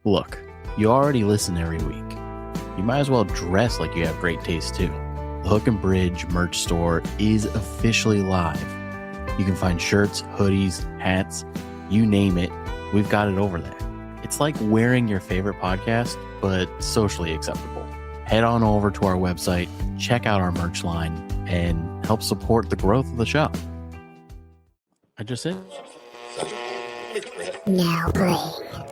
Look, you already listen every week. You might as well dress like you have great taste too. The Hook and Bridge merch store is officially live. You can find shirts, hoodies, hats, you name it, we've got it over there. It's like wearing your favorite podcast, but socially acceptable. Head on over to our website, check out our merch line, and help support the growth of the show. I just said. Now playing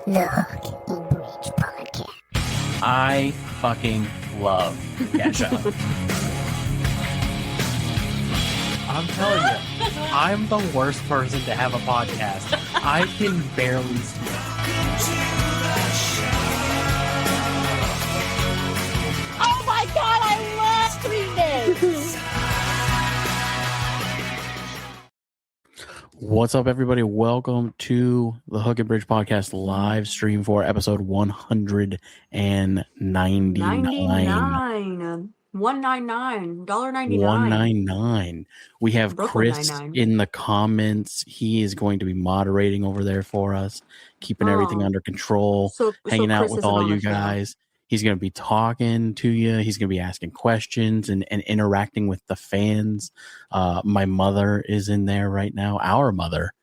the Hook and Bridge podcast. I fucking love Kesha. I'm telling you, I'm the worst person to have a podcast. I can barely speak. Oh my god, I love this! What's up, everybody? Welcome to the Hook and Bridge podcast live stream for episode 199. $199. We have Chris in the comments. He is going to be moderating over there for us, keeping everything under control, hanging out with all you guys. He's going to be talking to you. He's going to be asking questions and interacting with the fans. My mother is in there right now. Our mother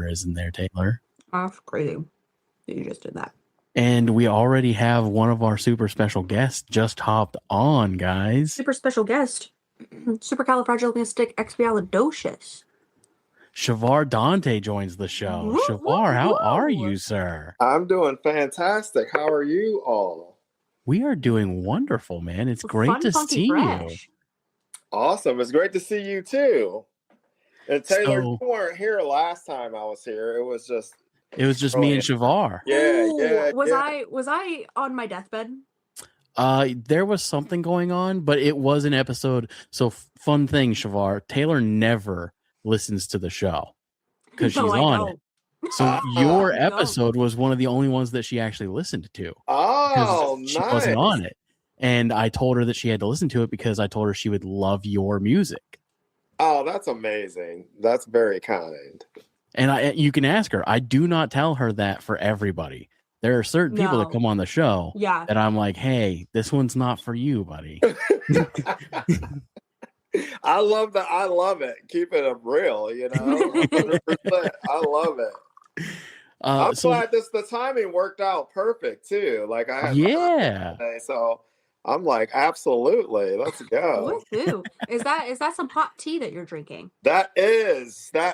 is in there, Taylor. That's crazy that you just did that. And we already have one of our super special guests just hopped on, guys. Super special guest. Supercalifragilisticexpialidocious. Shavar Dante joins the show. Shavar, how are you, sir? I'm doing fantastic. How are you all? We are doing wonderful, man. It's great to see you. Awesome. It's great to see you too. And Taylor, you weren't here last time I was here. It was just me and Shavar. Yeah. Was I on my deathbed? There was something going on, but it was an episode. So fun thing, Shavar, Taylor never listens to the show because she's on it. So your episode was one of the only ones that she actually listened to. Oh, nice. She wasn't on it. And I told her that she had to listen to it because I told her she would love your music. Oh, that's amazing. That's very kind. And you can ask her. I do not tell her that for everybody. There are certain people that come on the show that I'm like, hey, this one's not for you, buddy. I love that. I love it. Keep it real, 100%. I love it. I'm glad the timing worked out perfect too. Like I had today, so I'm like, absolutely, let's go. Woohoo. Is that some hot tea that you're drinking? That is a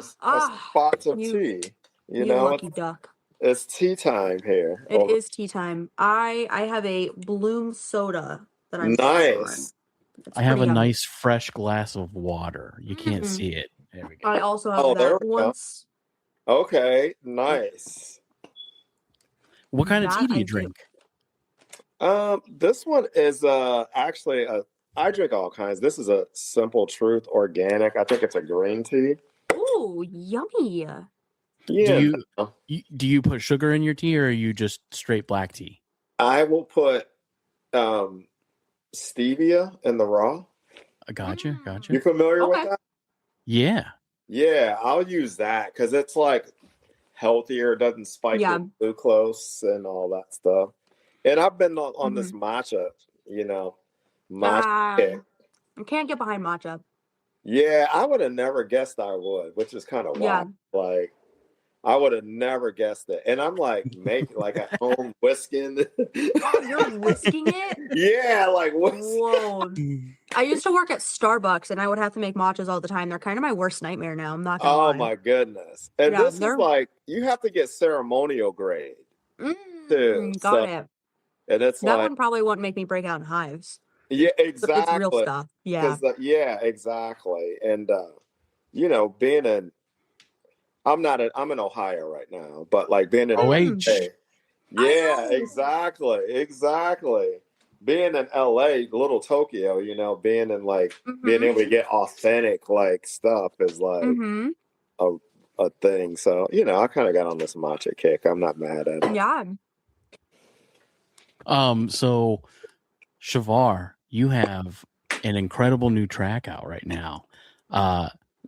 spot of tea. You know, lucky duck. It's tea time here. It is tea time. I have a Bloom soda that I'm nice. I have a nice fresh glass of water. You can't see it. There we go. I also have that once. Okay, nice. What kind of tea do you drink? This one is actually I drink all kinds. This is a Simple Truth organic. I think it's a green tea. Ooh, yummy. Yeah. Do you put sugar in your tea, or are you just straight black tea? I will put stevia in the raw. Gotcha. You familiar with that? Yeah, I'll use that because it's like healthier, doesn't spike your glucose and all that stuff. And I've been on this matcha, matcha kick. I can't get behind matcha. Yeah, I would have never guessed I would, which is kind of wild. Like, I would have never guessed it. And I'm like, making like at home whisking. You're whisking it? Yeah, like whisking. Whoa. I used to work at Starbucks and I would have to make matchas all the time. They're kind of my worst nightmare now. I'm not gonna lie. Oh my goodness. And this is like, you have to get ceremonial grade too. Got it. And it's that like, one probably won't make me break out in hives. Yeah, exactly. It's real stuff. Yeah. Yeah, exactly. And being in I'm in Ohio right now, but like being in OH. Yeah, exactly. Being in LA, little Tokyo, being in like being able to get authentic like stuff is like a thing. So, I kind of got on this matcha kick. I'm not mad at it. Yeah. So Shavar, you have an incredible new track out right now.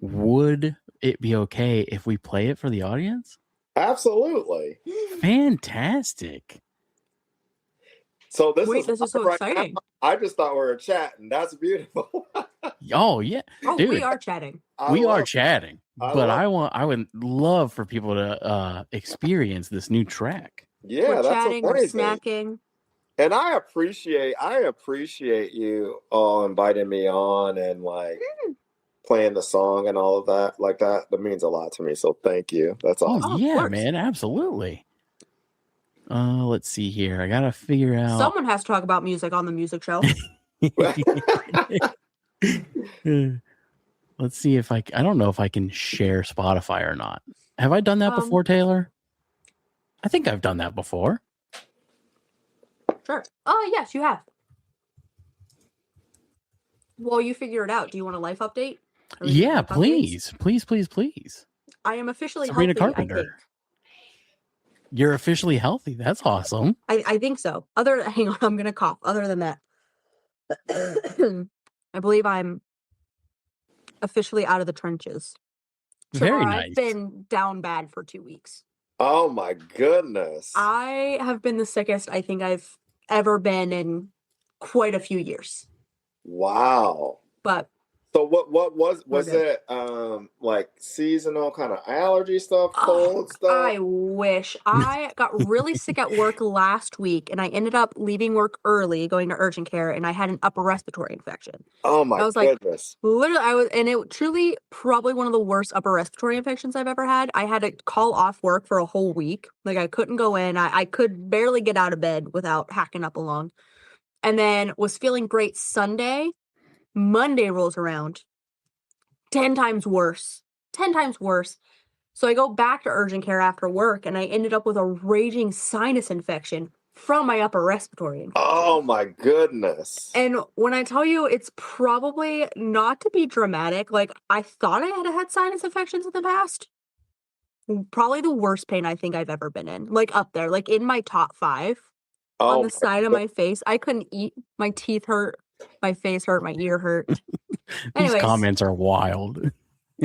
Would it be okay if we play it for the audience? Absolutely. Fantastic. So this Wait, is this is so right now. exciting. I just thought we were chatting. That's beautiful. Oh yeah, Oh, dude. we are chatting. We are chatting, but love I would love for people to experience this new track. Yeah, We're that's chatting, we're amazing. snacking. And I appreciate you all inviting me on and like playing the song and all of that. Like that means a lot to me. So thank you. That's Oh awesome. yeah, man, absolutely. Let's see here. I gotta figure out. Someone has to talk about music on the music show. Let's see if I don't know if I can share Spotify or not. Have I done that before, Taylor? I think I've done that before. Sure. Oh, yes, you have. Well, you figure it out. Do you want a life update? Yeah, please. Please. I am officially Sabrina healthy, Carpenter. I think. You're officially healthy. That's awesome. I think so. Hang on, I'm gonna cough. Other than that, I believe I'm officially out of the trenches. Very Shavar, nice. I've been down bad for 2 weeks. Oh my goodness. I have been the sickest I think I've ever been in quite a few years. Wow. But so what was it like seasonal kind of allergy stuff, cold stuff? I wish. I got really sick at work last week and I ended up leaving work early, going to urgent care, and I had an upper respiratory infection. Oh my goodness. Literally, and it truly probably one of the worst upper respiratory infections I've ever had. I had to call off work for a whole week. Like I couldn't go in. I could barely get out of bed without hacking up a lung. And then was feeling great Sunday. Monday rolls around. 10 times worse. 10 times worse. So I go back to urgent care after work and I ended up with a raging sinus infection from my upper respiratory infection. Oh my goodness. And when I tell you, it's probably not to be dramatic. Like I thought I had sinus infections in the past. Probably the worst pain I think I've ever been in. Like up there, like in my top 5. On the side of my face. I couldn't eat. My teeth hurt. My face hurt. My ear hurt. These comments are wild.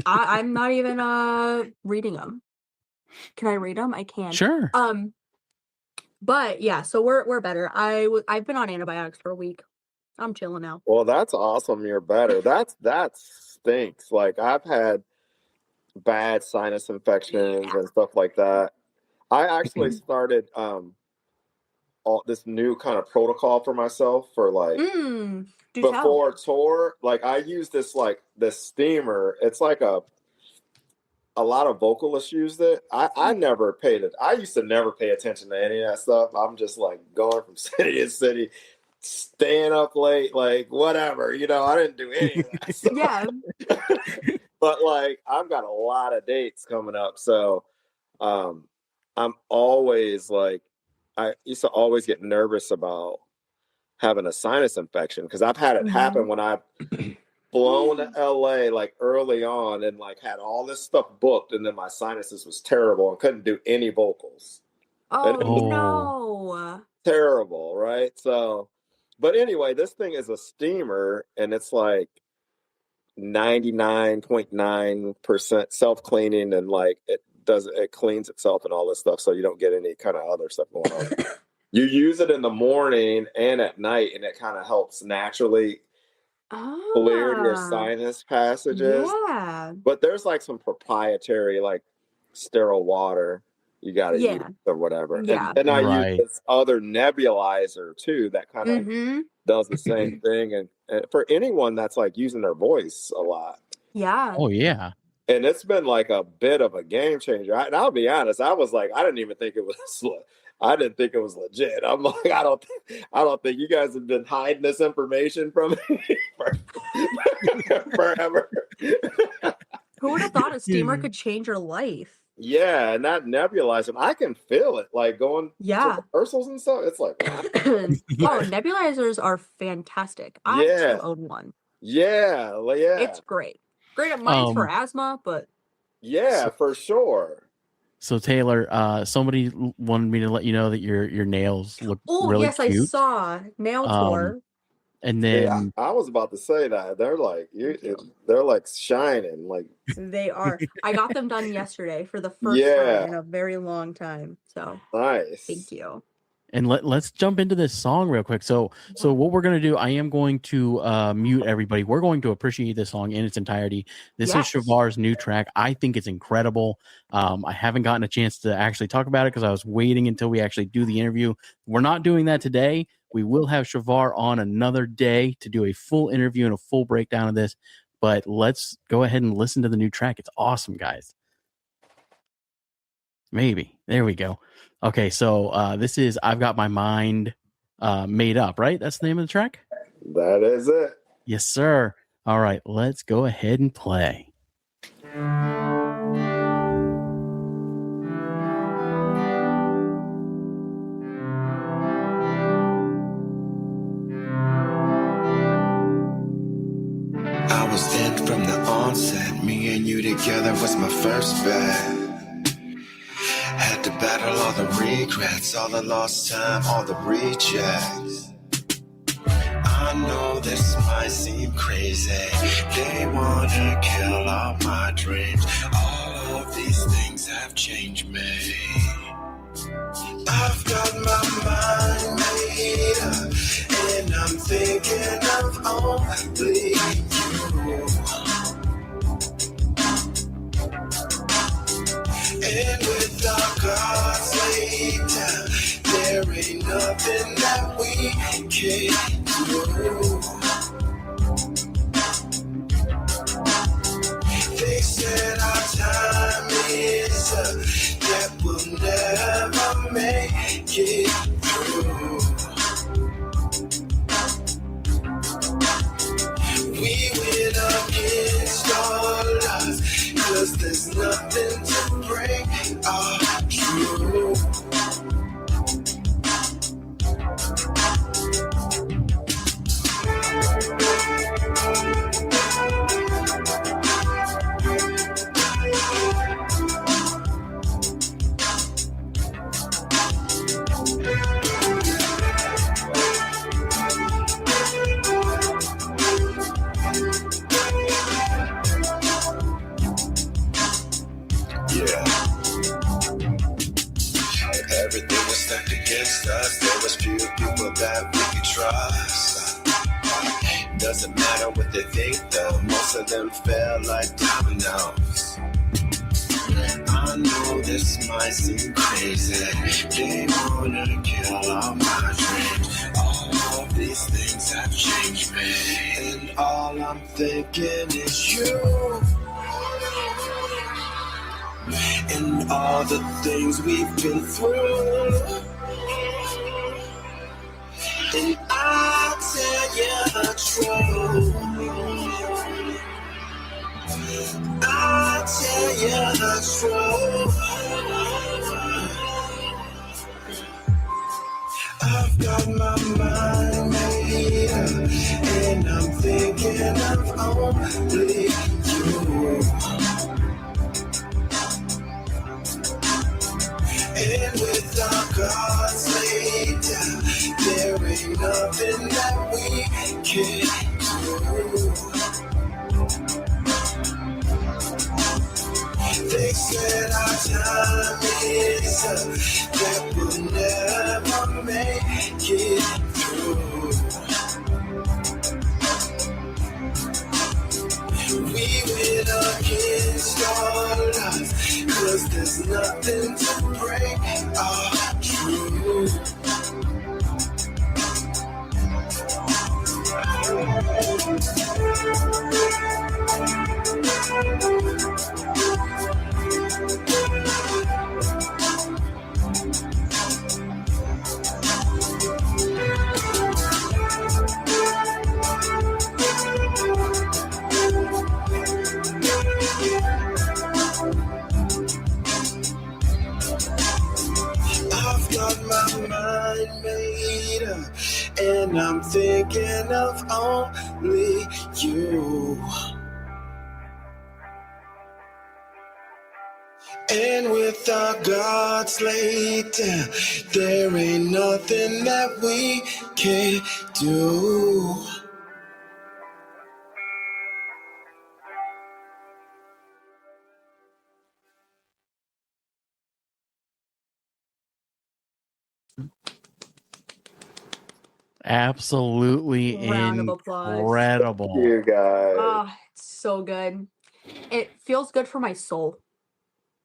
I'm not even reading them. Can I read them? I can. Sure. But yeah, so we're better. I've been on antibiotics for a week. I'm chilling now. Well, that's awesome. You're better. That stinks. Like I've had bad sinus infections and stuff like that. I actually started all this new kind of protocol for myself for like before tour. Like I use this steamer. It's like a lot of vocalists used it. I never paid it. I used to never pay attention to any of that stuff. I'm just like going from city to city, staying up late, like whatever, I didn't do any of that stuff. Yeah. But like I've got a lot of dates coming up. So I'm always like, I used to always get nervous about having a sinus infection because I've had it happen when I've flown to LA like early on and like had all this stuff booked, and then my sinuses was terrible and couldn't do any vocals. No. Terrible, right? So, but anyway, this thing is a steamer and it's like 99.9% self-cleaning, and like it cleans itself and all this stuff, so you don't get any kind of other stuff going on. You use it in the morning and at night, and it kind of helps naturally clear your sinus passages. Yeah. But there's like some proprietary like sterile water you got to use or whatever. Yeah. And I use this other nebulizer too that kind of does the same thing. And for anyone that's like using their voice a lot. Yeah. Oh yeah. And it's been like a bit of a game changer. And I'll be honest, I was like, I didn't even think it was. I didn't think it was legit. I'm like, I don't think you guys have been hiding this information from me forever. Who would have thought a steamer could change your life? Yeah, and that nebulizer, I can feel it like going to rehearsals and stuff. It's like, wow. Oh, nebulizers are fantastic. I still own one. Yeah. It's great. Great at mine's for asthma, but for sure. So Taylor, somebody wanted me to let you know that your nails look really cute. I saw nail tour. And then I was about to say that they're like they're like shining, like they are. I got them done yesterday for the first Yeah. time in a very long time. So nice. thank you. And let's jump into this song real quick. So what we're going to do, I am going to mute everybody. We're going to appreciate this song in its entirety. This Yes. is Shavar's new track. I think it's incredible. I haven't gotten a chance to actually talk about it because I was waiting until we actually do the interview. We're not doing that today. We will have Shavar on another day to do a full interview and a full breakdown of this. But let's go ahead and listen to the new track. It's awesome, guys. Maybe. There we go. Okay, so this is I've Got My Mind Made Up, right? That's the name of the track? That is it. Yes, sir. All right, let's go ahead and play. I was in from the onset. Me and you together was my first bet. Had to battle all the regrets, all the lost time, all the rejects. I know this might seem crazy. They wanna kill all my dreams. All of these things have changed me. I've got my mind made up, and I'm thinking of only you. And with our cards laid down, there ain't nothing that we can't do. They said our time is up, that we'll never make it through. We went against all odds, 'cause there's nothing to break our true. Everything was stacked against us. There was few people that we could trust. Doesn't matter what they think though, most of them fell like dominoes. I know this might seem crazy. They wanna kill all my dreams. All of these things have changed me, and all I'm thinking is you. And all the things we've been through. And I'll tell you the truth. I'll tell you the truth. I've got my mind made up, and I'm thinking of only you. And with our cards laid down, there ain't nothing that we can't do. They said our time is up, that we'll never make it through. We went against all odds, 'cause there's nothing to break our truth. I've got my mind made up, and I'm thinking of only you. And with our guards laid down, there ain't nothing that we can't do. Absolutely Round of applause. incredible. Thank you guys. Oh, it's so good. It feels good for my soul.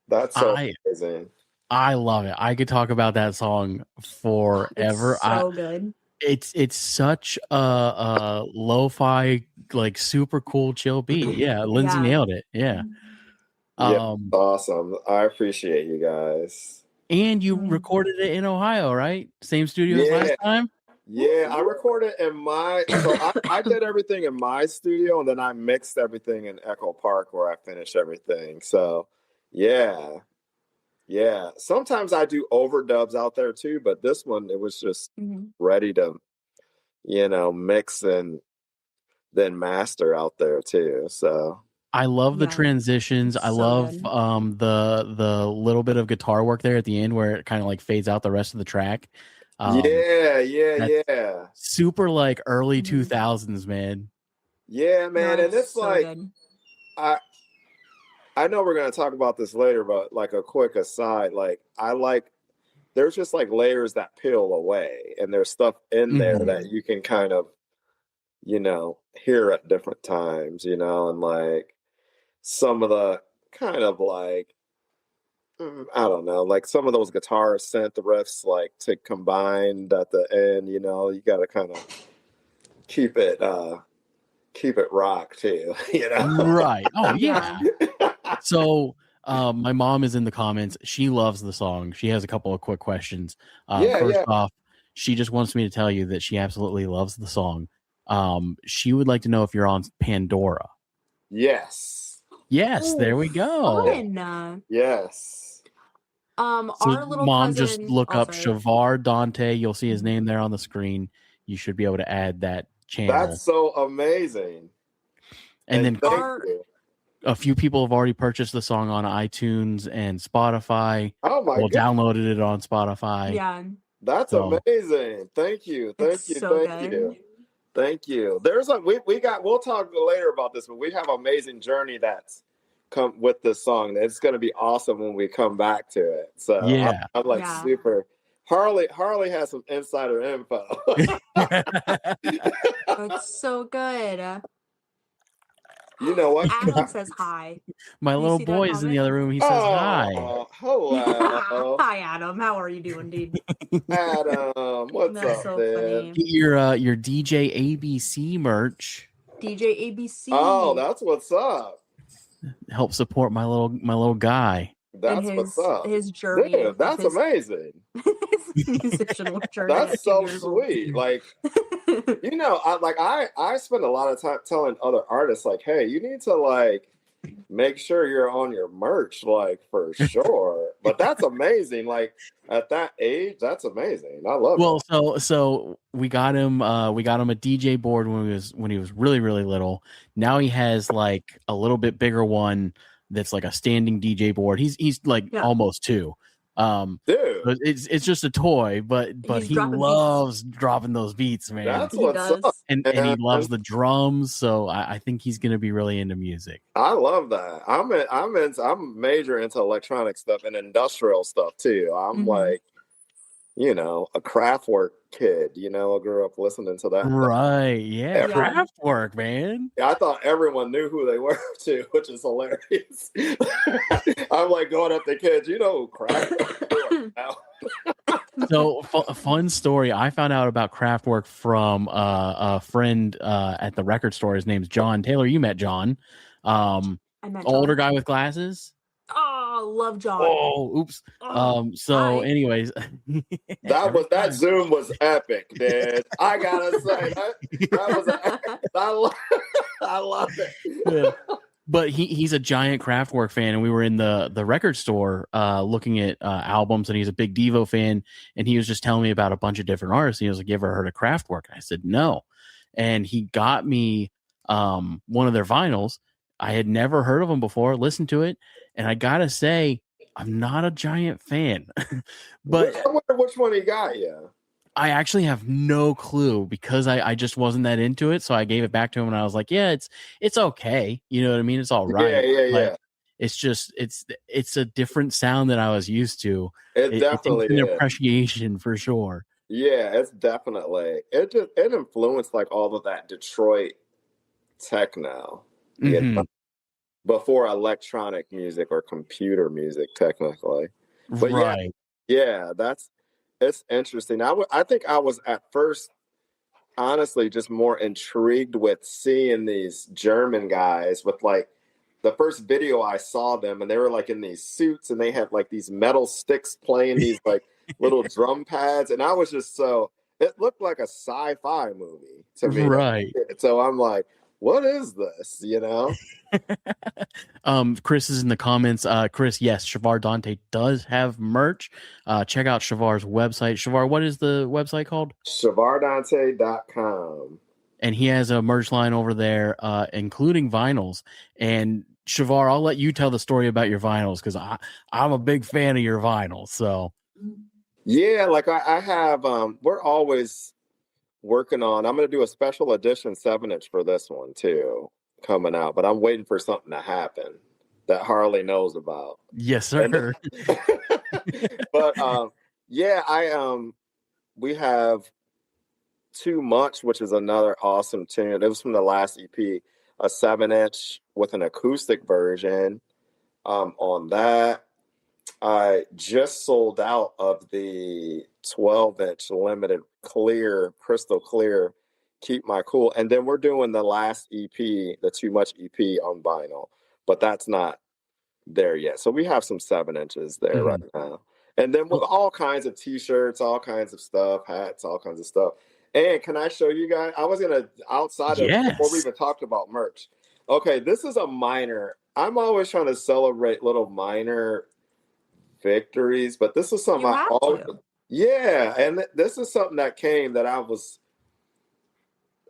That's so amazing. I love it. I could talk about that song forever. It's so good. It's such a lo-fi, like super cool chill beat. Yeah, Lindsay nailed it. Yeah. Awesome. I appreciate you guys. And you recorded it in Ohio, right? Same studio as last time? Yeah, I recorded in I did everything in my studio, and then I mixed everything in Echo Park where I finished everything. So yeah. Sometimes I do overdubs out there too, but this one, it was just ready to, mix and then master out there too. So I love the transitions. I love good. the little bit of guitar work there at the end where it kind of like fades out the rest of the track. Yeah. Super like early 2000s, man. Yeah, man. And it's so like good. I know we're gonna talk about this later, but like a quick aside, like there's just like layers that peel away, and there's stuff in there that you can kind of, hear at different times, and like some of the kind of like I don't know, like some of those guitar synth riffs, like to combine at the end, you got to kind of keep it rock too, Right. Oh yeah. So my mom is in the comments. She loves the song. She has a couple of quick questions. First off, she just wants me to tell you that she absolutely loves the song. She would like to know if you're on Pandora. Yes, there we go. Fun. Yes. So our little mom, cousin, just look up Shavar Dante. You'll see his name there on the screen. You should be able to add that channel. That's so amazing. And then you. A few people have already purchased the song on iTunes and Spotify. Oh my god! Downloaded it on Spotify. Yeah, that's amazing. Thank you. Thank you. There's we'll talk later about this, but we have an amazing journey that's come with this song. It's going to be awesome when we come back to it. So I'm like super. Harley has some insider info. It's so good. You know what? Adam says hi. My little boy is in the other room. He says hi. Hello. Hi, Adam. How are you doing, dude? Adam, what's up, so man? Funny. Get your DJ ABC merch. DJ ABC. Oh, that's what's up. Help support my little guy. That's what's up. His journey. Dude, that's amazing. His musician journey. That's so sweet. Like, I spend a lot of time telling other artists, like, hey, you need to like make sure you're on your merch, like for sure. But that's amazing. Like at that age, that's amazing. I love it. So we got him a DJ board when he was really, really little. Now he has like a little bit bigger one that's like a standing DJ board. He's like almost 2. Dude, it's just a toy, but he loves dropping those beats, man. That's what's up. And he loves the drums, so I think he's gonna be really into music. I love that. I'm major into electronic stuff and industrial stuff too. I'm like, a Kraftwerk kid, I grew up listening to that. Right, yeah. Kraftwerk, man. I thought everyone knew who they were too, which is hilarious. I'm like going up to kids, who Kraftwerk now. So a fun story. I found out about Kraftwerk from a friend at the record store. His name's John Taylor. You met John. I met John. Older guy with glasses. Oh, love John. Oh, oops. Anyways, that Zoom was epic, dude. I gotta say that was I love it. Yeah. But he's a giant Kraftwerk fan, and we were in the record store looking at albums, and he's a big Devo fan, and he was just telling me about a bunch of different artists. He was like, "You ever heard of Kraftwerk?" I said, "No," and he got me one of their vinyls. I had never heard of them before. Listened to it, and I gotta say, I'm not a giant fan. But I wonder which one he got you. I actually have no clue because I just wasn't that into it. So I gave it back to him and I was like, yeah, it's okay. You know what I mean? It's all right. Yeah. it's just it's a different sound than I was used to. It definitely it's an is. appreciation for sure. Yeah, it's definitely it influenced like all of that Detroit techno, you know, before electronic music or computer music technically. But Right. yeah, it's interesting. I think I was at first honestly just more intrigued with seeing these German guys with like the first video I saw them and they were like in these suits and they had like these metal sticks playing these like little drum pads and I was just it looked like a sci-fi movie to me. Right. So I'm like, what is this, you know? Chris is in the comments. Chris, yes, Shavar Dante does have merch. Check out Shavar's website. Shavar, what is the website called? ShavarDante.com. And he has a merch line over there, including vinyls. And Shavar, I'll let you tell the story about your vinyls because I'm a big fan of your vinyls. So yeah, like I have we're always working on. I'm going to do a special edition 7-inch for this one too, coming out. But I'm waiting for something to happen that Harley knows about. Yes, sir. But yeah, we have Too Much, which is another awesome tune. It was from the last EP, a 7-inch with an acoustic version. On that, I just sold out of the 12-inch limited clear, crystal clear, Keep My Cool. And then we're doing the last EP, the Too Much EP on vinyl, but that's not there yet. So we have some 7-inches there right now. And then with all kinds of t-shirts, all kinds of stuff, hats, all kinds of stuff. And can I show you guys? I was going to, outside of, before we even talked about merch. Okay, this is a minor. I'm always trying to celebrate little minor victories, but this is something and this is something that came that I was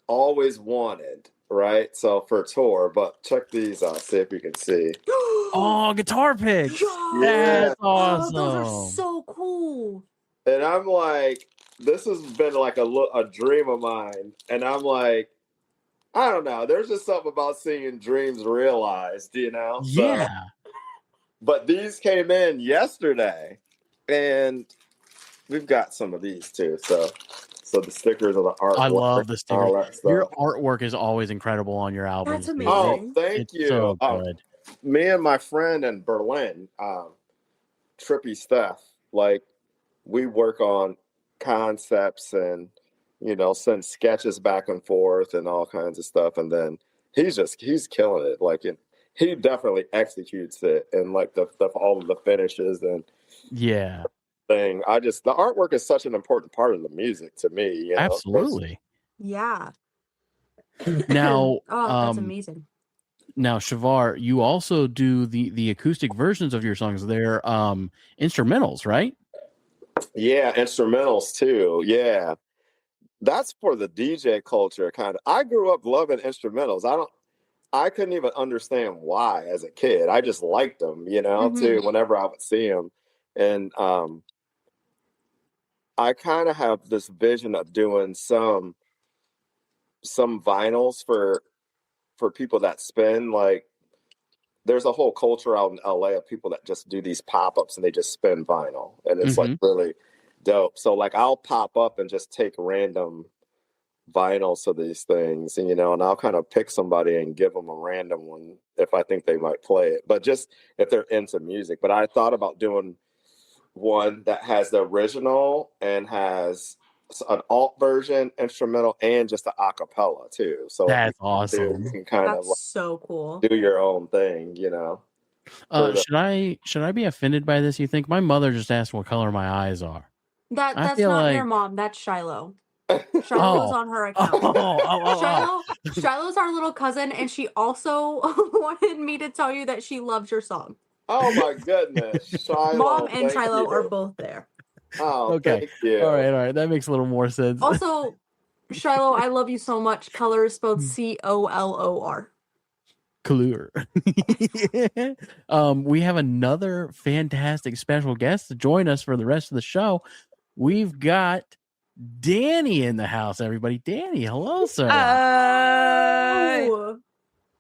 always wanted, right? So for tour, but check these out, see if you can see. Oh, guitar picks. Yeah. That's awesome. Oh, those are so cool. And I'm like, this has been like a dream of mine. And I'm like, I don't know. There's just something about seeing dreams realized, you know? Yeah. But these came in yesterday. And we've got some of these too. So the stickers of the artwork. I love the stickers. Your artwork is always incredible on your albums. That's amazing. Oh, thank you. So good. Me and my friend in Berlin, Trippy Steph, like we work on concepts and, you know, send sketches back and forth and all kinds of stuff. And then he's killing it. Like he definitely executes it and like all of the finishes and thing. The artwork is such an important part of the music to me. You know? Absolutely. Yeah. Now, that's amazing. Now, Shavar, you also do the acoustic versions of your songs. They're instrumentals, right? Yeah, instrumentals too. Yeah. That's for the DJ culture kind of. I grew up loving instrumentals. I couldn't even understand why as a kid. I just liked them, you know, too, whenever I would see them. And I kind of have this vision of doing some vinyls for people that spin, like there's a whole culture out in LA of people that just do these pop-ups and they just spin vinyl and it's like really dope. So like I'll pop up and just take random vinyls of these things and, you know, and I'll kind of pick somebody and give them a random one if I think they might play it, but just if they're into music. But I thought about doing one that has the original and has an alt version, instrumental, and just an acapella too. So that's awesome. You can kind of like so cool. Do your own thing, you know. Should I be offended by this? You think? My mother just asked what color my eyes are. That's not your mom. That's Shiloh. Shiloh's on her account. Shiloh's our little cousin, and she also wanted me to tell you that she loves your song. Oh my goodness, Shiloh! Mom and Shiloh are both there. Oh, okay. Thank you. All right. That makes a little more sense. Also, Shiloh, I love you so much. Color is spelled COLOR. Color. We have another fantastic special guest to join us for the rest of the show. We've got Danny in the house, everybody. Danny, hello, sir.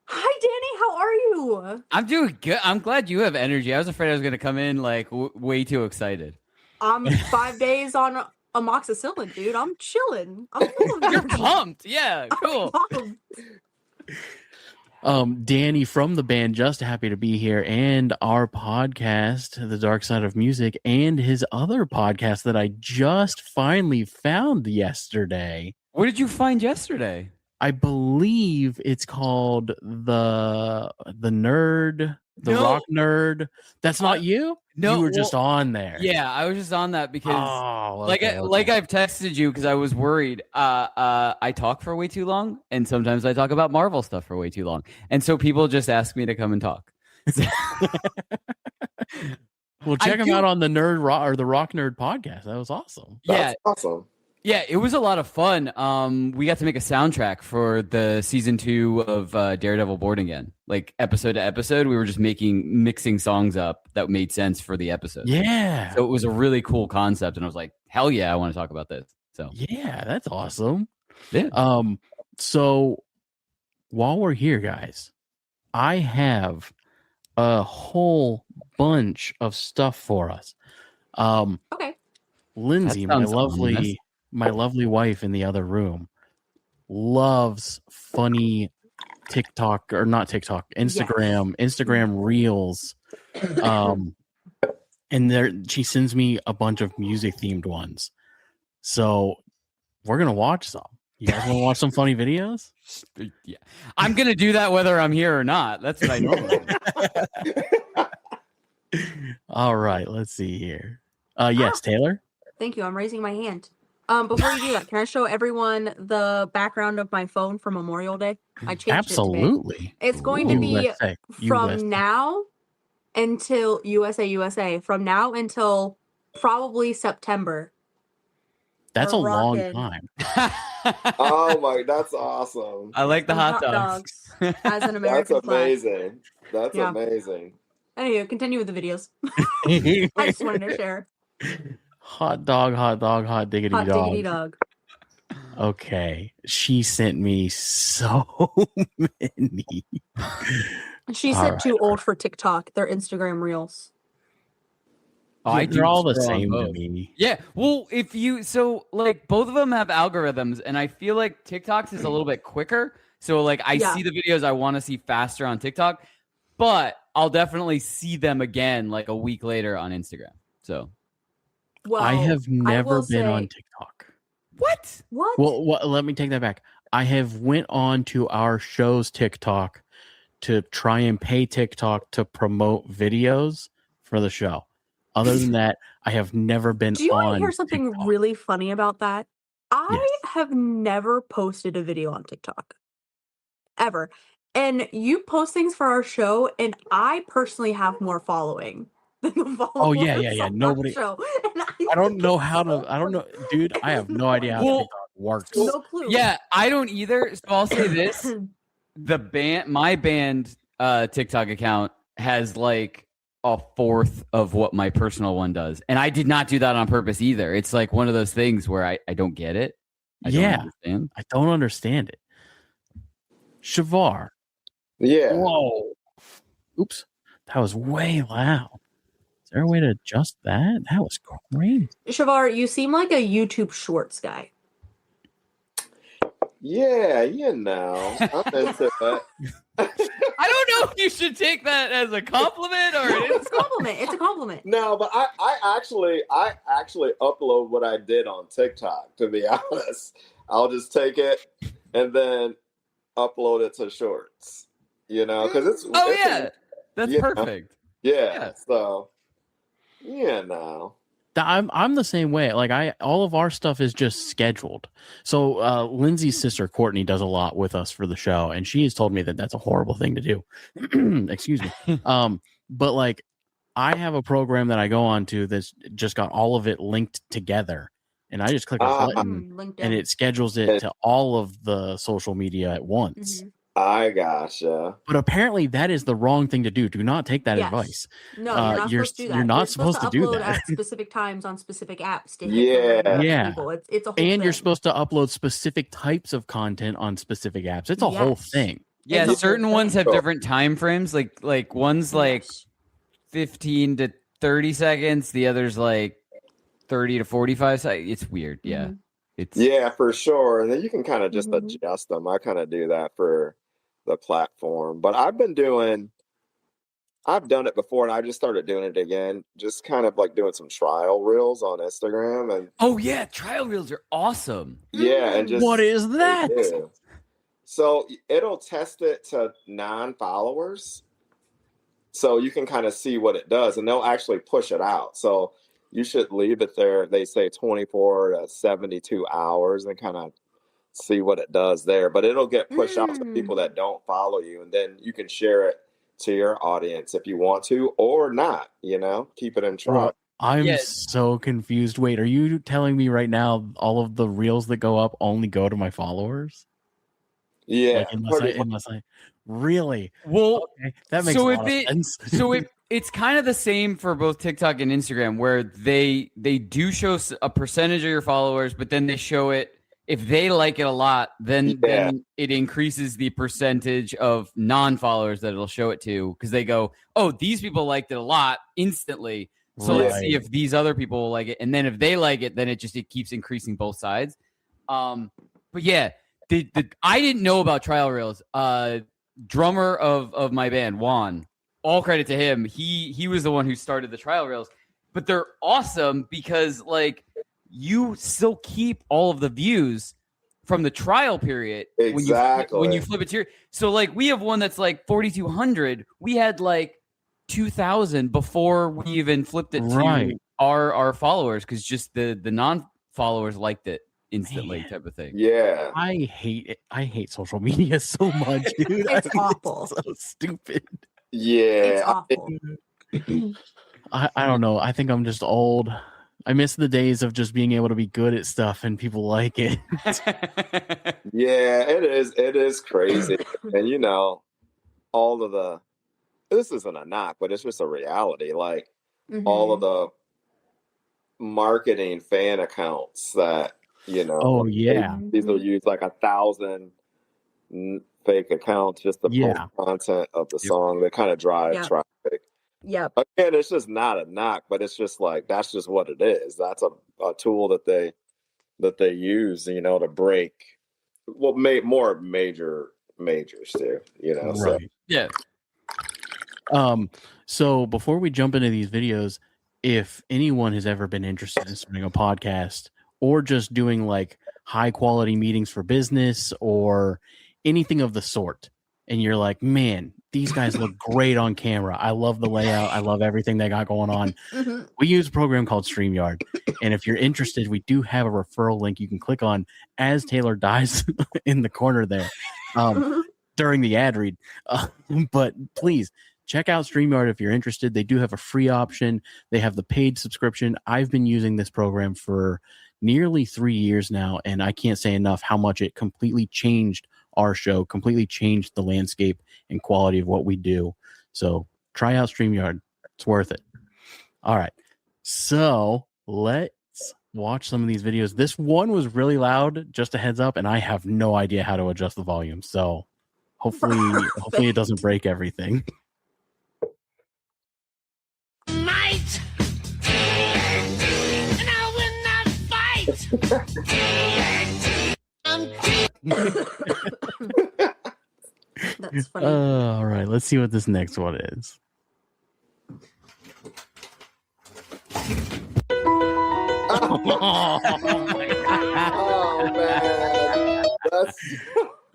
Hi, Danny. How are you? I'm doing good. I'm glad you have energy. I was afraid I was going to come in like way too excited. I'm 5 days on amoxicillin, dude. I'm chilling. I'm full of You're energy. pumped. Yeah, cool. I'm pumped. Danny from the band Just Happy to Be Here, and our podcast, The Dark Side of Music, and his other podcast that I just finally found yesterday. What did you find yesterday? I believe it's called the Rock Nerd. That's not you? No, you were just on there. Yeah, I was just on that because okay. like I've texted you because I was worried. I talk for way too long, and sometimes I talk about Marvel stuff for way too long, and so people just ask me to come and talk. Well, check him out on the the Rock Nerd podcast. That was awesome. That's awesome. Yeah, it was a lot of fun. We got to make a soundtrack for the season 2 of Daredevil Born Again. Like episode to episode, we were just mixing songs up that made sense for the episode. Yeah. So it was a really cool concept, and I was like, hell yeah, I want to talk about this. So yeah, that's awesome. Yeah. So while we're here, guys, I have a whole bunch of stuff for us. Okay. Lindsay, my lovely wife in the other room, loves funny TikTok, or not TikTok, Instagram reels. And she sends me a bunch of music themed ones. So we're gonna watch some. You guys want to watch some funny videos? Yeah, I'm gonna do that whether I'm here or not. That's what I normally do. All right, let's see here. Yes, Taylor. Thank you. I'm raising my hand. Before you do that, can I show everyone the background of my phone for Memorial Day? I changed Absolutely. it today. It's going to be from now until USA. From now until probably September. That's a long time. Oh my, that's awesome. I like the hot dogs. As an American That's amazing. That's Yeah. amazing. Anyway, continue with the videos. I just wanted to share. Hot diggity Hot dog. diggity dog. Okay. She sent me so many. She said too old for TikTok. They're Instagram reels. They're all the same to me. Yeah. Well, like both of them have algorithms, and I feel like TikTok's is a little bit quicker. So like I see the videos I want to see faster on TikTok, but I'll definitely see them again like a week later on Instagram. So well, I have never been on TikTok. What? Well, let me take that back. I have went on to our show's TikTok to try and pay TikTok to promote videos for the show. Other than that, I have never been on. Do you want to hear something really funny about that? I have never posted a video on TikTok. Ever. And you post things for our show, and I personally have more following than the followers. Oh, yeah. Nobody. Show. I don't know how to. I don't know, dude. I have no idea how TikTok works. No clue. Yeah, I don't either. So I'll say this: my band TikTok account has like a fourth of what my personal one does, and I did not do that on purpose either. It's like one of those things where I don't get it. I don't understand it. Shavar. Yeah. Whoa. Oops. That was way loud. Is there a way to adjust that? That was crazy. Shavar, you seem like a YouTube Shorts guy. Yeah, I'm into that. I don't know if you should take that as a compliment or it's a compliment. It's a compliment. No, but I actually upload what I did on TikTok, to be honest. I'll just take it and then upload it to Shorts. Because it's that's perfect. Yeah. So no. I'm the same way. Like all of our stuff is just scheduled. So Lindsay's sister Courtney does a lot with us for the show, and she has told me that that's a horrible thing to do. Excuse me. But like I have a program that I go on to that's just got all of it linked together, and I just click a button and it schedules it to all of the social media at once. Mm-hmm. I gotcha. But apparently that is the wrong thing to do. Do not take that advice. No, you're not supposed to do that. You're not supposed to do that. At specific times on specific apps to hit people. It's a whole thing. You're supposed to upload specific types of content on specific apps. It's a whole thing. Yeah, It's a certain whole ones thing. have different time frames. Like one's like Yes. 15 to 30 seconds. The other's like 30 to 45 seconds. It's weird. Yeah. Mhm. It's Yeah, for sure. And then you can kind of just Mhm. adjust them. I kind of do that for the platform. But I've done it before and I just started doing it again. Just kind of like doing some trial reels on Instagram and oh yeah, trial reels are awesome. yeah, and just What is that? yeah. So it'll test it to non-followers. So you can kind of see what it does and they'll actually push it out. So you should leave it there. They say 24 to 72 hours and kind of see what it does there. But it'll get pushed out to people that don't follow you. And then you can share it to your audience if you want to or not, keep it in Bro, trust. I'm Yeah. so confused. Wait, are you telling me right now all of the reels that go up only go to my followers? Yeah. Like, unless I really? Well, Okay, that makes so a if lot of it- sense. it's kind of the same for both TikTok and Instagram, where they do show a percentage of your followers, but then they show it if they like it a lot, then it increases the percentage of non-followers that it'll show it to because they go, oh, these people liked it a lot instantly. So let's see if these other people will like it, and then if they like it, then it keeps increasing both sides. But yeah, I didn't know about trial reels. Drummer of my band, Juan, all credit to him. He was the one who started the trial rails, but they're awesome because like you still keep all of the views from the trial period Exactly. when you flip it to your. So like we have one that's like 4,200. We had like 2,000 before we even flipped it to our followers because just the non-followers liked it instantly, type of thing. Yeah. I hate it. I hate social media so much, dude. It's awful. It's so stupid. It's Yeah. awful. I don't know. I think I'm just old. I miss the days of just being able to be good at stuff and people like it. Yeah, it is. It is crazy. And all of this isn't a knock, but it's just a reality. Like all of the marketing fan accounts that, Oh yeah. these will use like 1,000 fake accounts just to post content of the song that kind of drive traffic. Yep. Again, it's just not a knock, but it's just like that's just what it is. That's a tool that they use, to break more majors too, Right. So. Yeah. So before we jump into these videos, if anyone has ever been interested in starting a podcast or just doing like high quality meetings for business or anything of the sort, and you're like, man, these guys look great on camera. I love the layout. I love everything they got going on. We use a program called StreamYard. And if you're interested, we do have a referral link you can click on as Taylor dies in the corner there during the ad read. But please check out StreamYard if you're interested. They do have a free option. They have the paid subscription. I've been using this program for nearly 3 years now, and I can't say enough how much it completely changed our show, completely changed the landscape and quality of what we do. So try out StreamYard. It's worth it. All right. So let's watch some of these videos. This one was really loud, just a heads up, and I have no idea how to adjust the volume. So hopefully it doesn't break everything. Might, and I will not fight. That's funny. All right, let's see what this next one is.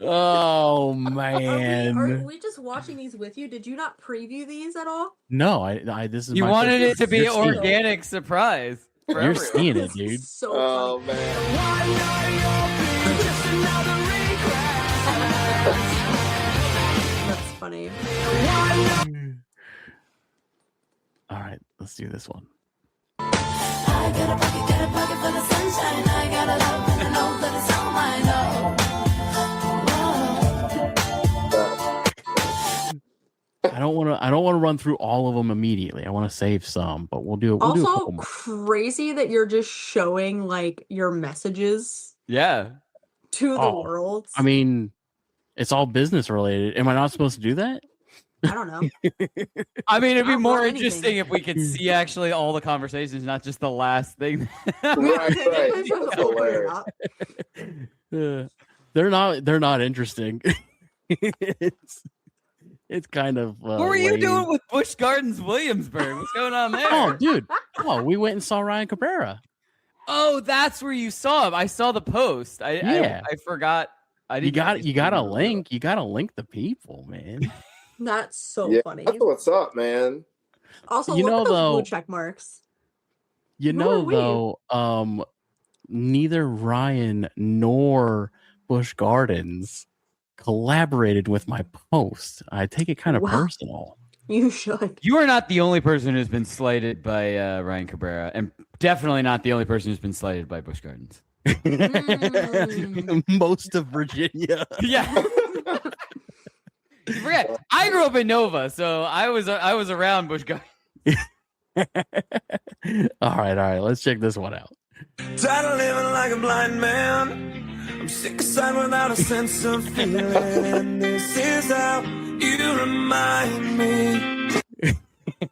Oh man. Oh Are man. we just watching these with you? Did you not preview these at all? No, I this is You my wanted first- it to be you're an seeing it. organic surprise. for You're everyone. seeing it, This dude. is so Oh funny. man. That's funny. All right, let's do this one. I got a pocket full of sunshine. I got a love and I know that it's all mine. I don't want to run through all of them immediately. I want to save some, but we'll do a Also, couple more. crazy that you're just showing like your messages Yeah. to the Oh, world. I mean, It's all business related. Am I not supposed to do that? I don't know. I mean, it'd be I'll more roll interesting anything. if we could see actually all the conversations, not just the last thing. Right. That's That's hilarious. They're not interesting. it's kind of What were you lame. doing with Busch Gardens Williamsburg? What's going on there? Oh, dude. Oh, we went and saw Ryan Cabrera. Oh, that's where you saw him. I saw the post. I forgot. You gotta link the people, man. That's so funny. That's what's up, man. Also, You look know, at those blue though- check marks. You Who know, are we? though, neither Ryan nor Busch Gardens collaborated with my post. I take it kind of Wow. personal. You should. You are not the only person who's been slighted by Ryan Cabrera, and definitely not the only person who's been slighted by Busch Gardens. Most of Virginia. Yeah. You forget, I grew up in Nova, so I was around Busch Gardens. All right. Let's check this one out. Tired of living like a blind man. I'm sick of sight without a sense of feeling. And this is how you remind me.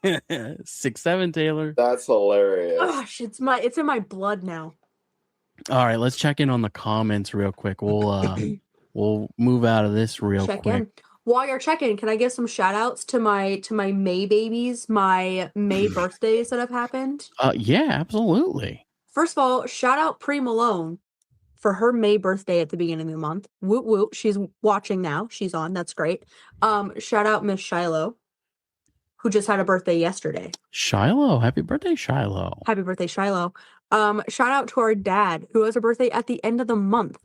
6'7", Taylor. That's hilarious. Gosh, it's in my blood now. All right, let's check in on the comments real quick. We'll move out of this real Check quick. in. While you're checking, can I give some shout outs to my May babies, my May birthdays that have happened? Yeah, absolutely. First of all, shout out Pre Malone for her May birthday at the beginning of the month. Woot woot. She's watching now. She's on. That's great. Shout out Miss Shiloh, who just had a birthday yesterday. Shiloh, happy birthday, Shiloh. Happy birthday, Shiloh. Shout out to our dad, who has a birthday at the end of the month.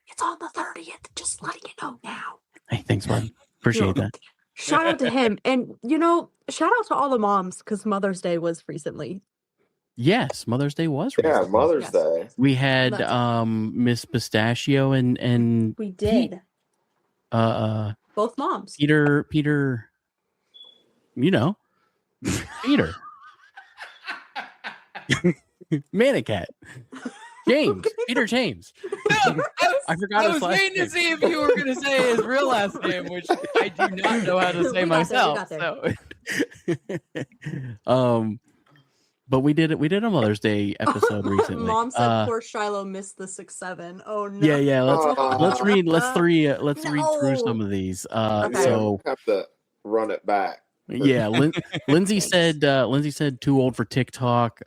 It's on the 30th. Just letting you know now. Hey, thanks, bud. Appreciate that. Shout out to him. And, shout out to all the moms, because Mother's Day was recently. Yes, Mother's Day was. Yeah, recently. Mother's Day. We had That's- Miss Pistachio and We did. Both moms. Peter, Peter. Manicat. James. Peter James. I forgot I his was last waiting name. to see if you were going to say his real last name, which I do not know how to say We got there, myself. we So. But we did a Mother's Day episode recently. Mom said poor Shiloh missed the 6-7. Oh no. Yeah. Let's read through No. some of these. Okay. So have to run it back. yeah, Lindsay said too old for TikTok.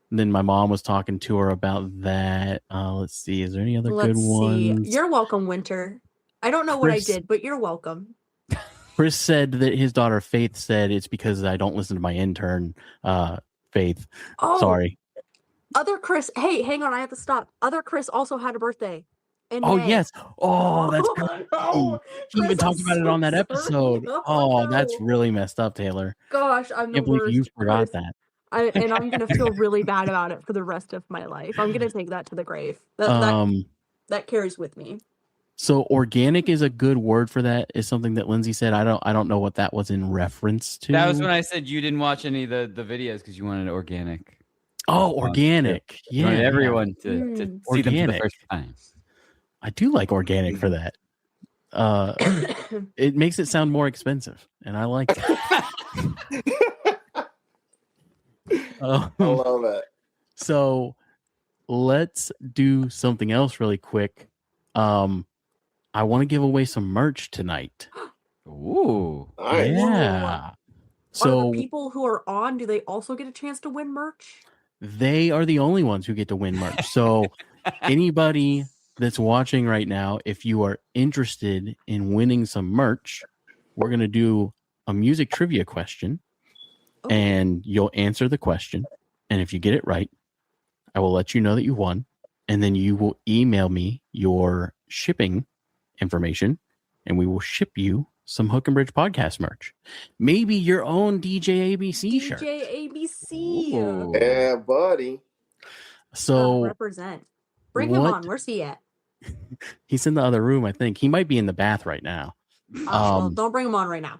Then my mom was talking to her about that. Let's see, is there any other good ones? You're welcome, Winter. I don't know what I Chris- did, but you're welcome. Chris said that his daughter Faith said it's because I don't listen to my intern, Faith. Oh, Sorry. Other Chris. Hey, hang on. I have to stop. Other Chris also had a birthday. in Oh May. yes. Oh, that's great. no. He even Chris, talked I'm about it so on that sorry. episode. Oh, Oh, that's no. really messed up, Taylor. Gosh, I'm the Can't believe worst. you forgot Chris. that. And I'm gonna feel really bad about it for the rest of my life. I'm gonna take that to the grave. That carries with me. So organic is a good word for that. Is something that Lindsay said. I don't know what that was in reference to. That was when I said you didn't watch any of the videos because you wanted organic. Oh, organic. You Yeah. wanted everyone to see them for the Organic. first time. I do like organic for that. It makes it sound more expensive, and I like it. I love it. So let's do something else really quick. I want to give away some merch tonight. Ooh. Nice. Yeah. Are So the people who are on, do they also get a chance to win merch? they are the only ones who get to win merch. So anybody that's watching right now, if you are interested in winning some merch, we're going to do a music trivia question. Oh. And you'll answer the question. And if you get it right, I will let you know that you won. And then you will email me your shipping information, and we will ship you some Hook and Bridge podcast merch. Maybe your own DJ ABC shirt. DJ ABC. Ooh. Yeah, buddy. So Represent. Bring him what- on. Where's he at? he's in the other room, I think. He might be in the bath right now. Well, don't bring him on right now.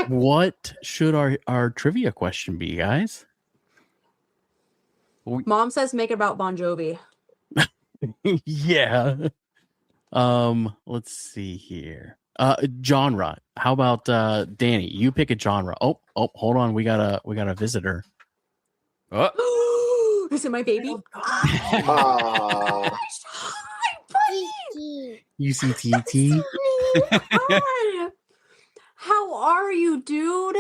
What should our trivia question be, guys? Mom says make it about Bon Jovi. Yeah. Let's see here. Genre. How about Danny? You pick a genre. Oh, hold on. We got a visitor. Oh. Is it my baby? Ah, Hi, buddy. UCTT. Hi. How are you, dude?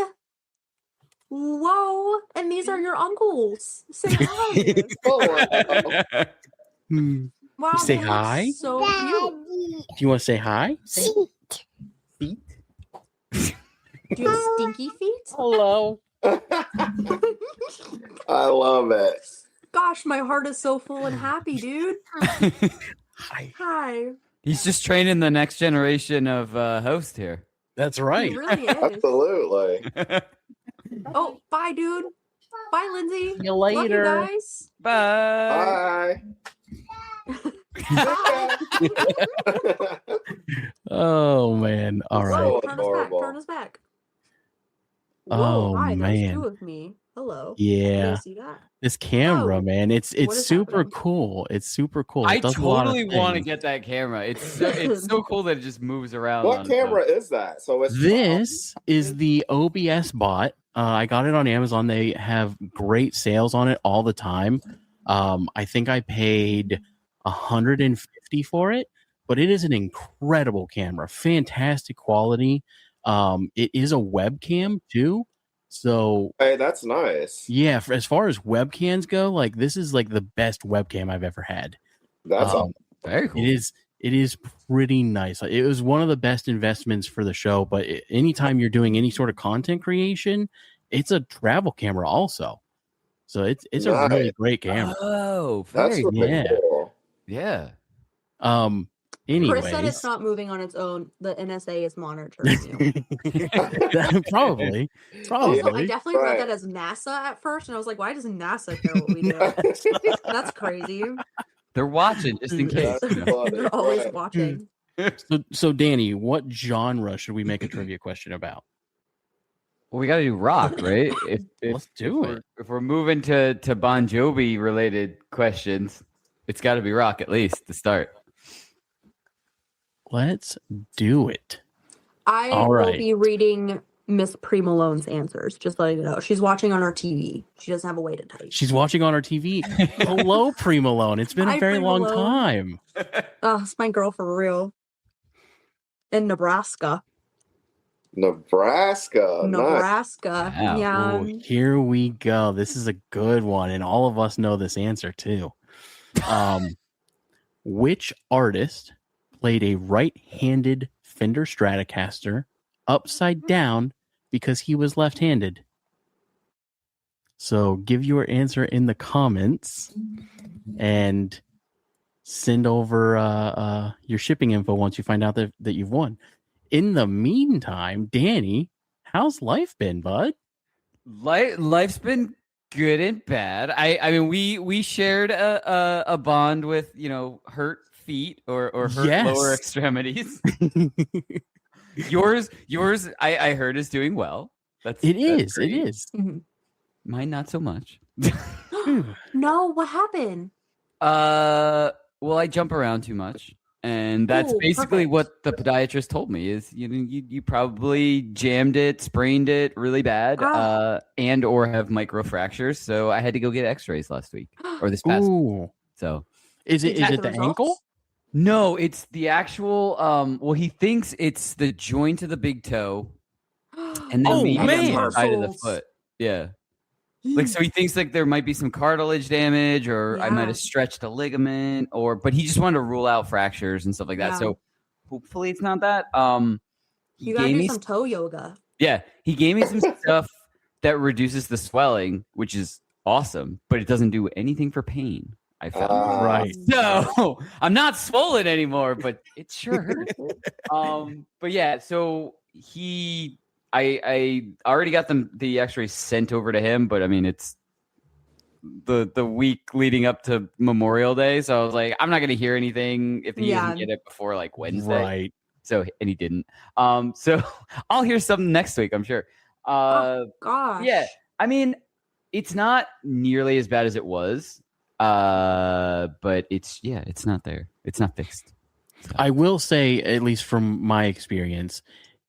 Whoa. And these are your uncles. Say hi. hello. Hmm. Wow, You say they look hi? so cute. Daddy. Do you want to say hi? Seat. Feet. Do you have stinky feet? Hello. I love it. Gosh, my heart is so full and happy, dude. Hi. Hi. He's just training the next generation of host here. That's He right. really is. Absolutely. Oh, bye, dude. Bye, Lindsay. See you Love you later. guys. Bye. Bye. Oh man. All right. Whoa, So turn adorable. us back. Turn us back. Whoa, Oh, hi, man. there's two of me. Hello. I Yeah. didn't see that. This camera, Oh, man. It's what is super happening? cool. It's super cool. I It does a lot of totally want to things. get that camera. It's so cool that it just moves around. What on camera is that? So it's This is the OBS bot. I got it on Amazon. They have great sales on it all the time. I think I paid $150 for it, but it is an incredible camera, fantastic quality. It is a webcam too. So Hey, that's nice. yeah, as far as webcams go, like this is like the best webcam I've ever had. That's Very cool. It is pretty nice. It was one of the best investments for the show. But anytime you're doing any sort of content creation, it's a travel camera also. So it's a really Nice. great camera. Oh, that's very really yeah. cool. yeah. Chris said Anyways, it's not moving on its own. The NSA is monitoring you. probably. Also, I Probably. definitely Right. read that as NASA at first, and I was like, why does NASA care what we do? That's crazy. They're watching just in case. That's you know. funny. They're always Right. watching. So Danny, what genre should we make a trivia question about? Well, we got to do rock, right? Let's do it. If we're moving to Bon Jovi related questions, it's got to be rock at least to start. Let's do it. I All will right. be reading Miss Malone's answers, just letting you know. She's watching on her TV. She doesn't have a way to type. She's watching on her TV. Hello, Pre Malone. It's been a Hi, very Pre long Malone. time. Oh, it's my girl for real. In Nebraska. Nebraska. Nice. Nebraska. Wow. Yeah. Oh, here we go. This is a good one, and all of us know this answer too. Which artist played a right-handed Fender Stratocaster upside down because he was left-handed? So give your answer in the comments and send over your shipping info once you find out that you've won. In the meantime, Danny, how's life been, bud? Life's been good and bad. I mean, we shared a bond with hurt feet or hurt Yes. lower extremities. yours I heard is doing well. That's It is. great. It is. Mhm. Mine not so much. No, what happened? Well, I jump around too much. And that's Ooh, basically perfect. what the podiatrist told me is you probably jammed it, sprained it really bad, and or have micro fractures. So I had to go get x-rays last week or this past week. Ooh. So Is it Did you get the results? ankle? no, it's the actual well, he thinks it's the joint of the big toe and then Oh, maybe on the man. side of the Tarsals. foot. Yeah. Like, so he thinks like there might be some cartilage damage or I might Yeah. have stretched a ligament but he just wanted to rule out fractures and stuff like that. Yeah. So hopefully it's not that. He You gotta gave do me some toe yoga. he gave me some stuff that reduces the swelling, which is awesome, but it doesn't do anything for pain. I found. Right. So I'm not swollen anymore, but it sure hurts. But yeah, so I already got the x-rays sent over to him, but I mean it's the week leading up to Memorial Day, so I was like, I'm not gonna hear anything if he Yeah. doesn't get it before like Wednesday. Right. So and he didn't. So I'll hear something next week, I'm sure. Oh, gosh. Yeah, I mean, it's not nearly as bad as it was, but it's not there. It's not fixed. I will say, at least from my experience,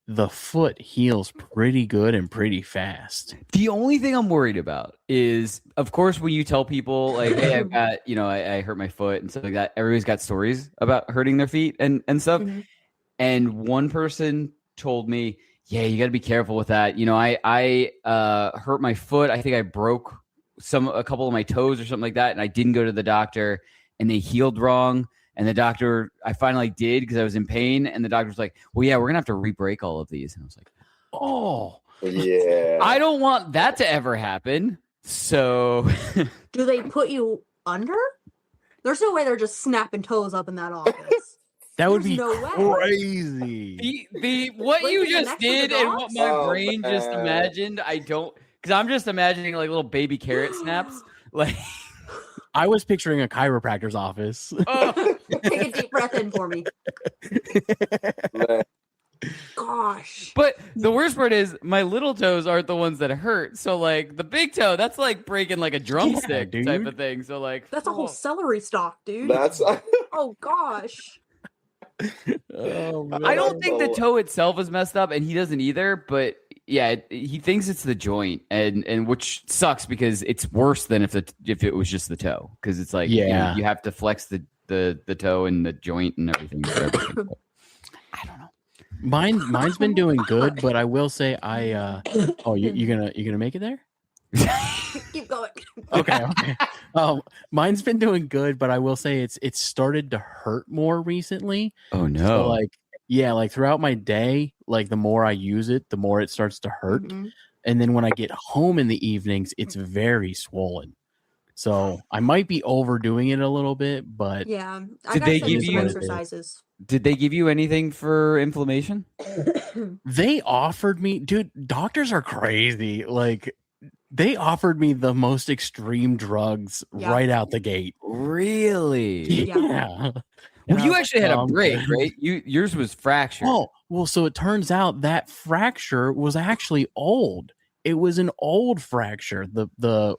the foot heals pretty good and pretty fast. The only thing I'm worried about is, of course, when you tell people like, "Hey, I've got, I hurt my foot" and stuff like that. Everybody's got stories about hurting their feet and stuff. Mhm. And one person told me, "Yeah, you got to be careful with that. I hurt my foot. I think I broke a couple of my toes or something like that, and I didn't go to the doctor, and they healed wrong." And the doctor, I finally did because I was in pain. And the doctor was like, "Well, yeah, we're going to have to re-break all of these." And I was like, "Oh, Yeah. I don't want that to ever happen." So Do they put you under? There's no way they're just snapping toes up in that office. That would There's be no way. crazy. the what Breaking you the just necks of the did and what dogs? my Oh, brain just man. imagined, I don't, because I'm just imagining like little baby carrot snaps. Like, I was picturing a chiropractor's office. oh, Take a deep breath in for me. Man. Gosh. but the worst part is my little toes aren't the ones that hurt. So like the big toe, that's like breaking like a drumstick dude. type of thing. So like That's a whole celery stalk, dude. That's Oh gosh. Oh, man. I don't think the toe itself is messed up, and he doesn't either. But yeah, he thinks it's the joint, and which sucks because it's worse than if it was just the toe, because it's like Yeah. you have to flex the toe and the joint and everything. For everything. But I don't know. Mine's been doing good, but I will say you're gonna make it there? Keep going. Okay. Mine's been doing good, but I will say it's started to hurt more recently. Oh no! So like throughout my day, like the more I use it, the more it starts to hurt. Mhm. And then when I get home in the evenings, it's very swollen. So I might be overdoing it a little bit, but Yeah. I Did gotta they send you give some you- exercises. Did they give you anything for inflammation? they offered me, dude, doctors are crazy. Like they offered me the most extreme drugs Yeah. right out the gate. Really? Yeah. Yeah. Well, And I you was actually like, had a "Oh, break, man." right? Yours was fractured. Oh, well, so it turns out that fracture was actually old. It was an old fracture. The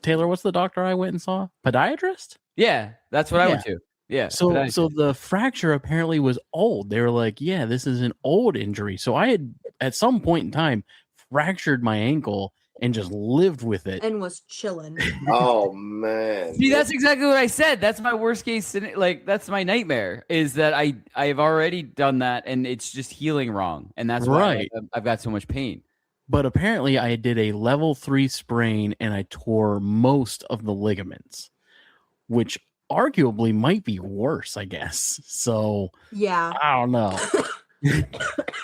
Taylor, what's the doctor I went and saw? Podiatrist? Yeah, that's what I Yeah. went to. Yeah. So but I- so the fracture apparently was old. They were like, yeah, this is an old injury. So I had at some point in time fractured my ankle and just lived with it. And was chilling. oh man. See, that's exactly what I said. That's my worst case. Like, that's my nightmare is that I've already done that and it's just healing wrong, and that's why Right. I've got so much pain. But apparently I did a level 3 sprain and I tore most of the ligaments, which arguably might be worse, I guess. So Yeah. I don't know.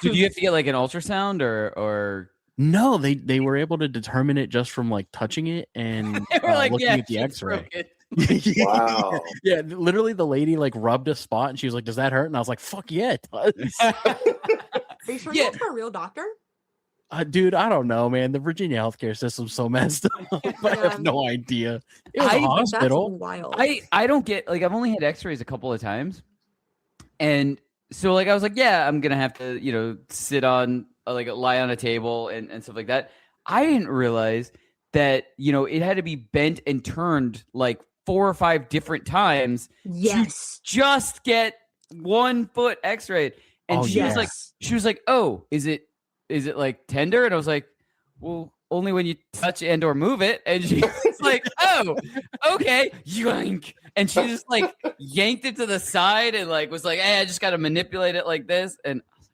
Did you have to get like an ultrasound or No, they were able to determine it just from like touching it and they were like, looking yeah, at the shit's X-ray. broken. Wow. Yeah, literally the lady like rubbed a spot and she was like, "Does that hurt?" And I was like, "Fuck yeah, it does." Are you sure Yeah. that's for a real doctor? Dude, I don't know, man. The Virginia healthcare system's so messed up. I Yeah. have no idea. It was a I- That's hospital. wild. I don't get, like, I've only had X-rays a couple of times, and so like I was like, yeah, I'm gonna have to sit on like lie on a table and stuff like that. I didn't realize that it had to be bent and turned like 4 or 5 different times Yes. just get one foot X-rayed. And Oh, she was yeah. like, "Oh, is it like tender?" And I was like, "Well, only when you touch and or move it." And she was like, "Oh, okay." Yoink. And she just like yanked it to the side and like was like, "Hey, I just got to manipulate it like this." And I was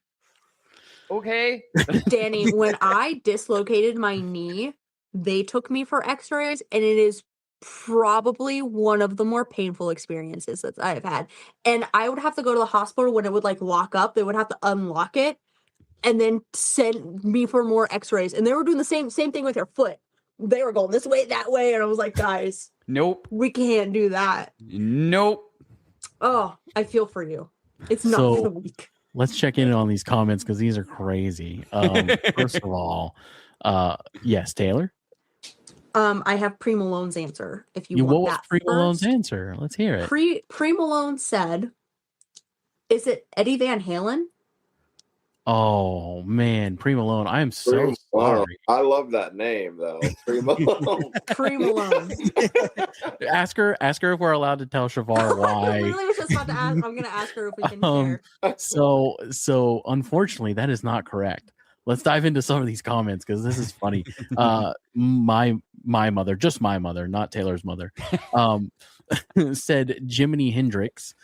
like, okay. Danny, when I dislocated my knee, they took me for x-rays, and it is probably one of the more painful experiences that I've had. And I would have to go to the hospital when it would like lock up. They would have to unlock it and then send me for more x-rays. And they were doing the same thing with your foot. They were going this way, that way. And I was like, guys, Nope. we can't do that. Nope. Oh, I feel for you. It's not So- for the weak. Let's check in on these comments because these are crazy. First of all, yes, Taylor. I have Pre Malone's answer. If you What want was that Pre Malone's first. answer? Let's hear it. Pre Malone said, "Is it Eddie Van Halen?" Oh man, Pre Malone. I am so Pre Malone. sorry. I love that name though. Pre Malone. Pre Malone. ask her if we're allowed to tell Shavar why. I literally was just about to ask. I'm gonna ask her if we can share. So unfortunately, that is not correct. Let's dive into some of these comments because this is funny. My mother, just my mother, not Taylor's mother, said Jiminy Hendrix.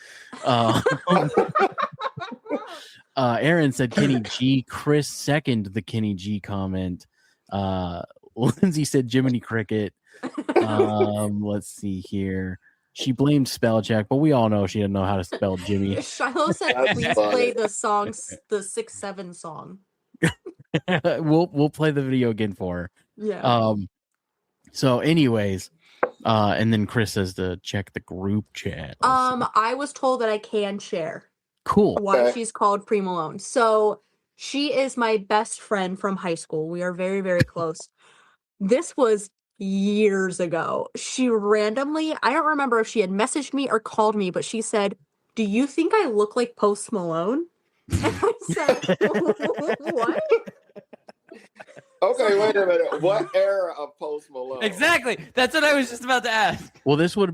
Aaron said Kenny G. Chris seconded the Kenny G comment. Lindsay said Jiminy Cricket. Let's see here. She blamed spell check, but we all know she didn't know how to spell Jimmy. Shiloh said, That's "Please funny. play the the 6-7 song." we'll play the video again for her. Yeah. So anyways, and then Chris says to check the group chat. I was told that I can share Cool. why Okay. she's called Pre Malone. So she is my best friend from high school. We are very, very close. This was years ago. She randomly, I don't remember if she had messaged me or called me, but she said, "Do you think I look like Post Malone?" And I said, "What?" Okay, wait a minute. What era of Post Malone? Exactly. That's what I was just about to ask. Well, this was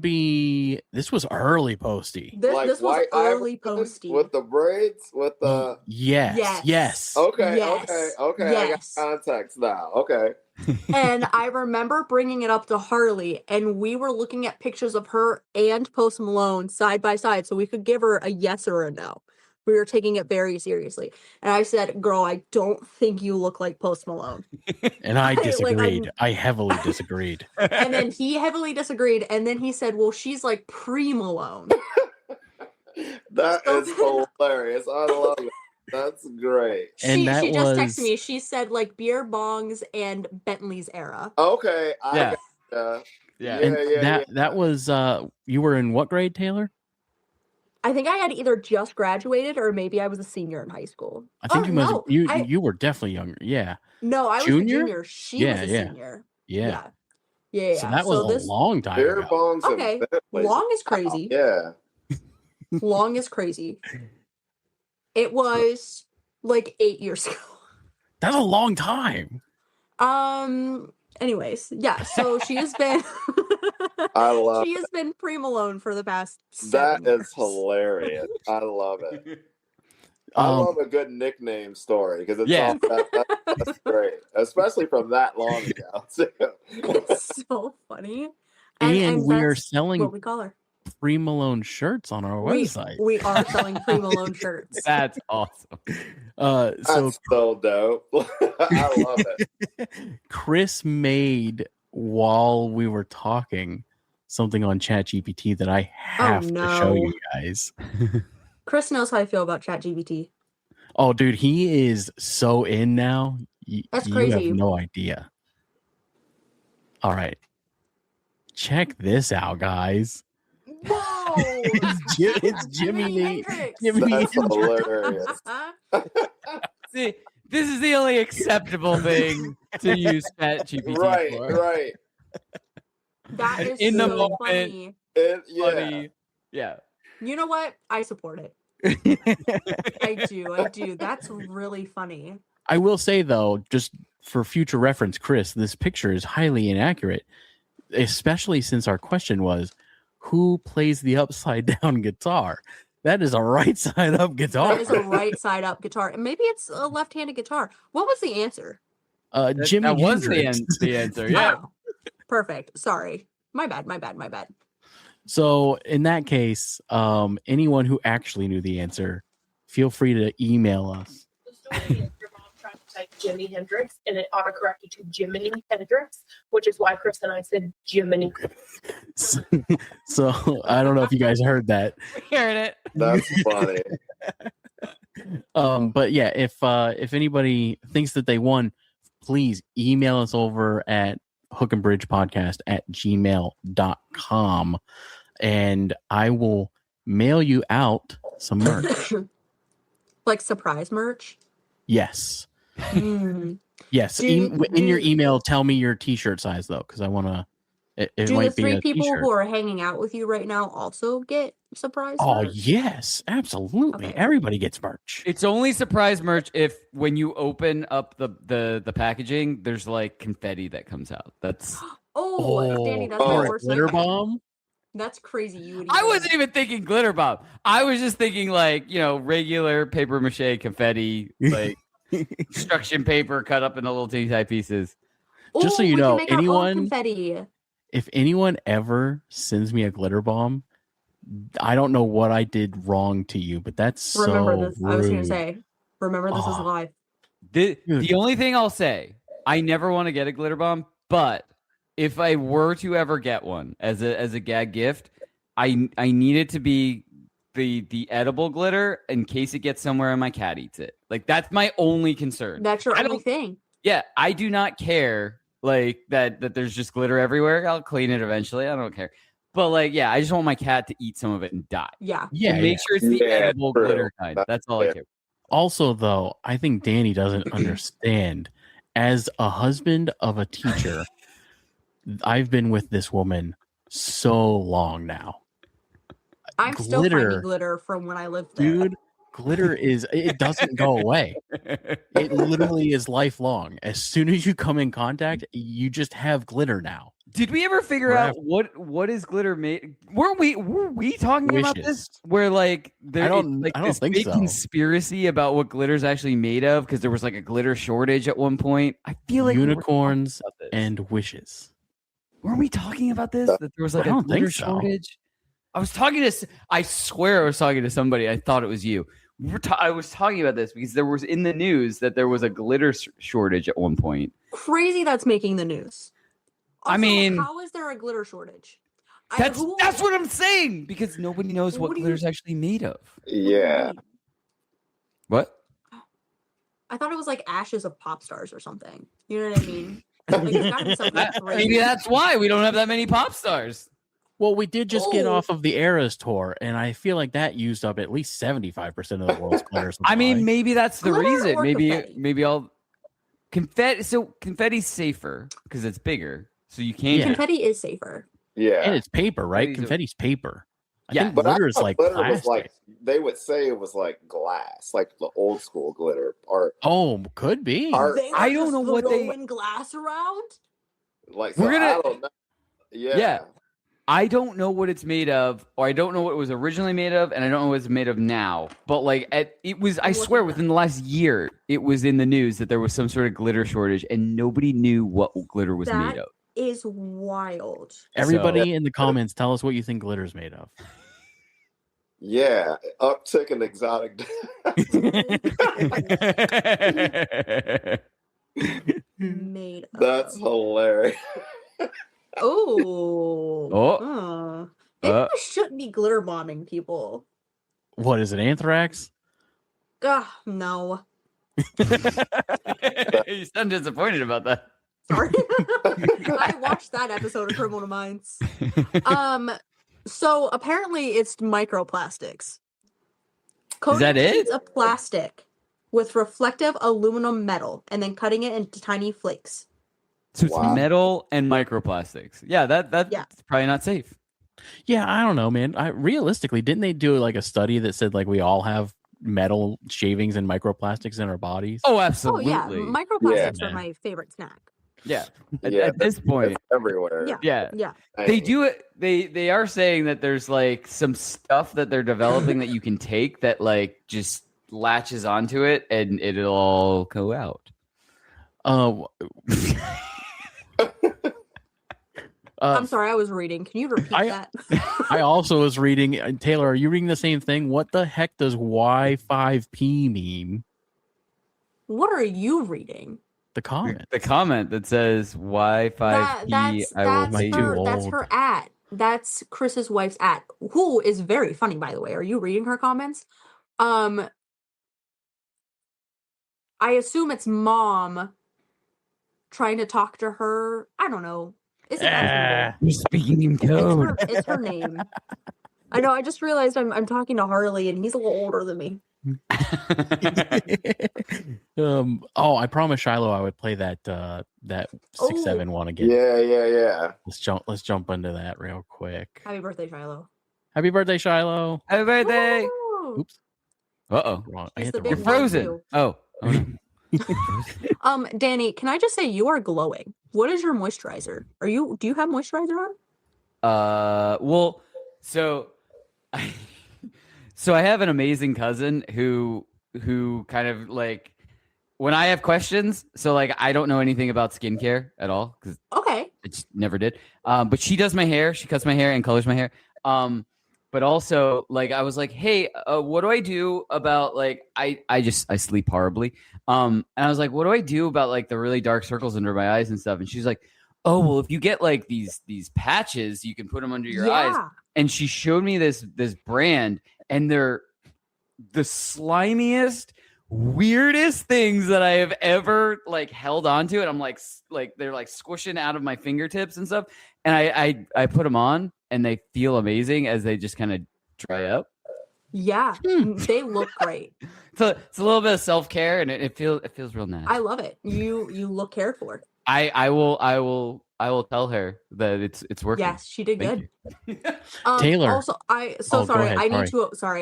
early Posty. This was white early Iverson posty. with the braids, with the. Yes. Okay, Yes. okay. Yes. I got context now. Okay. And I remember bringing it up to Harley, and we were looking at pictures of her and Post Malone side by side so we could give her a yes or a no. We were taking it very seriously. And I said, "Girl, I don't think you look like Post Malone." And I Like, disagreed. I heavily disagreed. And then he heavily disagreed. And then he said, "Well, she's like Pre Malone." That is hilarious. I love it. That's great. And She that just was- texted me. She said like beer bongs and Bentley's era. Okay. Yeah. Gotcha. Yeah. And that was you were in what grade, Taylor? I think I had either just graduated or maybe I was a senior in high school. I think Oh, you no, you were definitely younger. Yeah. No, I was a Junior? junior. She Yeah, was a yeah. senior. Yeah. Yeah. So that was a long time Beer ago. bongs and Okay. Bentleys. Long is crazy. Yeah. Long is crazy. It was like 8 years ago. That's a long time. Anyways, yeah. So she has been. I love She has been Pre Malone for the past. That 7 years. is hilarious. I love it. I love a good nickname story because it's Yeah. that's great, especially from that long ago too. It's so funny. And we are that's selling what we call her. Pre Malone shirts on our website. We are selling Pre Malone shirts. That's awesome. So That's so dope. I love it. Chris made, while we were talking, something on ChatGPT that I have to show you guys. Chris knows how I feel about ChatGPT. Oh, dude, he is so in now. That's You crazy. have no idea. All right. Check this out, guys. Whoa! It's Jimmy Hendrix. Jimmy That's Hendrix. hilarious. See, this is the only acceptable thing to use ChatGPT Right, for. right. That is In the so moment. funny. Yeah. Funny. Yeah. You know what? I support it. I do. That's really funny. I will say, though, just for future reference, Chris, this picture is highly inaccurate, especially since our question was, who plays the upside down guitar? That is a right side up guitar. That is a right side up guitar. And maybe it's a left-handed guitar. What was the answer? Jimmy that was Hendrix. the answer. Yeah. Oh, perfect. Sorry. My bad. So in that case, anyone who actually knew the answer, feel free to email us. The story is your mom tried to type Jimi Hendrix and it autocorrected to Jiminy Hendrix, which is why Chris and I said Jiminy. So I don't know if you guys heard that. Hearing it. That's funny. But yeah, if anybody thinks that they won, please email us over at hookandbridgepodcast@gmail.com and I will mail you out some merch. Like surprise merch? Yes. Mm. Yes. In your email, tell me your t-shirt size though, because I want to It Do the might be 3 a people t-shirt. who are hanging out with you right now also get surprise Oh merch? yes, absolutely. Okay. Everybody gets merch. It's only surprise merch if when you open up the packaging, there's like confetti that comes out. That's Oh, Danny, that's my or a worst glitter nightmare. bomb. That's crazy. You would. I wasn't even thinking glitter bomb. I was just thinking like, regular paper mache confetti, like construction paper cut up into little teeny tiny pieces. Just so Ooh, you we know, can make our own anyone, confetti. if anyone ever sends me a glitter bomb, I don't know what I did wrong to you, but that's Remember so this. I was going to rude. say, remember this is Oh. live. The only thing I'll say, I never want to get a glitter bomb, but if I were to ever get one as a gag gift, I need it to be the edible glitter in case it gets somewhere and my cat eats it. Like that's my only concern. That's your only thing. Yeah, I do not care like that there's just glitter everywhere. I'll clean it eventually. I don't care. But like, yeah, I just want my cat to eat some of it and die. Yeah. Yeah, And make sure it's the Yeah, edible true. glitter kind. That's all I care. Also, though, I think Danny doesn't understand. As a husband of a teacher, I've been with this woman so long now. I'm still finding glitter from when I lived there. Dude, glitter it doesn't go away. It literally is lifelong. As soon as you come in contact, you just have glitter now. Did we ever figure out what is glitter made? Were we talking about this? Where like I don't this think big so. conspiracy about what glitter's actually made of because there was like a glitter shortage at one point. I feel like unicorns and wishes. Were we talking about this? That there was like I a don't glitter think so. shortage. I swear I was talking to somebody. I thought it was you. I was talking about this because there was in the news that there was a glitter shortage at one point. Crazy that's making the news. Also, I mean, how is there a glitter shortage? That's what I'm saying because nobody knows what glitter's actually made of. Yeah. What? I thought it was like ashes of pop stars or something. You know what I mean? Like, it's gotta be something crazy. Maybe that's why we don't have that many pop stars. Well, we did just get off of the Eras tour, and I feel like that used up at least 75% of the world's glitter supply. I mean, maybe that's the Glitter reason. or confetti? Maybe I'll confetti. So confetti's safer because it's bigger, so you can't. Confetti is safer. Yeah. And it's paper, right? Confetti's Confetti's paper. I Yeah, think But I glitter is thought like glitter plastic. was like they would say it was like glass, like the old school glitter art. Oh, could be. Art. They I were don't just know what they- throwing glass around. Like so We're gonna- I don't know. Yeah. Yeah. I don't know what it's made of, or I don't know what it was originally made of, and I don't know what it's made of now. But like, it was. I swear, within the last year, it was in the news that there was some sort of glitter shortage, and nobody knew what glitter was made of. Is wild. Everybody in the comments, tell us what you think glitter's made of. Yeah. Uptick in exotic. Made of. That's hilarious. Maybe we shouldn't be glitter bombing people. What is it, anthrax? No. You sound disappointed about that. Sorry. I watched that episode of Criminal Minds. So apparently it's microplastics. Is that it? Sheets of plastic with reflective aluminum metal and then cutting it into tiny flakes. So it's metal and microplastics. Yeah, that's probably not safe. Yeah, I don't know, man. Realistically, didn't they do like a study that said like we all have metal shavings and microplastics in our bodies? Oh, absolutely. Oh yeah, microplastics are my favorite snack. Yeah. At this point, it's everywhere. Yeah. They do it. They are saying that there's like some stuff that they're developing that you can take that like just latches onto it and it'll all go out. I'm sorry, I was reading. Can you repeat that? I also was reading. Taylor, are you reading the same thing? What the heck does Y5P mean? What are you reading? The comment. The comment that says Y5P. That's her at. That's Chris's wife's at, who is very funny, by the way. Are you reading her comments? I assume it's mom trying to talk to her. I don't know. Is it You're speaking in code. It's her name. I know. I just realized I'm talking to Harley, and he's a little older than me. I promised Shiloh I would play that 6-7 one again. Yeah. Let's jump into that real quick. Happy birthday, Shiloh. Happy birthday, Shiloh. Happy birthday. Woo! Oops. Uh-oh. Wrong. I He's hit the the big You're wrong one, button. frozen. too. Oh no. Danny, can I just say you are glowing? What is your moisturizer? Do you have moisturizer on? Well, so I have an amazing cousin who kind of like when I have questions, so like I don't know anything about skincare at all because Okay. I just never did. But she does my hair, she cuts my hair and colors my hair. But also like I was like, hey, what do I do about like I sleep horribly. And I was like, what do I do about like the really dark circles under my eyes and stuff? And she's like, oh, well, if you get like these patches, you can put them under your eyes. And she showed me this brand, and they're the slimiest, weirdest things that I have ever like held onto. And I'm like they're like squishing out of my fingertips and stuff. And I put them on, and they feel amazing as they just kind of dry up. Yeah, they look great. So it's a little bit of self-care, and it feels real nice. I love it. You look cared for. I will tell her that it's working. Yes, she did Thank good. Taylor. Also, Go sorry. ahead,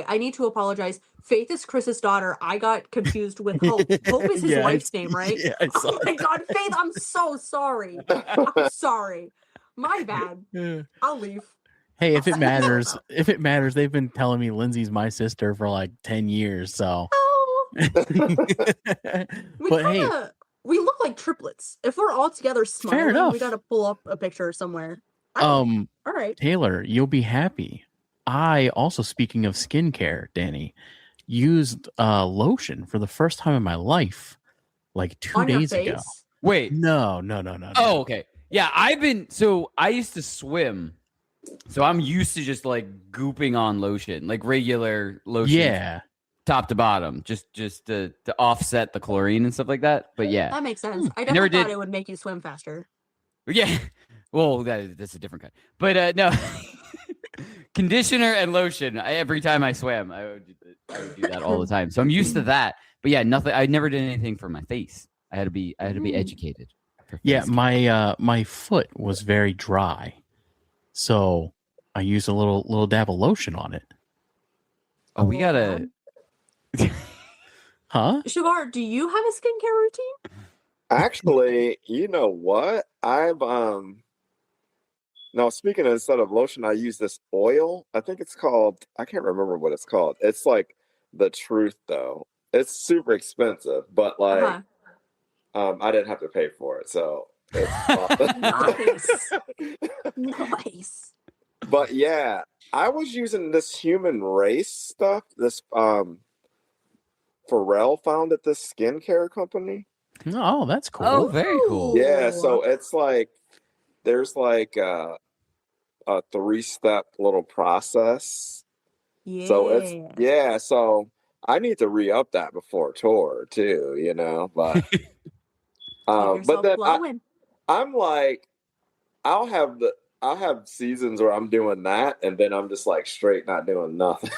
I need to apologize. Faith is Chris's daughter. I got confused with Hope. Hope is his wife's name, right? Yeah, I saw Oh my God, Faith, I'm so sorry. I'm sorry. My bad. that. I'll leave. Hey, if it matters, they've been telling me Lindsay's my sister for like 10 years. So, Oh, but hey, we look like triplets. If we're all together smiling, enough. we gotta pull up a picture somewhere. all right. Taylor, you'll be happy. I also, speaking of skincare, Danny, used lotion for the first time in my life, like 2 On your days ago. face? Wait. No. Oh, okay. Yeah, I used to swim. So I'm used to just like gooping on lotion, like regular lotion. Yeah. Top to bottom, just to offset the chlorine and stuff like that. But yeah. That makes sense. I never definitely thought did- it would make you swim faster. Yeah. Well, that's a different kind. But no. Conditioner and lotion. Every time I swam, I would do that all the time. So I'm used to that. But yeah, nothing. I never did anything for my face. I had to be educated. Yeah, my foot was very dry, so I used a little dab of lotion on it. Oh, we gotta. Huh? Shavar, do you have a skincare routine? Actually, you know what? I've now speaking of, instead of lotion, I use this oil. I think it's called, I can't remember what it's called. It's like the Truth though. It's super expensive, but like I didn't have to pay for it, so it's Nice. But yeah, I was using this human race stuff. This Pharrell found at this skincare company. Oh, that's cool. Oh, very cool. Yeah, so it's like there's like a 3-step little process. Yeah. So so I need to re-up that before tour too, you know. But but then I'm like, I'll have seasons where I'm doing that, and then I'm just like straight not doing nothing.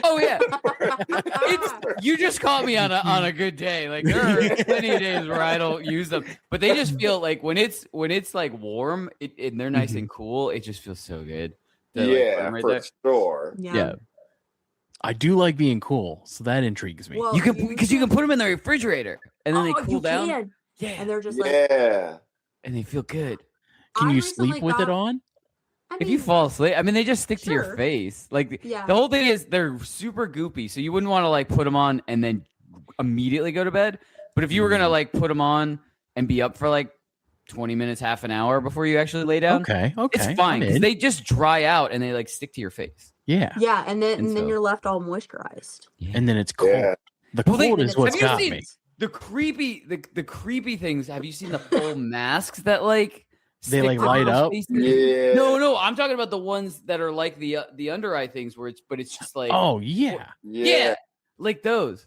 Oh yeah, you just caught me on a good day. Like there are plenty of days where I don't use them, but they just feel like when it's like warm and they're nice and cool, it just feels so good. Yeah, for sure. Yeah. I do like being cool, so that intrigues me. Well, You can because you can put them in the refrigerator and then they cool down. Can. Yeah, And they're just like, Yeah. and they feel good. Can I you recently sleep with it got- on? I If mean, you fall asleep, I mean, they just stick to your Sure. face. Like Yeah. the whole thing is they're super goopy, so you wouldn't want to like put them on and then immediately go to bed. But if you were gonna like put them on and be up for like 20 minutes, half an hour before you actually lay down, Okay. it's fine I'm because in. they just dry out and they like stick to your face. Yeah. yeah, and then And so- you're left all moisturized. And then it's cold. Yeah. The Well, they- cold is what's have you got seen- me. The creepy things. Have you seen the full masks that like They, stick like, to light people's up? faces? Yeah. No, I'm talking about the ones that are like the under eye things where it's just like Oh yeah. yeah, like those.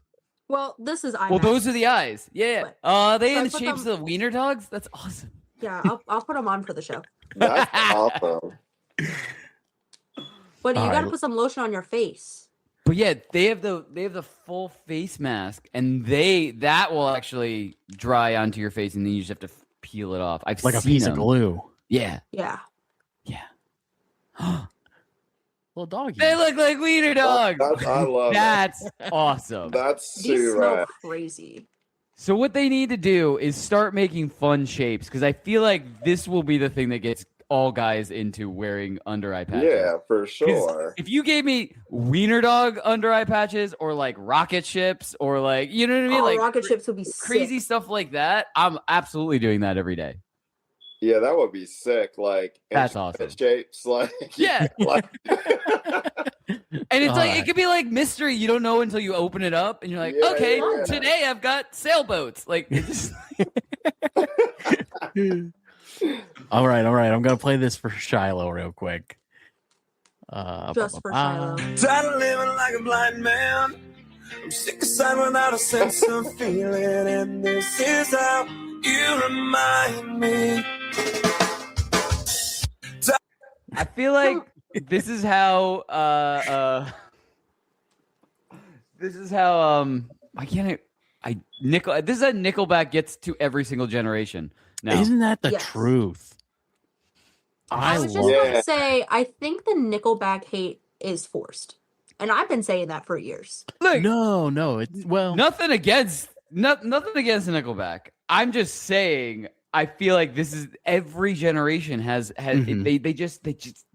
Well, this is Well, those are the eyes. Yeah. But- They so I in the put shapes them- of wiener dogs. That's awesome. Yeah, I'll put them on for the show. That's awesome. But you All got to right. put some lotion on your face. But yeah, they have the full face mask, and that will actually dry onto your face, and then you just have to peel it off. I've Like a seen piece of them. glue. Yeah, Yeah. Little doggy. they look like wiener dogs. I love it. That's awesome. That's These too smell rad. crazy. So what they need to do is start making fun shapes, because I feel like this will be the thing that gets all guys into wearing under eye patches. Yeah, for sure. If you gave me wiener dog under eye patches, or like rocket ships, or like, you know what I mean, Oh, like rocket ships would be crazy sick. stuff like that, I'm absolutely doing that every day. Yeah, that would be sick. Like That's awesome. shapes, like Yeah. like, And it's like, it could be like mystery. You don't know until you open it up, and you're like, Yeah, okay, yeah. today I've got sailboats. Like, it's All right. I'm gonna play this for Shiloh real quick. Just for Shiloh. Tired of living like a blind man. I'm sick aside without a sense of feeling, and this is how you remind me. I feel like this is how this is how this is how Nickelback gets to every single generation now. Isn't that the Yes. truth? I was just love about to say, I think the Nickelback hate is forced. And I've been saying that for years. Look, No, it's nothing against Nickelback. I'm just saying, I feel like this is every generation has Mhm. they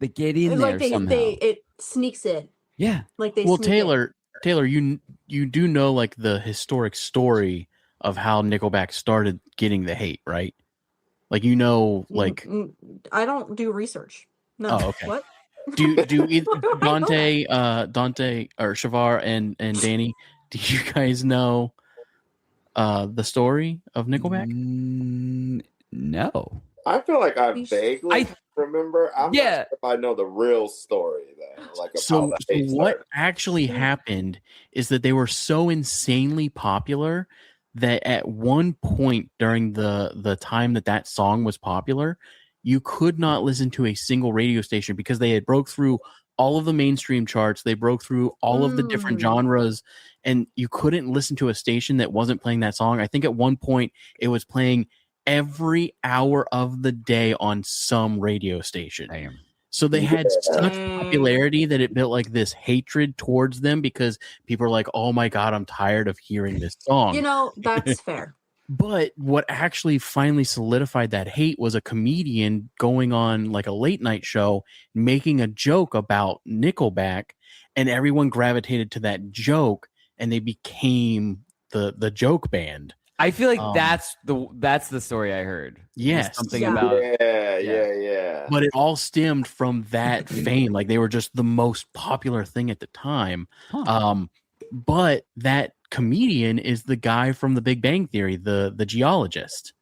get in It's there like somehow. it sneaks in. Yeah. Like they well, sneak in. Taylor, you do know like the historic story of how Nickelback started getting the hate, right? Like like I don't do research. No. Oh, okay. What? do either Dante or Shavar and Danny, do you guys know the story of Nickelback? No. I feel like I vaguely remember. I'm not sure if I know the real story though. Like of how So the hate what started. actually happened is that they were so insanely popular that at one point during the time that song was popular, you could not listen to a single radio station because they had broke through all of the mainstream charts. They broke through all of the different genres, and you couldn't listen to a station that wasn't playing that song. I think at one point it was playing every hour of the day on some radio station. Damn. So they had such popularity that it built like this hatred towards them because people are like, oh my God, I'm tired of hearing this song. You know, that's fair. But what actually finally solidified that hate was a comedian going on like a late night show, making a joke about Nickelback, and everyone gravitated to that joke and they became the joke band. I feel like that's the story I heard. Yes. Something about Yeah. But it all stemmed from that fame. Like they were just the most popular thing at the time. But that comedian is the guy from The Big Bang Theory, the geologist.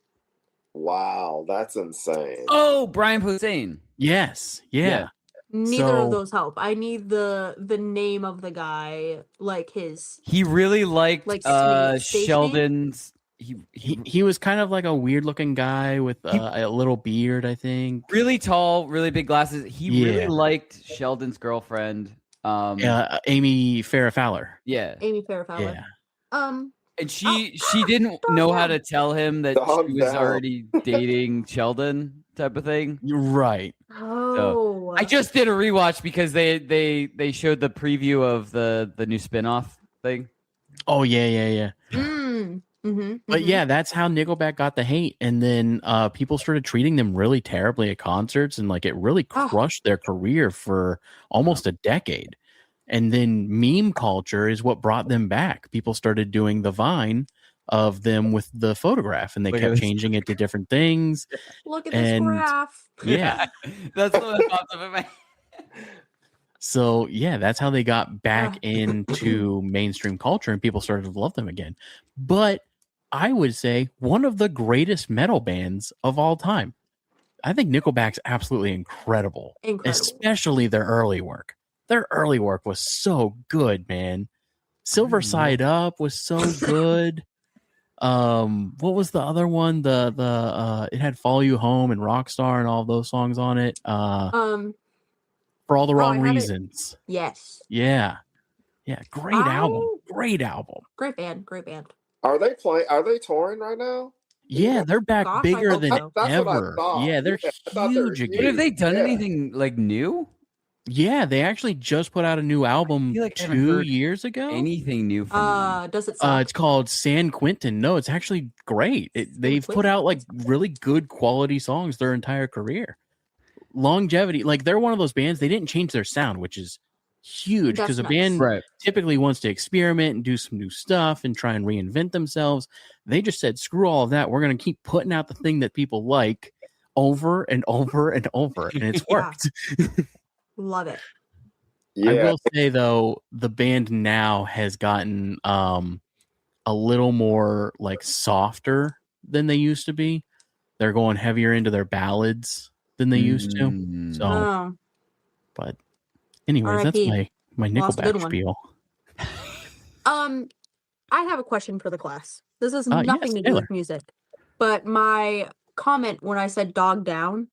Wow, that's insane. Oh, Brian Posehn. Yes. Yeah. Neither of those help. I need the name of the guy, like his. He really liked Like stage Sheldon's. He was kind of like a weird looking guy with a little beard, I think. Really tall, really big glasses. He really liked Sheldon's girlfriend. Amy Farrah Fowler. Yeah. Amy Farrah Fowler. Yeah. And she didn't know how to tell him that she was already dating Sheldon, type of thing. You're right. Oh. I just did a rewatch because they showed the preview of the new spin-off thing. Oh yeah. But yeah, that's how Nickelback got the hate, and then people started treating them really terribly at concerts, and like it really crushed their career for almost a decade. And then meme culture is what brought them back. People started doing the Vine of them with the photograph, and they kept changing it to different things. Look at this graph. Yeah, that's what popped up in my. So yeah, that's how they got back into mainstream culture, and people started to love them again. But I would say one of the greatest metal bands of all time. I think Nickelback's absolutely incredible. Especially their early work. Their early work was so good, man. Silver Side Up was so good. What was the other one? The it had Follow You Home and Rockstar and all those songs on it. For All the Wrong Reasons. Yes. Yeah. Yeah, great album. Great album. Great band. Are they touring right now? Yeah, they're back Gosh, I bigger hope than so. That's what I ever. thought. Yeah, they're I thought they were huge But have again. they done Yeah. anything like new? Yeah, they actually just put out a new album feel like I haven't 2 heard years ago. Anything new from them? Does it suck? It's called San Quentin. No, it's actually great. They've put out like really good quality songs their entire career. Longevity, like they're one of those bands. They didn't change their sound, which is huge because a band Right. typically wants to experiment and do some new stuff and try and reinvent themselves. They just said, screw all of that. We're going to keep putting out the thing that people like over and over and over, and it's Yeah. worked. Love it. Yeah. I will say though, the band now has gotten a little more like softer than they used to be. They're going heavier into their ballads than they used to. So, Oh. but anyways, that's R.I.P. my Lost a good Nickelback one. spiel. I have a question for the class. This has Yes, nothing to do Taylor. with music, but my comment when I said dog down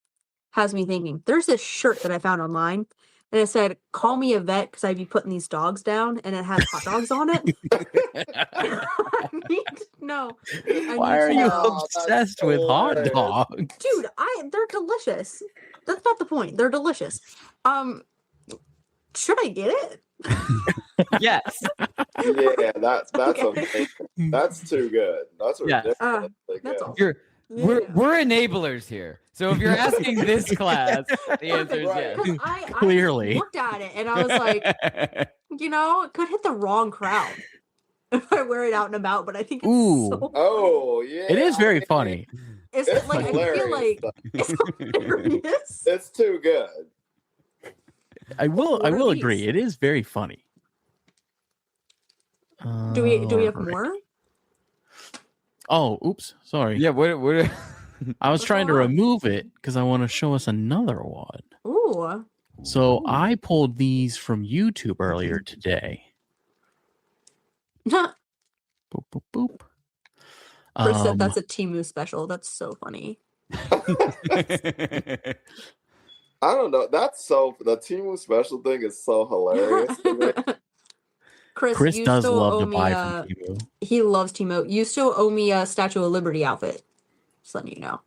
has me thinking. There's this shirt that I found online, and it said, "Call me a vet because I'd be putting these dogs down," and it has hot dogs on it. I need to know. Why are you Oh, that's obsessed with hot hilarious. dogs? Dude, they're delicious. That's not the point. They're delicious. Should I get it? Yes. Yeah, that's Okay. amazing. That's too good. That's Yeah. ridiculously That's good. all. We're enablers here. So if you're asking this class, the answer is Right. yes. I Clearly. looked at it and I was like, it could hit the wrong crowd if I wear it out and about, but I think it's Ooh. so Oh yeah, It is I very mean, funny. it's It's like I feel hilarious. like though. it's hilarious. It's too good. I will What are agree. these? It is very funny. Do we have Alright. more? Oh, oops. Sorry. Yeah, what I was What's trying to going on? remove it because I want to show us another one. Ooh. So I pulled these from YouTube earlier today. Chris Boop, boop, boop. said that's a Temu special. That's so funny. I don't know. That's so the Timu special thing is so hilarious to me. Chris you does still love owe to me buy a- from Temu. He loves Timo. You still owe me a Statue of Liberty outfit. Just letting you know.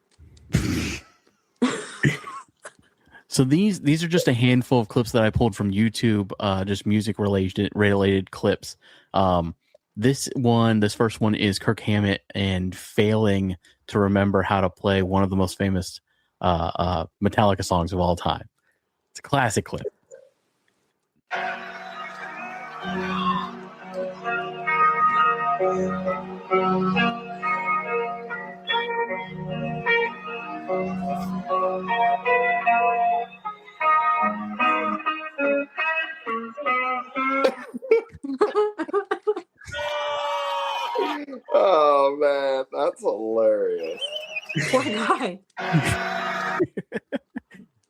So these are just a handful of clips that I pulled from YouTube, just music related clips. This first one is Kirk Hammett and failing to remember how to play one of the most famous Metallica songs of all time. It's a classic clip. Oh man, that's hilarious. Poor guy.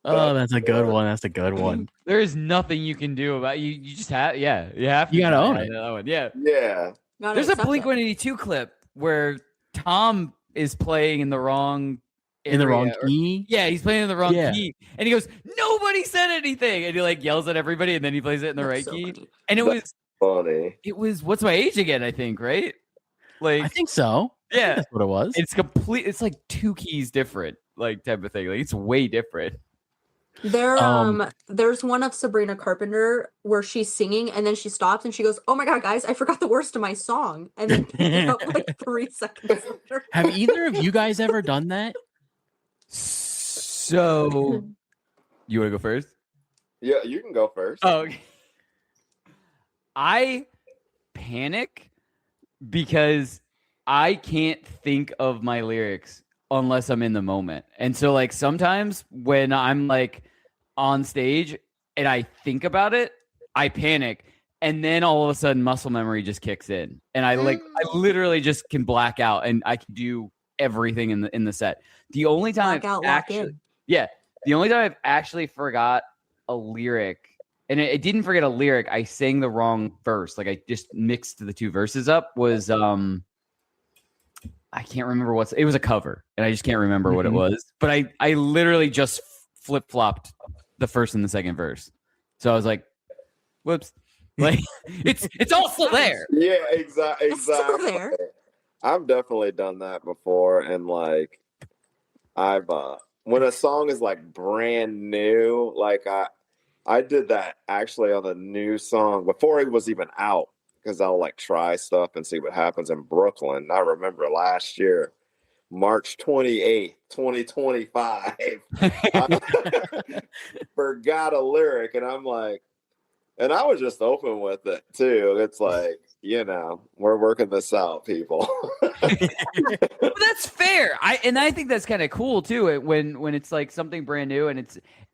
Oh, that's a good one. That's a good one. There is nothing you can do about you. You just have, you have to. You gotta do own that. it. That one. Yeah. Yeah. Gotta There's a accept Blink it. 182 clip where Tom is playing in the wrong In the wrong area, or- key. Yeah, he's playing in the wrong Yeah. key, and he goes, "Nobody said anything," and he like yells at everybody, and then he plays it in the That's right so key. funny. And Funny. it was what's my age again? I think right. Like I think so. I think yeah, that's what it was. it's complete. It's like two keys different, like type of thing. Like it's way different. There's one of Sabrina Carpenter where she's singing and then she stops and she goes, "Oh my god, guys, I forgot the words to my song," and then picked it up like 3 seconds later. Have either of you guys ever done that? So you want to go first? Yeah, you can go first. Oh, okay. I panic because I can't think of my lyrics unless I'm in the moment. And so like sometimes when I'm like on stage and I think about it, I panic. And then all of a sudden muscle memory just kicks in. And I literally just can black out and I can do everything in the set. The only time Black out, lock actually in. the only time I've actually forgot a lyric, and I didn't forget a lyric, I sang the wrong verse. Like I just mixed the two verses up, was I can't remember it was a cover, and I just can't remember what it was. But I literally just flip-flopped the first and the second verse. So I was like, whoops. Like it's all still there. Yeah, It's still there. exactly. I've definitely done that before, and like I've when a song is like brand new, like I did that actually on a new song before it was even out, because I'll like try stuff and see what happens in Brooklyn. I remember last year, March 28th, 2025, I forgot a lyric, and I'm like, and I was just open with it too. It's like, we're working this out, people. Well, that's fair. I think that's kind of cool too. When it's like something brand new, and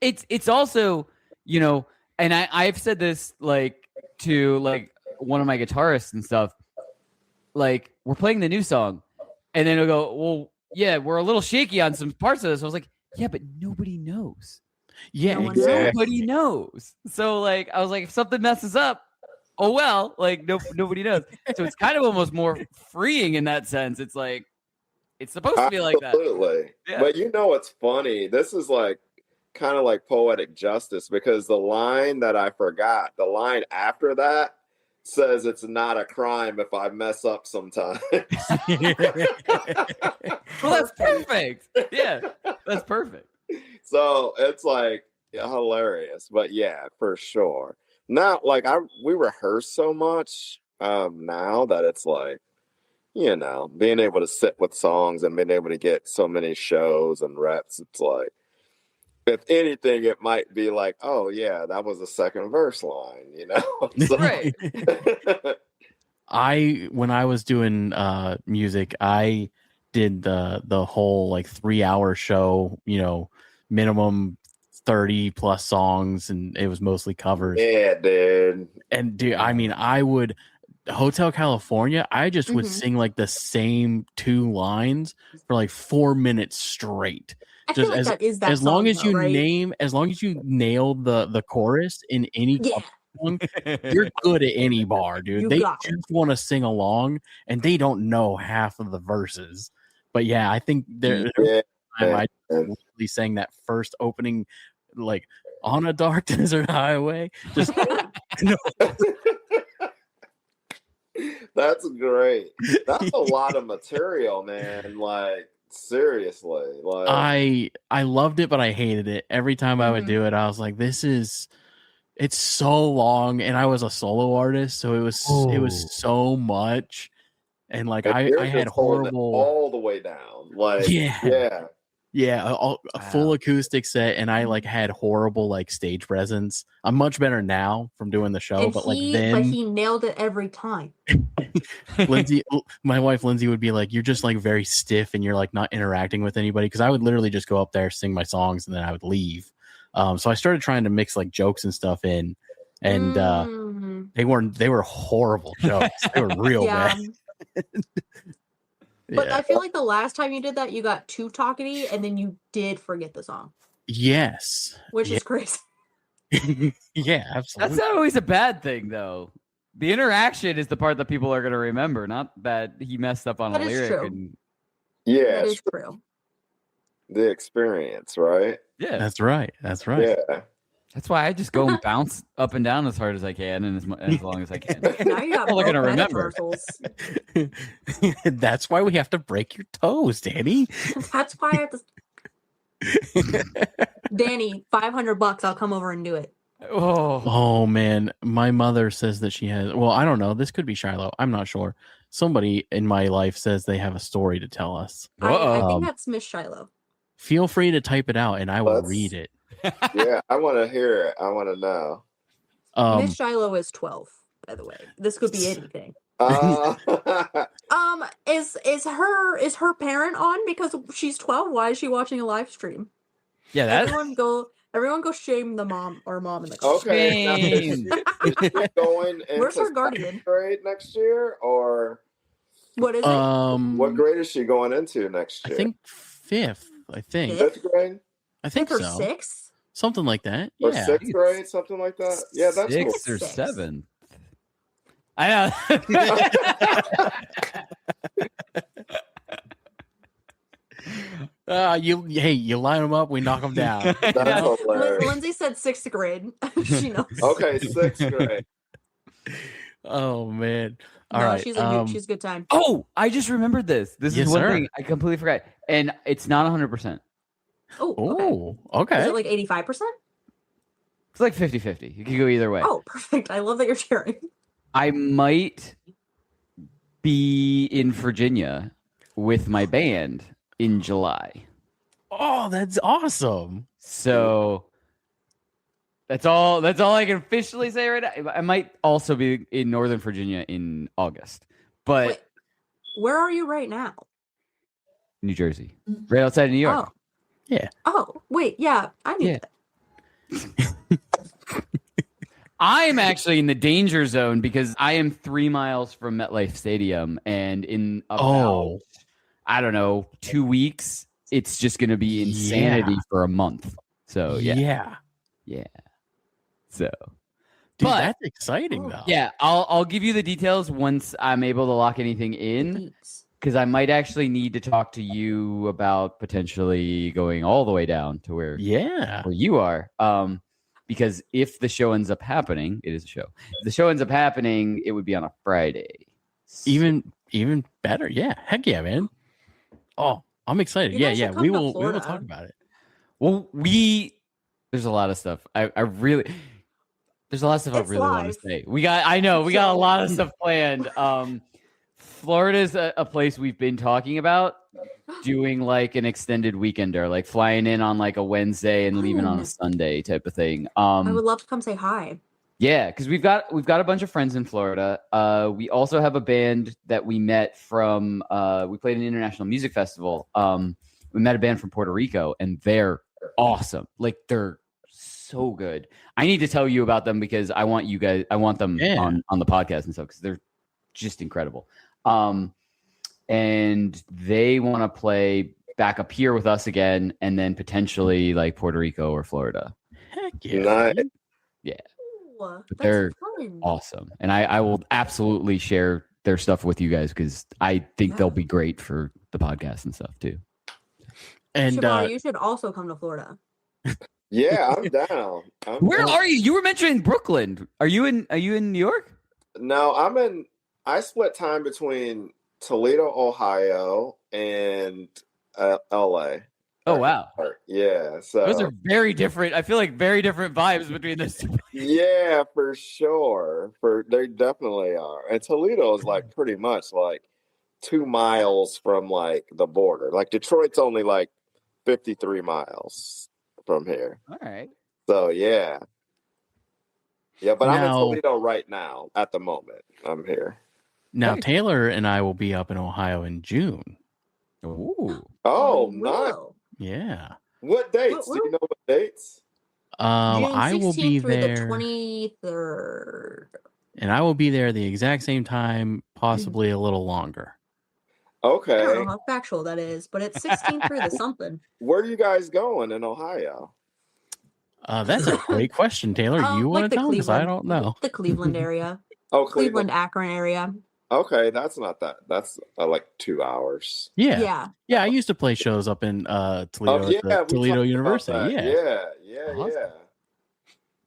it's also, and I've said this like to like one of my guitarists and stuff. Like, we're playing the new song, and then he'll go, "Well, yeah, we're a little shaky on some parts of this." I was like, "Yeah, but nobody knows. Yeah, No one exactly. Nobody knows." So like, I was like, if something messes up, oh well, like nobody knows. So it's kind of almost more freeing in that sense. It's like it's supposed to be like that. Absolutely. Yeah. But it's funny. This is like kind of like poetic justice, because the line that I forgot, the line after that says it's not a crime if I mess up sometimes. Well, that's perfect. Yeah, that's perfect. So it's like hilarious. But yeah, for sure. Now, like we rehearse so much now that it's like, being able to sit with songs and being able to get so many shows and reps, it's like, if anything, it might be like, oh yeah, that was the second verse line, So- Right. When I was doing music, I did the whole like 3-hour show, minimum 30 plus songs, and it was mostly covers. Yeah, dude. And dude, I mean, I would Hotel California, I just would sing like the same 2 lines for like 4 minutes straight. I feel like that is that as long song, as though, you right? as long as you nailed the chorus in any Yeah. song, you're good at any bar, dude. You They got just want to sing along, and they don't know half of the verses. But yeah, I think there I literally sang that first opening, like, on a dark desert highway. Just That's great. That's a lot of material, man. Like, seriously. Like, I loved it, but I hated it. Every time I would do it, I was like, it's so long, and I was a solo artist, so it was so much. And like I had horrible all the way down. Like, a full acoustic set, and I like had horrible like stage presence. I'm much better now from doing the show, And but he nailed it every time. Lindsay, my wife Lindsay, would be like, "You're just like very stiff, and you're like not interacting with anybody." Because I would literally just go up there, sing my songs, and then I would leave. So I started trying to mix like jokes and stuff in, and they were horrible jokes. They were real bad. But I feel like the last time you did that, you got too talkative, and then you did forget the song. Yes. Which is crazy. Yeah, absolutely. That's not always a bad thing, though. The interaction is the part that people are going to remember, not that he messed up on a lyric. True. That is true. The experience, right? Yeah, that's right. That's right. Yeah. That's why I just go and bounce up and down as hard as I can and as long as I can. Now you got all they're going to remember. That's why we have to break your toes, Danny. That's why I have to. Danny, $500. I'll come over and do it. Oh man, my mother says that she has. Well, I don't know. This could be Shiloh. I'm not sure. Somebody in my life says they have a story to tell us. I think that's Miss Shiloh. Feel free to type it out, and I will read it. Yeah, I want to hear it. I want to know. Miss Shiloh is 12, by the way. This could be anything. Is her parent on because she's 12? Why is she watching a live stream? Yeah, that everyone go shame the mom in the comments. Okay. Now, is she going Where's into her guardian? grade next year, or what is it? What grade is she going into next year? I think 5th. I think 5th grade. I think or so. 6th? Something like that. Or Yeah. 6th grade, something like that. Yeah, that's 6th cool. or 7th. I know. You line them up, we knock them down. That's hilarious. Lindsay said 6th grade. She knows. Okay, 6th grade. Oh man. All no, right. she's she's a good time. Oh, I just remembered this. This Yes, is one sir. thing I completely forgot. And it's not 100%. Oh, okay. Oh, okay. Is it like 85%? It's like 50-50. You can go either way. Oh, perfect. I love that you're sharing. I might be in Virginia with my band in July. Oh, that's awesome. So that's all I can officially say right now. I might also be in Northern Virginia in August. But Wait, where are you right now? New Jersey. Right outside of New York. Oh. Yeah. Oh, wait, yeah, I knew that. I am actually in the danger zone because I am 3 miles from MetLife Stadium, and in about I don't know 2 weeks, it's just going to be insanity for a month. So yeah. So, dude, that's exciting though. Yeah, I'll give you the details once I'm able to lock anything in, because I might actually need to talk to you about potentially going all the way down to where you are. Because if the show ends up happening, it is a show. If the show ends up happening, it would be on a Friday. Even better. Yeah. Heck yeah, man. Oh, I'm excited. Yeah. We will talk about it. Well, there's a lot of stuff. There's a lot of stuff I really want to say. We got a lot of stuff planned. Florida's a place we've been talking about doing like an extended weekender, like flying in on like a Wednesday and leaving on a Sunday type of thing. I would love to come say hi. Yeah, because we've got a bunch of friends in Florida. We also have a band that we met from we played an international music festival. We met a band from Puerto Rico, and they're awesome. Like they're so good. I need to tell you about them because I want them on the podcast and stuff because they're just incredible. And they want to play back up here with us again, and then potentially like Puerto Rico or Florida. Heck yeah. Yeah. Ooh, They're fun. awesome. And I will absolutely share their stuff with you guys because I think they'll be great for the podcast and stuff too. And Shavar, you should also come to Florida. Yeah, I'm down. Where are you? You were mentioning Brooklyn. Are you in New York? No, I split time between Toledo, Ohio, and LA. Oh wow. Yeah. So those are very different. I feel like very different vibes between those two. Yeah, for sure. They definitely are. And Toledo is like pretty much like 2 miles from like the border. Like Detroit's only like 53 miles from here. All right. So yeah. Yeah, but I'm in Toledo right now at the moment. I'm here. Now Taylor and I will be up in Ohio in June. Ooh. Oh, nice. Yeah. What dates? Do you know what dates? June I will be through there the 23rd. And I will be there the exact same time, possibly a little longer. Okay. I don't know how factual that is, but it's 16 through the something. Where are you guys going in Ohio? That's a great question, Taylor. You want to tell me? Because I don't know. The Cleveland area. Oh, Cleveland, Akron area. Okay, that's not that. That's like 2 hours. Yeah. I used to play shows up in Toledo at Toledo University. Yeah.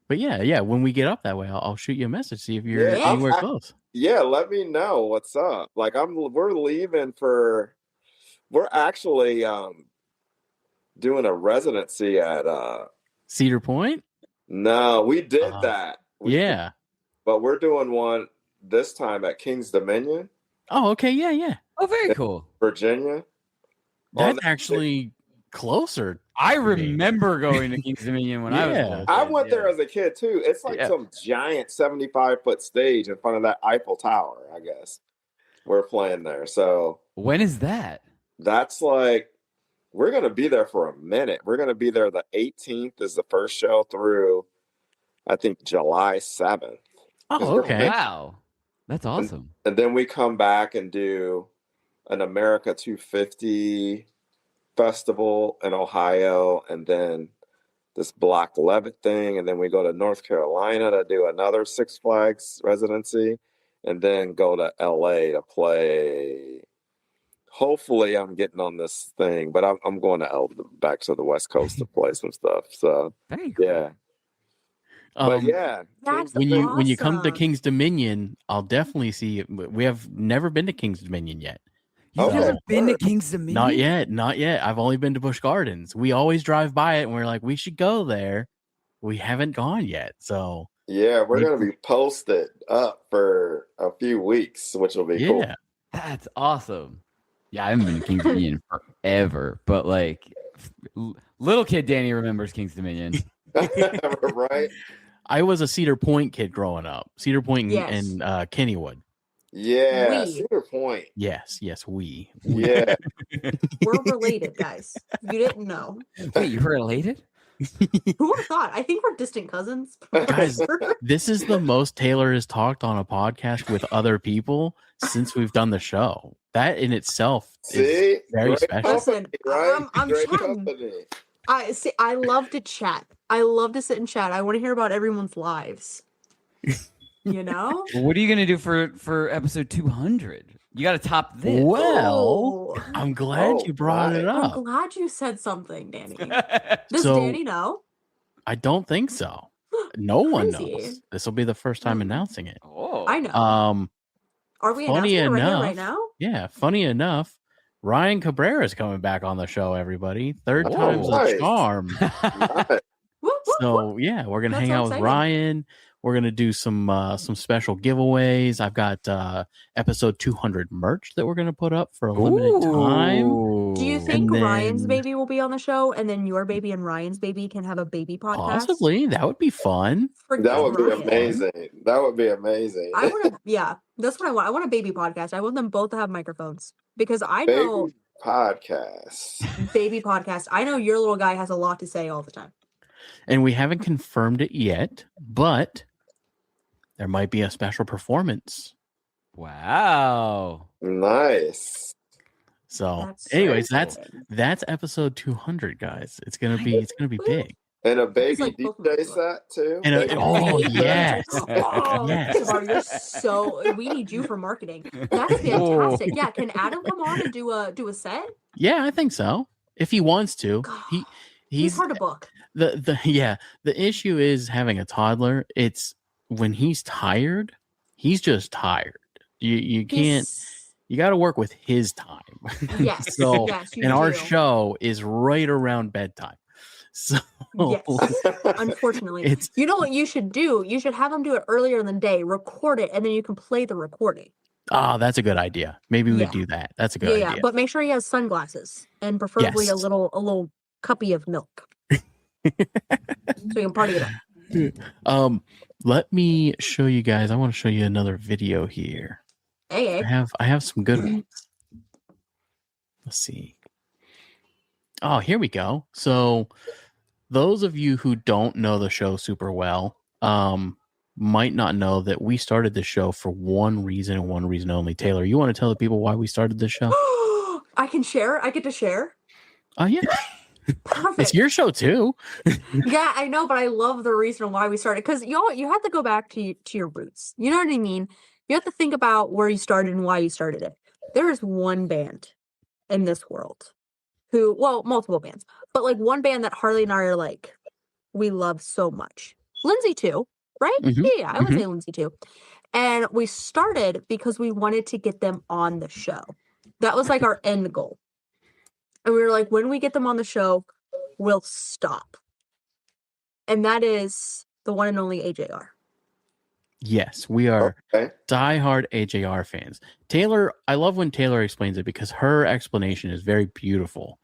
But yeah, when we get up that way, I'll shoot you a message, see if you're anywhere close. Yeah, let me know what's up. Like we're leaving we're actually doing a residency at Cedar Point? No, we did that. But we're doing one this time at King's Dominion. Oh, okay, yeah. Oh, very cool. Virginia. That's actually closer. I remember going to King's Dominion when I was little. I went there as a kid too. It's like some giant 75-foot stage in front of that Eiffel Tower, I guess. We're playing there. So when is that? That's like we're gonna be there for a minute. We're gonna be there the 18th is the first show through I think July 7th. Oh, okay. Wow. That's awesome. And then we come back and do an America 250 festival in Ohio, and then this Black Levitt thing, and then we go to North Carolina to do another Six Flags residency, and then go to LA to play. Hopefully I'm getting on this thing, but I'm going to back to the West Coast to play some stuff. So very cool. Yeah. But yeah, That's King's when you come to awesome. King's Dominion, I'll definitely see it. We have never been to King's Dominion yet. You've Okay, never been to word. King's Dominion? Not yet, not yet. I've only been to Busch Gardens. We always drive by it and we're like, we should go there. We haven't gone yet. So Yeah, we're Maybe- gonna be posted up for a few weeks, which will be cool. yeah. That's awesome. Yeah, I haven't been to King's Dominion forever, but like little kid Danny remembers King's Dominion. Right? I was a Cedar Point kid growing up. Cedar Point Yes. and Kennywood. Yeah, We. Cedar Point. Yes, we. Yeah, We're related, guys. You didn't know. Wait, you're related? Who would have thought? I think we're distant cousins. Guys, this is the most Taylor has talked on a podcast with other people since we've done the show. That in itself is see, very great special. Listen, company, right? I'm Great chatting. company. I see. I love to chat. I love to sit and chat. I want to hear about everyone's lives. You know? What are you gonna do for episode 200? You got to top this. Well, Oh, I'm glad you brought it I'm up. glad you said something, Danny. Does So- Danny know? I don't think so. No one Crazy. knows. This will be the first time Hmm. announcing it. Oh, I know. Are we funny announcing it right here, enough- right now? Yeah, funny enough, Ryan Cabrera is coming back on the show, everybody. Third Oh, time's nice. a charm. Nice. Whoop, whoop, whoop. So yeah, we're gonna That hang out sounds with exciting. Ryan. We're gonna do some special giveaways. I've got episode 200 merch that we're gonna put up for a limited time. Do you Ooh. think And Ryan's then- baby will be on the show, and then your baby and Ryan's baby can have a baby podcast? Possibly, that would be fun. Forget That would be Ryan. amazing. That would be amazing. I want to. Yeah, that's what I want. I want a baby podcast. I want them both to have microphones because I know Baby podcast. baby podcast. I know your little guy has a lot to say all the time. And we haven't confirmed it yet, but there might be a special performance. Wow. Nice. So, That's anyways, so that's exciting. episode 200, guys. It's gonna be big. And a baby like both of DJ us. set too. And Baby oh, DJ. yes. Oh, Yes. Shavar, you're so. We need you for marketing. That's fantastic. Yeah, can Adam come on and do a set? Yeah, I think so. If he wants to, God, he's He's hard to book. the issue is having a toddler. It's when he's tired, he's just tired. You can't. You got to work with his time. Yes. So, yes. You and our do. show is right around bedtime. So Yes. Unfortunately, It's- you know what you should do? You should have them do it earlier in the day, record it, and then you can play the recording. that's a good idea. Maybe we Yeah. do that. That's a good Yeah, idea. but make sure he has sunglasses and preferably Yes. a little cuppy of milk, so you can party it up. Let me show you guys. I want to show you another video here. Hey, I have some good ones. Let's see. Oh, here we go. So those of you who don't know the show super well, might not know that we started the show for one reason and one reason only. Taylor, you want to tell the people why we started the show? I can share. I get to share. Oh yeah. Perfect. It's your show too. Yeah, I know, but I love the reason why we started because you have to go back to your roots. You know what I mean? You have to think about where you started and why you started it. There is one band in this world multiple bands, but like one band that Harley and I are like, we love so much. Lindsay too, right? Mhm, Yeah, I would say Lindsay too. And we started because we wanted to get them on the show. That was like our end goal. And we were like, when we get them on the show, we'll stop. And that is the one and only AJR. Yes, we are Okay. diehard AJR fans. Taylor, I love when Taylor explains it because her explanation is very beautiful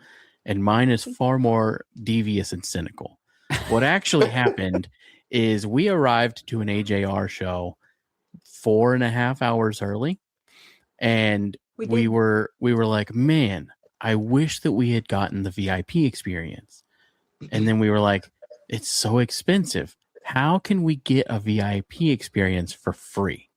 and mine is far more devious and cynical. What actually happened is we arrived to an AJR show 4.5 hours early and We we did. were like, man, I wish that we had gotten the VIP experience. And then we were like, it's so expensive. How can we get a VIP experience for free?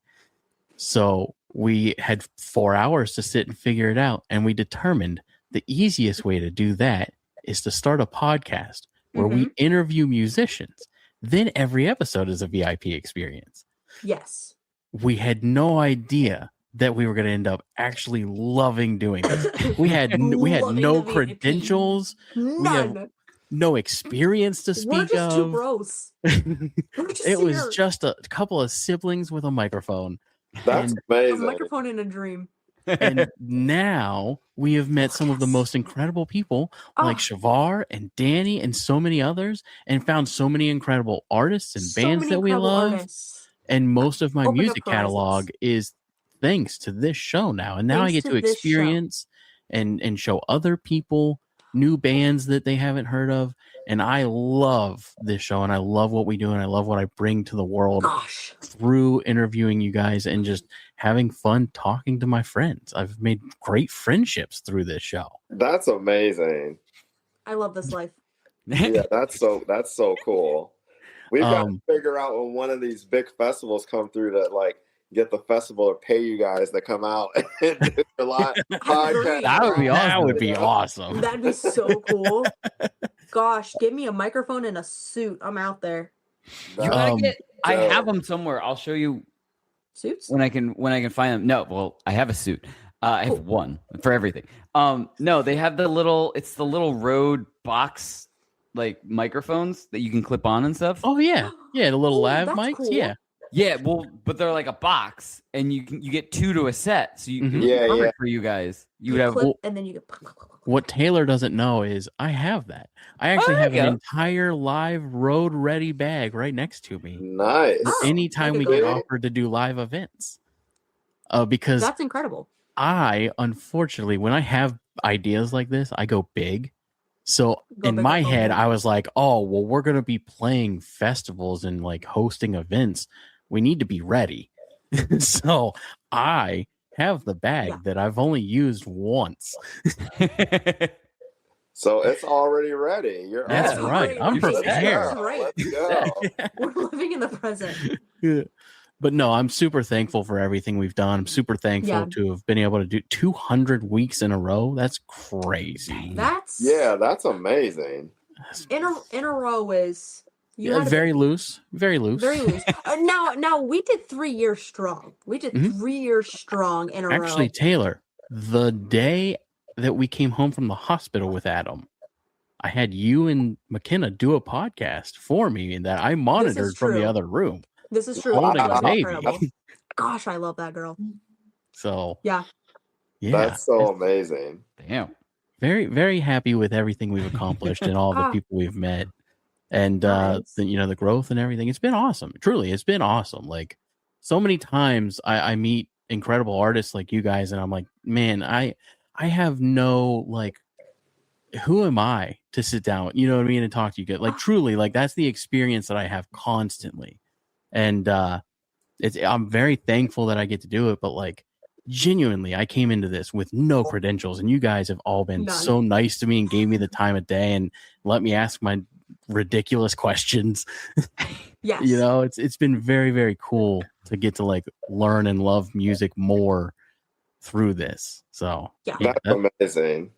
So we had 4 hours to sit and figure it out. And we determined the easiest way to do that is to start a podcast where we interview musicians. Then every episode is a VIP experience. Yes. We had no idea that we were going to end up actually loving doing this. We had Loving no the VIP. credentials. None. no experience to We're speak just two of. bros. It was just a couple of siblings with a microphone. That's And a amazing. microphone in a dream. and now we have met some of the most incredible people like Shavar and Danny and so many others, and found so many incredible artists and bands that we love. Artists. And most of my Opened up music catalog is thanks to this show now. And now I get to experience and show other people new bands that they haven't heard of. And I love this show, and I love what we do, and I love what I bring to the world through interviewing you guys and just having fun talking to my friends. I've made great friendships through this show. That's amazing. I love this life. Yeah, that's so cool. We've got to figure out when one of these big festivals come through to like get the festival to pay you guys to come out and do your live podcast. That would be awesome. That would be awesome. That'd be so cool. Gosh, give me a microphone and a suit. I'm out there. You gotta get. I have them somewhere. I'll show you suits when I can find them. No, well, I have a suit. I have one for everything. No, they have the little. It's the little Rode box like microphones that you can clip on and stuff. Oh yeah, the little lav mics. Cool. Yeah, well, but they're like a box, and you get 2 to a set, so you perfect for you guys. You would have, and then you get. What Taylor doesn't know is I have that. I actually have an entire live road ready bag right next to me. Nice. Anytime we get offered to do live events, because that's incredible. I unfortunately, when I have ideas like this, I go big. So in my head, I was like, oh, well, we're going to be playing festivals and like hosting events. We need to be ready. So I have the bag that I've only used once. So it's already ready. That's right. I'm prepared. Let's go. We're living in the present. But no, I'm super thankful for everything we've done. I'm super thankful to have been able to do 200 weeks in a row. That's crazy. That's amazing. In a row is very loose. Very loose. Now we did 3 years strong. We did 3 years strong in a row. Actually, Taylor, the day that we came home from the hospital with Adam, I had you and McKenna do a podcast for me that I monitored from the other room. This is true. Holding a baby. Gosh, I love that girl. So yeah, that's so amazing. Damn. Very, very happy with everything we've accomplished and all the people we've met, and the growth and everything. It's been awesome. Truly, it's been awesome. Like so many times, I meet incredible artists like you guys, and I'm like, man, I have no like. Who am I to sit down? You know what I mean, and talk to you guys. Like truly, like that's the experience that I have constantly. And I'm very thankful that I get to do it, but like genuinely, I came into this with no credentials, and you guys have all been so nice to me and gave me the time of day and let me ask my ridiculous questions. Yes. You know, it's been very, very cool to get to like learn and love music more through this. So that's amazing.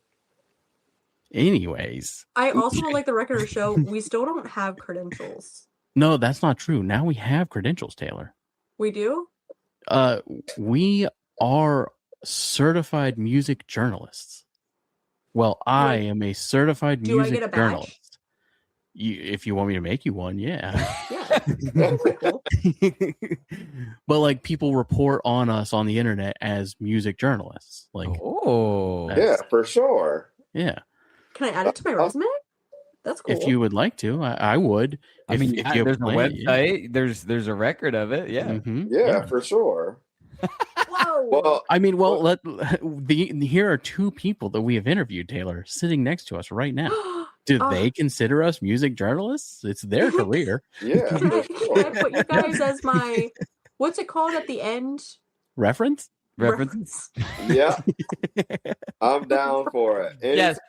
Anyways, I also would like the record to show we still don't have credentials. No, that's not true. Now we have credentials, Taylor. We do? We are certified music journalists. Well, I am a certified music journalist. If you want me to make you one, yeah. But like people report on us on the internet as music journalists. Like, yeah, for sure. Yeah. Can I add it to my resume? That's cool. If you would like to, I would. I mean, there's a website. Yeah. There's a record of it. Yeah. Mm-hmm. Yeah, for sure. Whoa. Well, I mean, here are 2 people that we have interviewed, Taylor, sitting next to us right now. Do they consider us music journalists? It's their career. Yeah. Can I put you guys as my what's it called at the end? Reference? Yeah. I'm down for it. Anytime. Yes,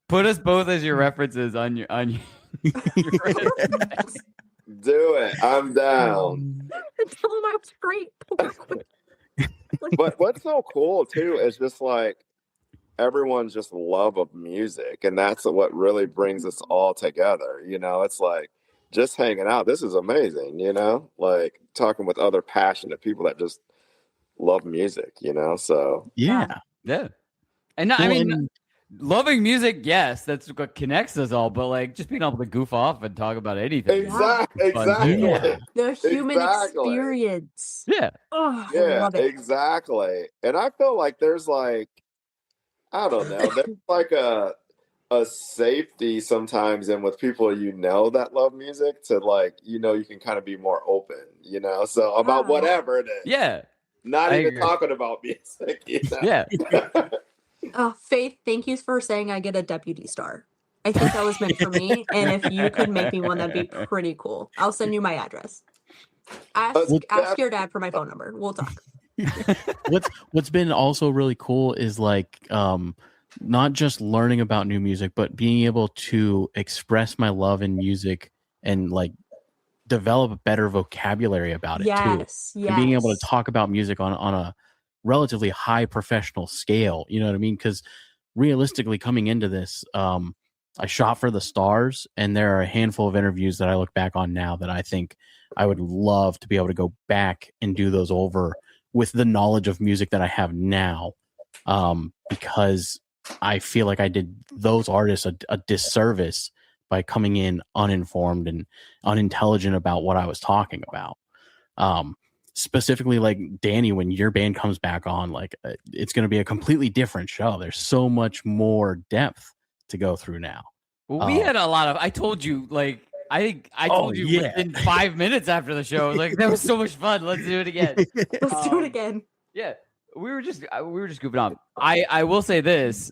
put us both as your references on your Do it. I'm down. Tell them I was great. But what's so cool too is just like everyone's just love of music, and that's what really brings us all together. You know, it's like just hanging out. This is amazing. You know, like talking with other passionate people that just love music. You know, so yeah. And I mean, loving music, yes, that's what connects us all. But like, just being able to goof off and talk about anything. Exactly. Yeah. The human Exactly. experience. Yeah. Oh, I Yeah, love it. exactly. And I feel like there's like, I don't know, there's like a safety sometimes in with people that love music to like, you can kind of be more open, so about whatever it is. Yeah. Not I even agree. talking about music. Yeah. Faith, thank you for saying I get a deputy star. I think that was meant for me. And if you could make me one, that'd be pretty cool. I'll send you my address. Ask your dad for my phone number. We'll talk. What's been also really cool is like not just learning about new music, but being able to express my love in music and like develop a better vocabulary about it too. Yes. And being able to talk about music on a relatively high professional scale, you know what I mean? Because realistically, coming into this, I shot for the stars, and there are a handful of interviews that I look back on now that I think I would love to be able to go back and do those over with the knowledge of music that I have now, because I feel like I did those artists a disservice by coming in uninformed and unintelligent about what I was talking about. Specifically, like Danny, when your band comes back on, like it's going to be a completely different show. There's so much more depth to go through now. Well, we had a lot of. I told you, like I think I told you within 5 minutes after the show. Like that was so much fun. Let's do it again. Let's do it again. Yeah, we were just goofing off. I will say this.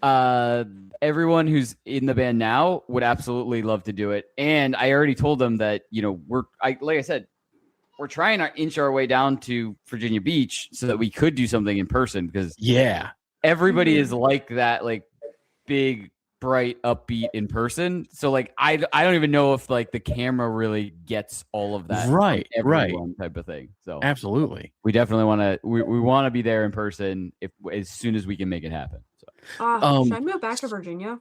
Everyone who's in the band now would absolutely love to do it, and I already told them that like I said, we're trying to inch our way down to Virginia Beach so that we could do something in person because everybody is like that, like big, bright, upbeat in person. So like I don't even know if like the camera really gets all of that right type of thing. So absolutely, we definitely want to we want to be there in person as soon as we can make it happen. So should I move back to Virginia?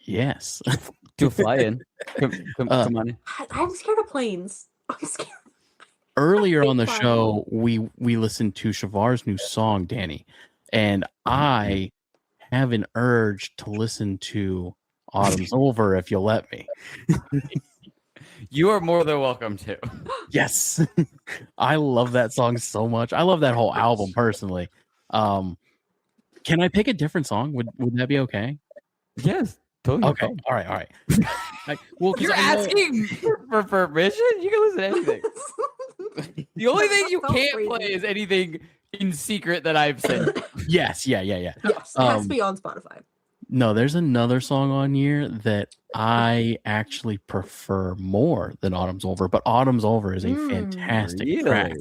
Yes. To fly in. Come on. I'm scared of planes. I'm scared. Earlier on the show, we listened to Shavar's new song, Danny, and I have an urge to listen to Autumn's Over if you'll let me. You are more than welcome to. Yes. I love that song so much. I love that whole album personally. Can I pick a different song? Would that be okay? Yes. Totally. Okay. All right. You're asking for permission? You can listen to anything. The only thing you can't play is anything in secret that I've said. Yes. Yeah. Yes, it has to be on Spotify. No, there's another song on here that I actually prefer more than Autumn's Over, but Autumn's Over is a fantastic track.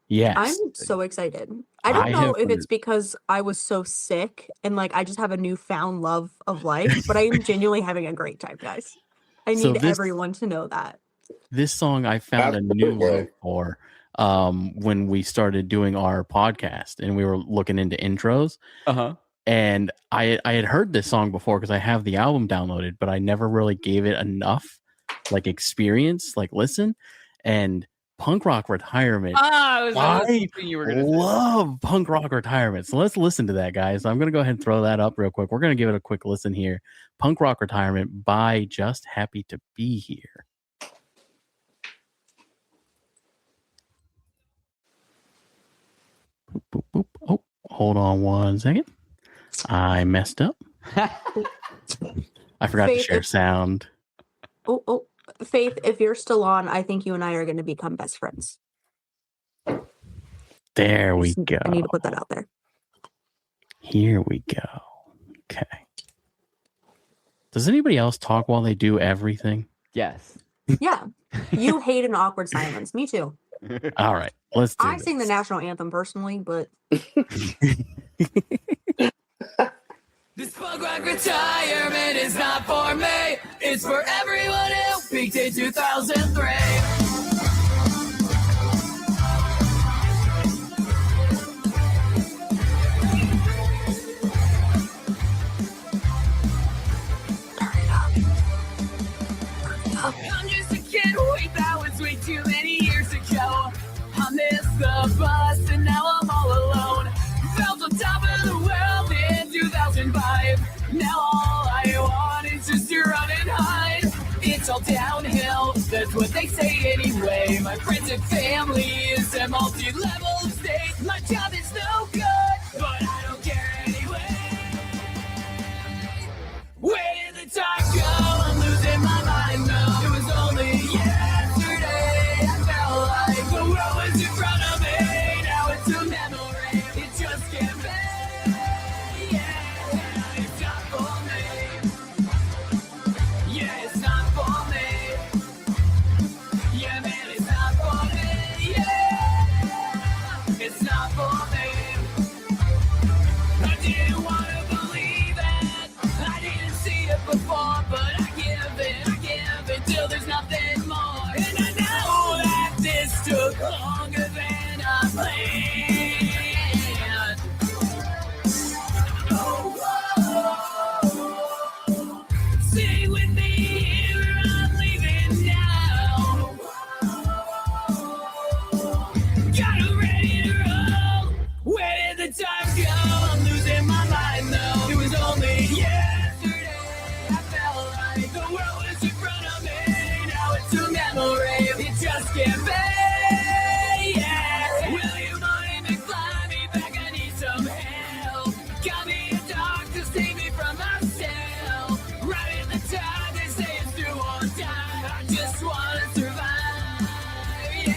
Yes. I'm so excited. I don't know if it's because I was so sick and like I just have a newfound love of life, but I am genuinely having a great time, guys. I need everyone to know that. This song I found a new love for when we started doing our podcast and we were looking into intros. And I had heard this song before because I have the album downloaded, but I never really gave it enough like experience, like listen. And Punk Rock Retirement. I love Punk Rock Retirement. So let's listen to that, guys. I'm going to go ahead and throw that up real quick. We're going to give it a quick listen here. Punk Rock Retirement by Just Happy to Be Here. Boop, boop, boop. Oh, hold on one second. I messed up. I forgot to share sound. Oh. Faith, if you're still on, I think you and I are going to become best friends. There we go. I need to put that out there. Here we go. Okay. Does anybody else talk while they do everything? Yes. Yeah. You hate an awkward silence. Me too. All right. Let's do this. Sing the national anthem personally, but... This punk rock retirement is not for me. It's for everyone who peaked in 2003. I'm just a kid, wait, that was way too many years ago. I missed the bus and now I'm all alone. Felt on top of the world in 2005. Now all downhill. That's what they say anyway. My friends and family is a multi-level state. My job is no good, but I don't care anyway. Where did the time go? I'm losing my mind now. It was only yesterday I felt like the world was in front of me. Now it's a memory. It just can't be. Yeah, it's not for me. Yeah, it's not for me. Yeah, man, it's not for me. Yeah, it's not for me. I didn't want to believe it. I didn't see it before, but I give it till there's nothing more. And I know that this took longer than I planned. Oh, stay with me here, I'm leaving now. Got it ready to roll. Where did the time go? I'm losing my mind now. It was only yesterday I felt like the world was in front of me. Now it's a memory. It just can't be. Yeah. Will you mind me fly me back? I need some help. Got me a doctor, save me from myself. Right in the time they say it's do or die. I just wanna survive. Yeah.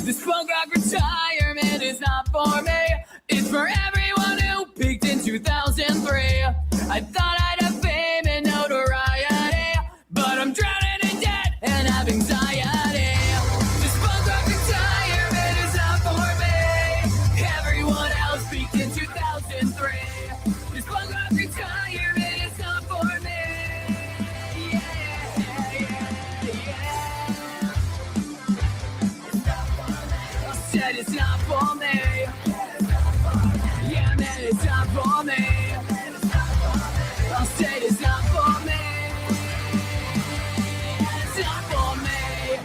This punk rock retirement is not for me. It's for everyone who peaked in 2003. I thought I'd have fame and notoriety, but I'm drowning in debt and have anxiety. This punk rock retirement is not for me. Everyone else peaked in 2003. This punk rock retirement is not for me. I said it's not for me. Yeah, man, it's not for me. I said it's not for me. It's not for me.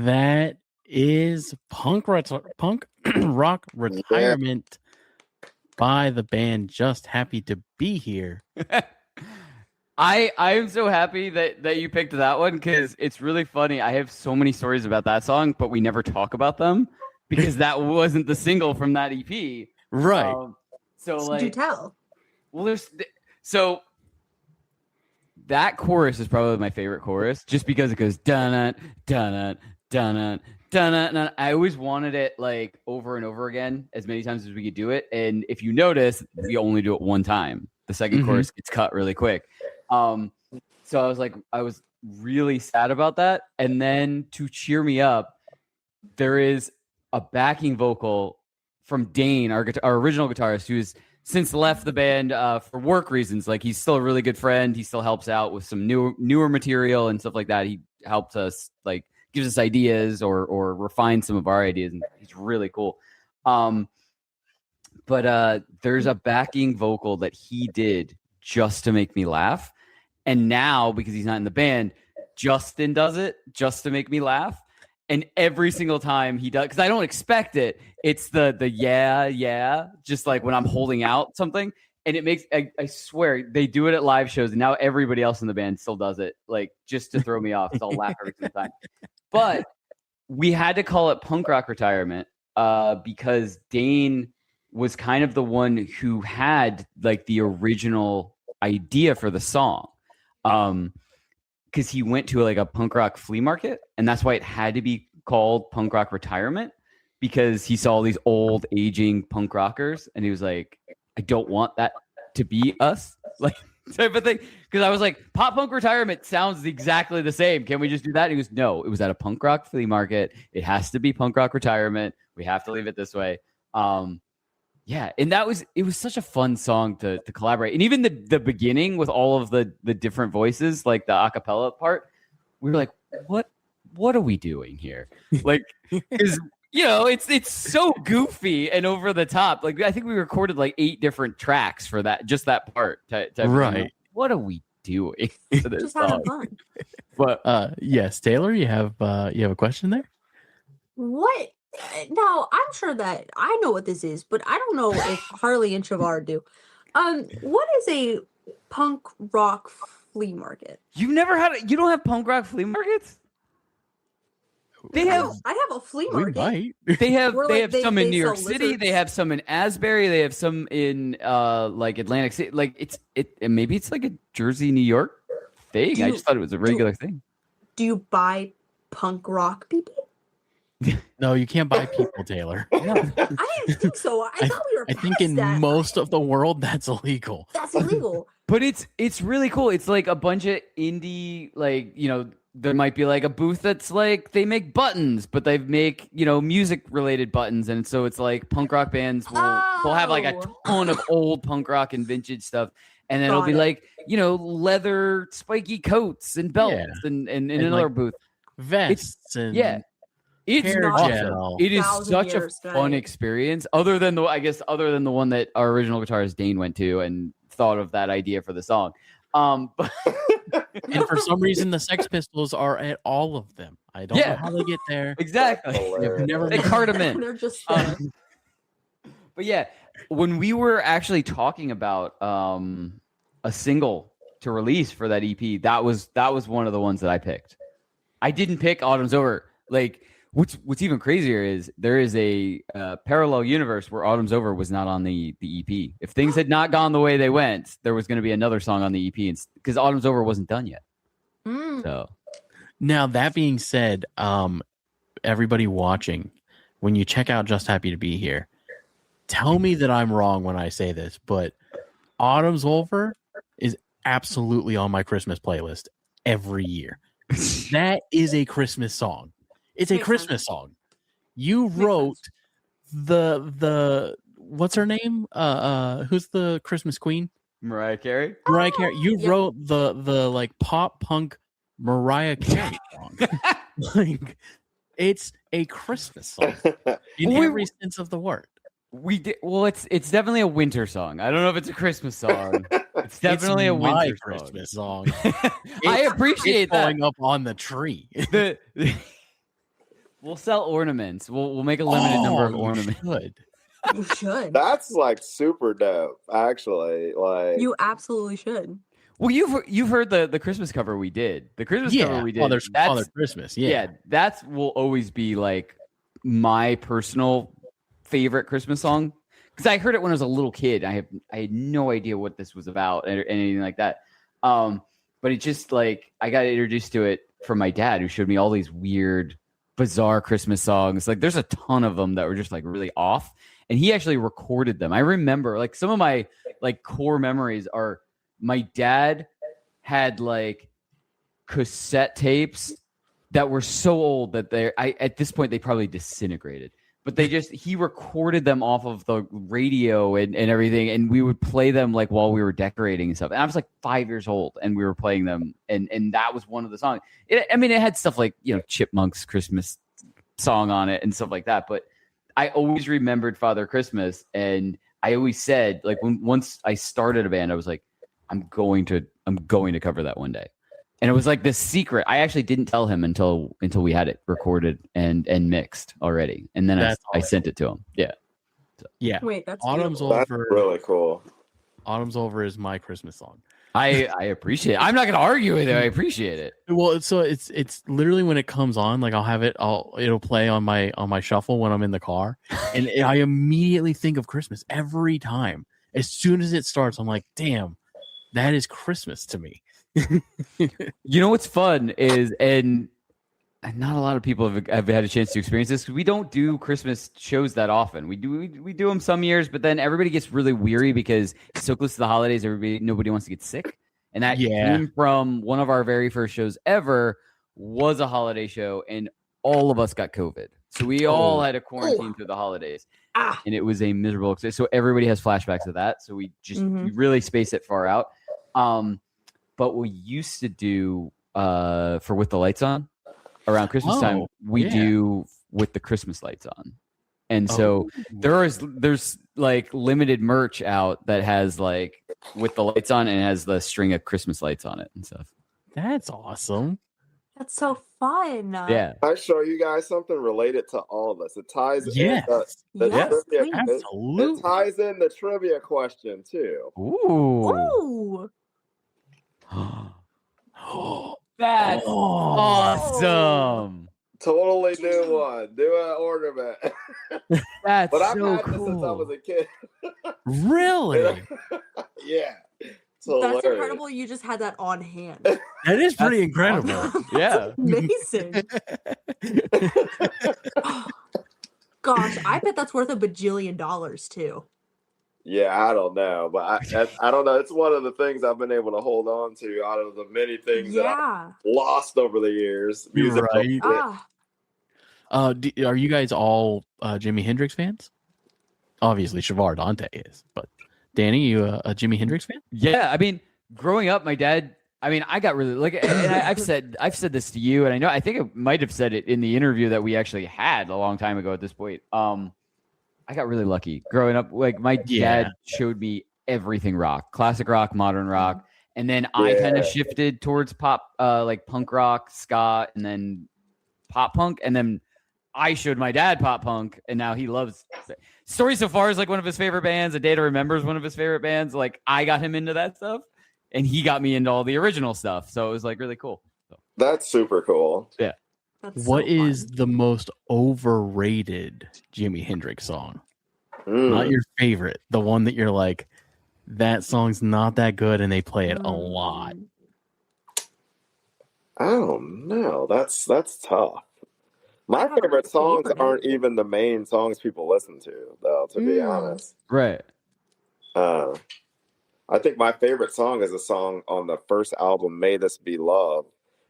That is punk rock retirement by the band Just Happy to Be Here. I am so happy that you picked that one because it's really funny. I have so many stories about that song, but we never talk about them because that wasn't the single from that EP. Right. So Do like, tell. well, so that chorus is probably my favorite chorus just because it goes dun dun dun dun. I always wanted it like over and over again as many times as we could do it. And if you notice, we only do it one time. The second chorus gets cut really quick. So I was really sad about that. And then to cheer me up, there is a backing vocal from Dane, our original guitarist, who's since left the band for work reasons. Like he's still a really good friend. He still helps out with some newer material and stuff like that. He helps us, like gives us ideas or refine some of our ideas, and he's really cool. But there's a backing vocal that he did just to make me laugh. And now, because he's not in the band, Justin does it just to make me laugh. And every single time he does, because I don't expect it, it's the yeah, just like when I'm holding out something. And it makes, I swear, they do it at live shows. And now everybody else in the band still does it, like just to throw me off. Because I'll laugh every single time. But we had to call it punk rock retirement because Dane was kind of the one who had like the original idea for the song. Because he went to like a punk rock flea market, and that's why it had to be called punk rock retirement, because he saw these old aging punk rockers and he was like, I don't want that to be us, like type of thing. Because I was like, pop punk retirement sounds exactly the same. Can we just do that? And he goes, no, it was at a punk rock flea market. It has to be punk rock retirement. We have to leave it this way. Yeah, and it was such a fun song to collaborate. And even the beginning with all of the different voices, like the a cappella part, we were like, what are we doing here? Like, because it's so goofy and over the top. Like, I think we recorded like 8 different tracks for that part. Right. What are we doing to this Just song? having fun. But yes, Taylor, you have a question there? What? Now, I'm sure that I know what this is, but I don't know if Harley and Shavar do. What is a punk rock flea market? You've never had you don't have punk rock flea markets? They have I have a flea We market. might. they have Where, they like, have some in they New York sell City, they lizards. have some in Asbury, they have some in like Atlantic City. Like and maybe it's like a Jersey, New York thing. I just thought it was a regular thing. Do you buy punk rock people? No, you can't buy people, Taylor. I didn't think so. I thought we were I think past in that. most of the world that's illegal. That's illegal. But it's really cool. It's like a bunch of indie, like, you know, there might be like a booth that's like they make buttons, but they make, you know, music related buttons, and so it's like punk rock bands will have like a ton of old punk rock and vintage stuff, and then it'll be like, you know, leather spiky coats and belts and another like booth, vests and it's hair awesome. gel. It is 1,000 such a years, fun guys. experience. Other than the one that our original guitarist Dane went to and thought of that idea for the song. But And for some reason, the Sex Pistols are at all of them. I don't know how they get there. exactly, I've never they met cart them in. They're just there. But yeah, when we were actually talking about a single to release for that EP, that was one of the ones that I picked. I didn't pick Autumn's Over. Like, what's even crazier is there is a parallel universe where Autumn's Over was not on the EP. If things had not gone the way they went, there was going to be another song on the EP, because Autumn's Over wasn't done yet. So Now, that being said, everybody watching, when you check out Just Happy to Be Here, tell me that I'm wrong when I say this, but Autumn's Over is absolutely on my Christmas playlist every year. That is a Christmas song. It's a Christmas song. You wrote the what's her name? Who's the Christmas queen? Mariah Carey. Mariah Carey. You wrote the like pop punk Mariah Carey song. Like, it's a Christmas song in every sense of the word. We did well. It's definitely a winter song. I don't know if it's a Christmas song. It's definitely a my winter Christmas song. I appreciate that. Going up on the tree. We'll sell ornaments. We'll make a limited number of ornaments. You should. That's like super dope, actually. Like, You absolutely should. Well, you've heard the Christmas cover we did. The Christmas cover we did. Father Christmas. Yeah. That's will always be like my personal favorite Christmas song, because I heard it when I was a little kid. I had no idea what this was about or anything like that. But it just, like, I got introduced to it from my dad, who showed me all these weird, bizarre Christmas songs. Like, there's a ton of them that were just like really off, and he actually recorded them. I remember, like, some of my like core memories are my dad had like cassette tapes that were so old that at this point they probably disintegrated. But he recorded them off of the radio and everything, and we would play them like while we were decorating and stuff. And I was like 5 years old, and we were playing them, and that was one of the songs. It had stuff like, you know, Chipmunk's Christmas song on it and stuff like that. But I always remembered Father Christmas, and I always said, like, once I started a band, I was like, I'm going to cover that one day. And it was like this secret. I actually didn't tell him until we had it recorded and mixed already. And then I sent it to him. Yeah. So. Yeah. Wait, that's Autumn's beautiful. Over. That's really cool. Autumn's Over is my Christmas song. I appreciate it. I'm not going to argue with it. I appreciate it. Well, so it's literally when it comes on, like it'll play on my shuffle when I'm in the car, and I immediately think of Christmas every time. As soon as it starts, I'm like, damn, that is Christmas to me. You know what's fun is, and not a lot of people have had a chance to experience this, because we don't do Christmas shows that often. We do them some years, but then everybody gets really weary because it's so close to the holidays. Nobody wants to get sick, and that came from one of our very first shows ever. Was a holiday show, and all of us got COVID, so we all had to quarantine through the holidays, and it was a miserable experience. So everybody has flashbacks of that. So we we really space it far out. But we used to do for With the Lights On around Christmas time, we do With the Christmas Lights On. And so there's like limited merch out that has like With the Lights On and has the string of Christmas lights on it and stuff. That's awesome. That's so fun. Yeah. Can I show you guys something related to all of us? It ties Yes. in the Yes, trivia. please. Absolutely. It ties in the trivia question too. Ooh. Ooh. That's Oh. awesome. Totally new one. Do an ornament. That's But I've so had this since I was cool. a kid. Really? Yeah. It's That's hilarious. incredible. You just had that on hand. That is pretty That's incredible. awesome. That's Yeah. amazing. Gosh, I bet that's worth $1 bajillion too. Yeah, I don't know, but I don't know. It's one of the things I've been able to hold on to out of the many things that I've lost over the years. You're right. Ah, Are you guys all Jimi Hendrix fans? Obviously, Shavar Dante is, but Danny, you a Jimi Hendrix fan? Yeah, I mean, growing up, my dad. I mean, I got really like, and I've said this to you, and I think I might have said it in the interview that we actually had a long time ago. At this point, I got really lucky growing up. Like my dad showed me everything rock, classic rock, modern rock, and then I kind of shifted towards pop, like punk rock, ska, and then pop punk, and then I showed my dad pop punk, and now he loves. Story So Far is like one of his favorite bands. A Day to Remember is one of his favorite bands. Like I got him into that stuff, and he got me into all the original stuff. So it was like really cool. So. That's super cool. Yeah. What is the most overrated Jimi Hendrix song? Not your favorite, the one that you're like, that song's not that good, and they play it a lot. I don't know. That's tough. My favorite songs aren't even the main songs people listen to, though, to be honest. Right. I think my favorite song is a song on the first album, May This Be Love.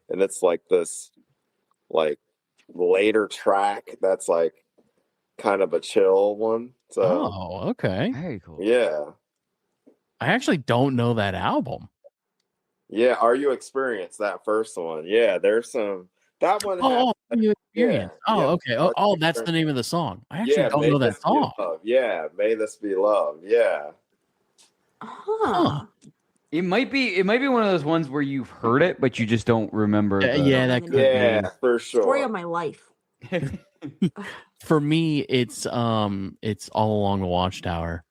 And it's like this like later track that's like kind of a chill one. So okay. Very cool. Yeah. I actually don't know that album. Yeah, Are You Experienced, that first one. Yeah, there's some that one. You Experience. Okay. Are That's the name of the song. I actually don't know that song. Yeah, May This Be Love. Yeah. It might be one of those ones where you've heard it, but you just don't remember. That could be. For sure. Story of my life. For me, it's All Along the Watchtower.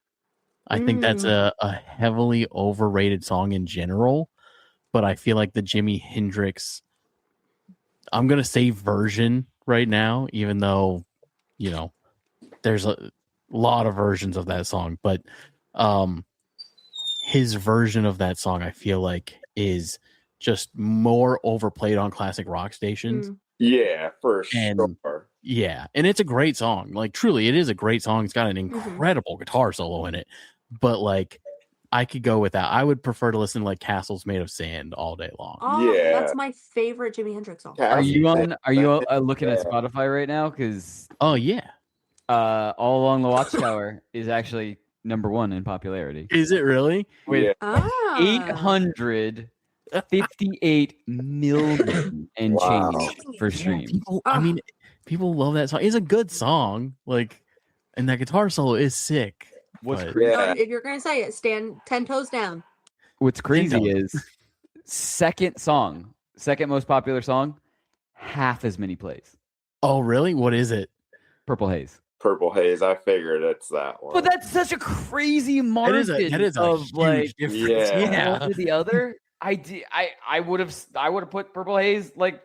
I think that's a heavily overrated song in general, but I feel like the Jimi Hendrix, I'm gonna say version right now, even though there's a lot of versions of that song, but his version of that song I feel like is just more overplayed on classic rock stations. Yeah, for sure. Yeah, and it's a great song. Like truly, it is a great song. It's got an incredible guitar solo in it. But like, I could go with that. I would prefer to listen to like Castles Made of Sand all day long. Oh, that's my favorite Jimi Hendrix song. Are you looking at Spotify right now? Because All Along the Watchtower is actually #1 in popularity. Is it really? With 858 million and change for streams. People love that song. It's a good song. Like, and that guitar solo is sick. What's crazy? If you're gonna say it, stand 10 toes down. What's crazy is second most popular song, half as many plays. Oh, really? What is it? Purple Haze. Purple Haze. I figured it's that one. But that's such a crazy margin that is a huge like difference. one to the other. I would have put Purple Haze like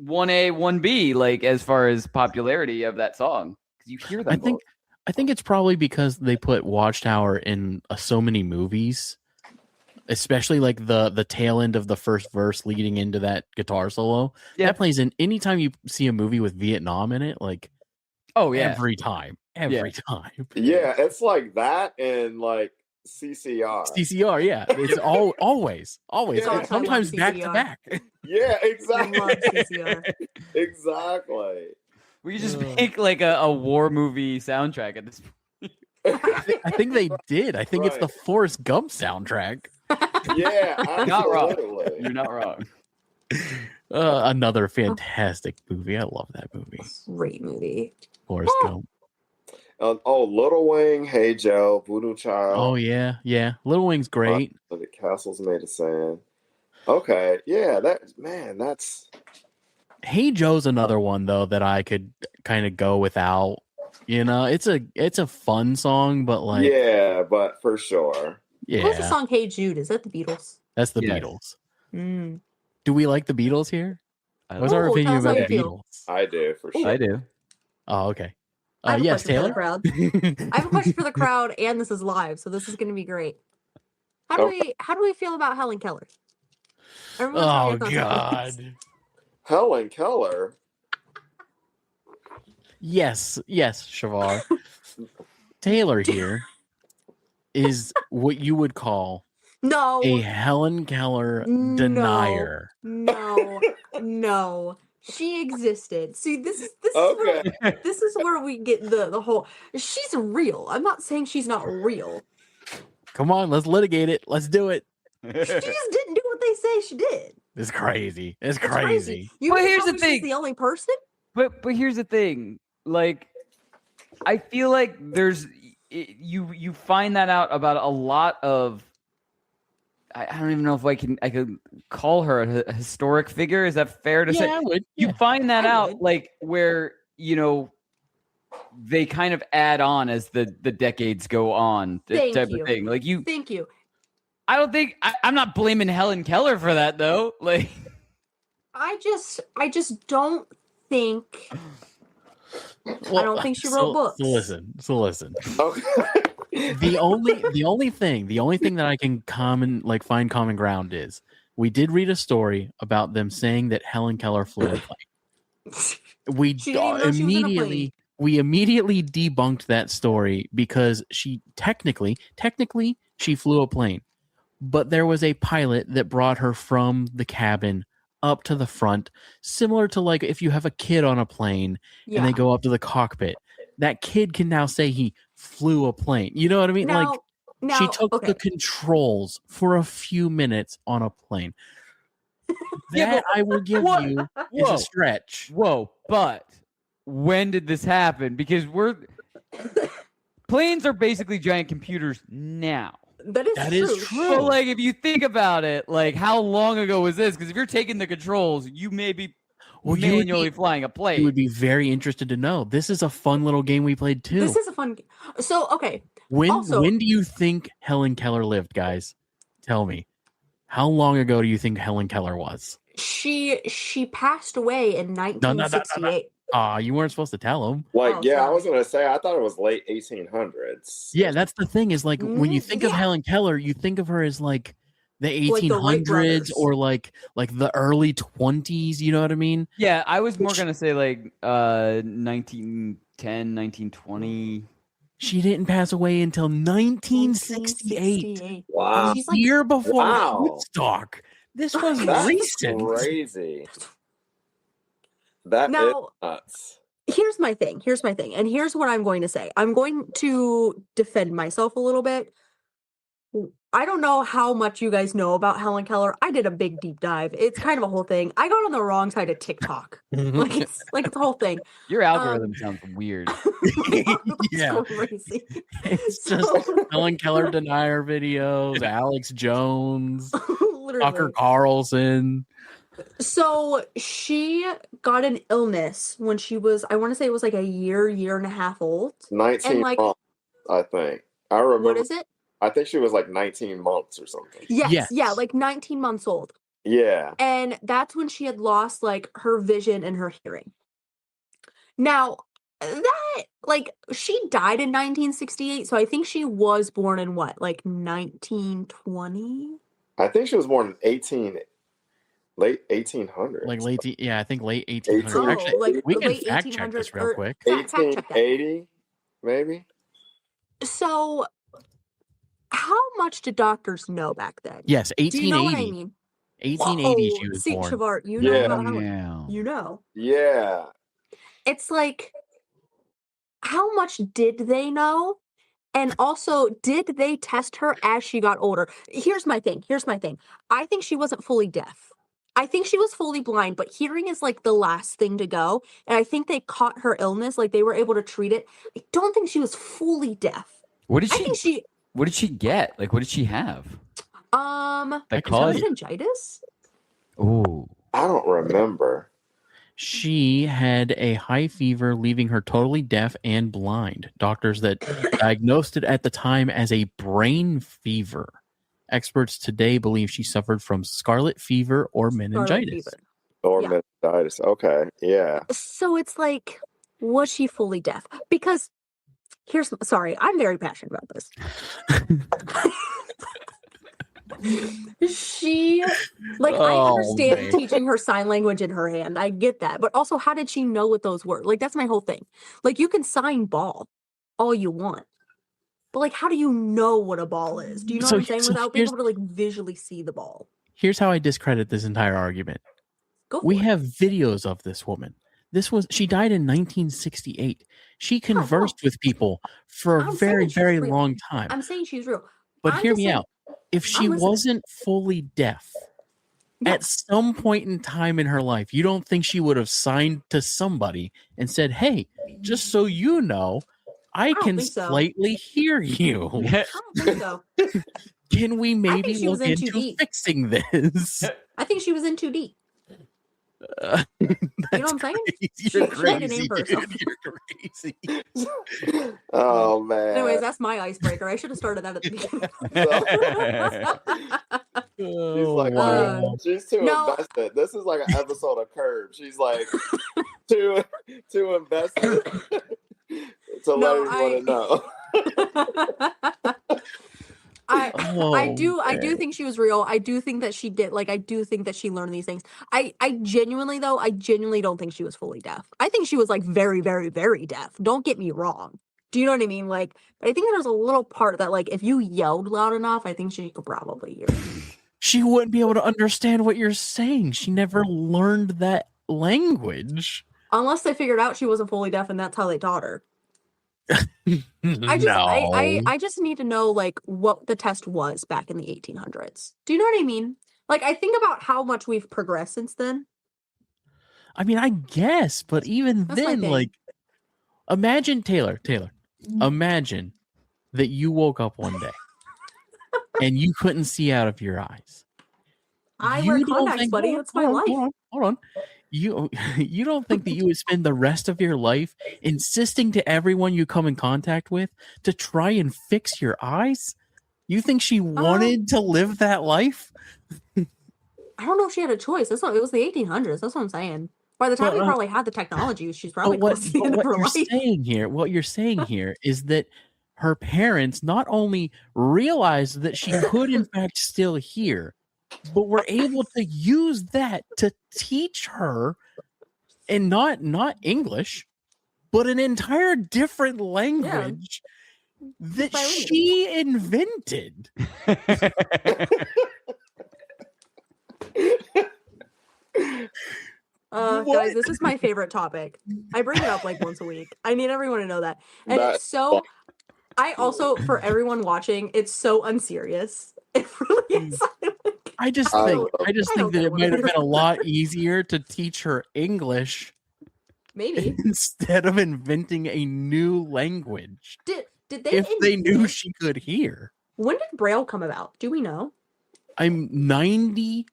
1A, 1B, like as far as popularity of that song. Because you hear them both. I think it's probably because they put Watchtower in so many movies, especially like the tail end of the first verse leading into that guitar solo. Yeah. That plays in anytime you see a movie with Vietnam in it, like every time. Yeah, it's like that and like CCR. Yeah. It's always. Yeah, sometimes back to back. Yeah, exactly. I love CCR. Exactly. We just make like a war movie soundtrack at this point. I think they did. I think it's the Forrest Gump soundtrack. Yeah, You're not wrong. You're not wrong. Another fantastic movie. I love that movie. Great movie. Forrest Gump. Little Wing, Hey Joe, Voodoo Child. Oh yeah. Little Wing's great. The Castles Made of Sand. Okay, yeah, that's Hey Joe's another one though that I could kind of go without. It's a fun song, but like yeah, but for sure. What was the yeah, song Hey Jude? Is that the Beatles? that's the Yes. Beatles. Mm. Do we like the Beatles here? What's our Ooh, opinion tell us how about the you feel. Beatles? I do for sure. I do. Oh, okay. I have a Yes, question for the Taylor. crowd. I have a question for the crowd, and this is live, so this is going to be great. How do we feel about Helen Keller? Everyone tell me Oh your thoughts on this. God. Helen Keller. Yes, Shavar. Taylor here is what you would call No. a Helen Keller denier. No. She existed. See, this is Okay. this is where we get the whole. She's real. I'm not saying she's not real. Come on, let's litigate it. Let's do it. She just didn't do what they say she did. It's crazy. It's It's crazy. You Well, mean to here's tell the me she's thing. the only person? But here's the thing. Like, I feel like you find that out about a lot of. I don't even know if I could call her a historic figure. Is that fair to say? I would. You find that I out would. like where they kind of add on as the decades go on. Thank Type you. of thing. Like Thank you. I don't think I'm not blaming Helen Keller for that though. Like I just don't think. Well, I don't think she wrote books. So listen. Okay. The only thing that I can find common ground is we did read a story about them saying that Helen Keller flew a plane. We She didn't even know she was in a plane. we immediately debunked that story because she technically she flew a plane, but there was a pilot that brought her from the cabin up to the front, similar to like if you have a kid on a plane and they go up to the cockpit. That kid can now say he flew a plane. You know what I mean? She took the controls for a few minutes on a plane. That I will give you is a stretch. Whoa, but when did this happen? Because planes are basically giant computers now. That is true. So, like, if you think about it, like, how long ago was this? Because if you're taking the controls, you may be manually flying a plane. You would be very interested to know. This is a fun little game we played too. This is a fun game. So, okay. When do you think Helen Keller lived, guys? Tell me. How long ago do you think Helen Keller was? She passed away in 1968. You weren't supposed to tell him. I was gonna say I thought it was late 1800s. Yeah, that's the thing is like when you think of Helen Keller, you think of her as like the 1800s or like the early 20s, you know what I mean? Yeah, I was more gonna say like 1910, 1920. She didn't pass away until 1968. Wow. A year before Woodstock. This was recent. Crazy. That is nuts. Here's my thing, and here's what I'm going to say. I'm going to defend myself a little bit. I don't know how much you guys know about Helen Keller. I did a big deep dive. It's kind of a whole thing. I got on the wrong side of TikTok. It's a whole thing. Your algorithm sounds weird. Yeah. Crazy. It's just Helen Keller denier videos, Alex Jones, Tucker Carlson. So she got an illness when she was, I want to say it was like a year and a half old. 19 months, I think. I remember. What is it? I think she was like 19 months or something. Yes. Yeah, like 19 months old. Yeah. And that's when she had lost like her vision and her hearing. Now, she died in 1968, so I think she was born in what, like 1920? I think she was born in late 1800s. Like I think late 1800s. Actually, we can fact check this real quick. 1880, maybe. So, how much did doctors know back then? Yes, 1880. Do you know what I mean? 1880 she was born. Shavar, you know you know. Yeah. It's like, how much did they know? And also, did they test her as she got older? Here's my thing. I think she wasn't fully deaf. I think she was fully blind, but hearing is like the last thing to go. And I think they caught her illness, like they were able to treat it. I don't think she was fully deaf. What did she get? Like, what did she have? Meningitis? Oh, I don't remember. She had a high fever, leaving her totally deaf and blind. Doctors that diagnosed it at the time as a brain fever. Experts today believe she suffered from scarlet fever or meningitis. fever. Or Yeah. meningitis. Okay. Yeah. So it's like, was she fully deaf? Because sorry, I'm very passionate about this. She, like, I understand man. teaching her sign language in her hand. I get that. But also, how did she know what those were? Like, that's my whole thing. Like, you can sign ball all you want. But, like, how do you know what a ball is? Do you know So what I'm saying? so Without being here's- able to, like, visually see the ball. Here's how I discredit this entire argument. Go for We it. have videos of this woman. She died in 1968. She conversed with people for a I'm very, saying she's very real. long time. I'm saying she's real. But I'm hear just me saying- out. If she listening. wasn't fully deaf, at Yes. some point in time in her life, you don't think she would have signed to somebody and said, "Hey, just so you know, I don't can think so. slightly hear you. I don't think so. Can we maybe she was look in too into deep. fixing this?" I think she was in too deep. That's You know what I'm saying? crazy. She You're made a name crazy, for dude. herself. You're crazy. Oh man. Anyways, that's my icebreaker. I should have started that at the beginning. She's like, wow. she's too no. invested. This is like an episode of Curb. She's like too invested to let everyone know. I do think she was real. I do think that she did, like, I do think that she learned these things. I genuinely don't think she was fully deaf. I think she was, like, very, very, very deaf. Don't get me wrong. Do you know what I mean? Like, I think there's a little part that, like, if you yelled loud enough, I think she could probably hear it. She wouldn't be able to understand what you're saying. She never learned that language. Unless they figured out she wasn't fully deaf and that's how they taught her. No. I just need to know, like, what the test was back in the 1800s. Do you know what I mean? Like, I think about how much we've progressed since then. I mean, I guess, but even That's my then, thing. like, imagine Taylor, imagine that you woke up one day and you couldn't see out of your eyes. I You wear don't contacts, think- buddy. hold on, It's my hold life. on, hold on. You don't think that you would spend the rest of your life insisting to everyone you come in contact with to try and fix your eyes? You think she wanted to live that life? I don't know if she had a choice. It was the 1800s. That's what I'm saying. By the time But, we probably had the technology, she's probably But close to the end of her life. what you're saying here is that her parents not only realized that she could in fact still hear, but were able to use that to teach her, and not English, but an entire different language that bilingual. she invented. Guys, this is my favorite topic. I bring it up like once a week. I need everyone to know that. And That's it's so I also, for everyone watching, it's so unserious. It really is. I just I think don't that get it what might have you're- been a lot easier to teach her English Maybe. instead of inventing a new language. Did they If they knew invent- she could hear. When did Braille come about? Do we know? I'm 90%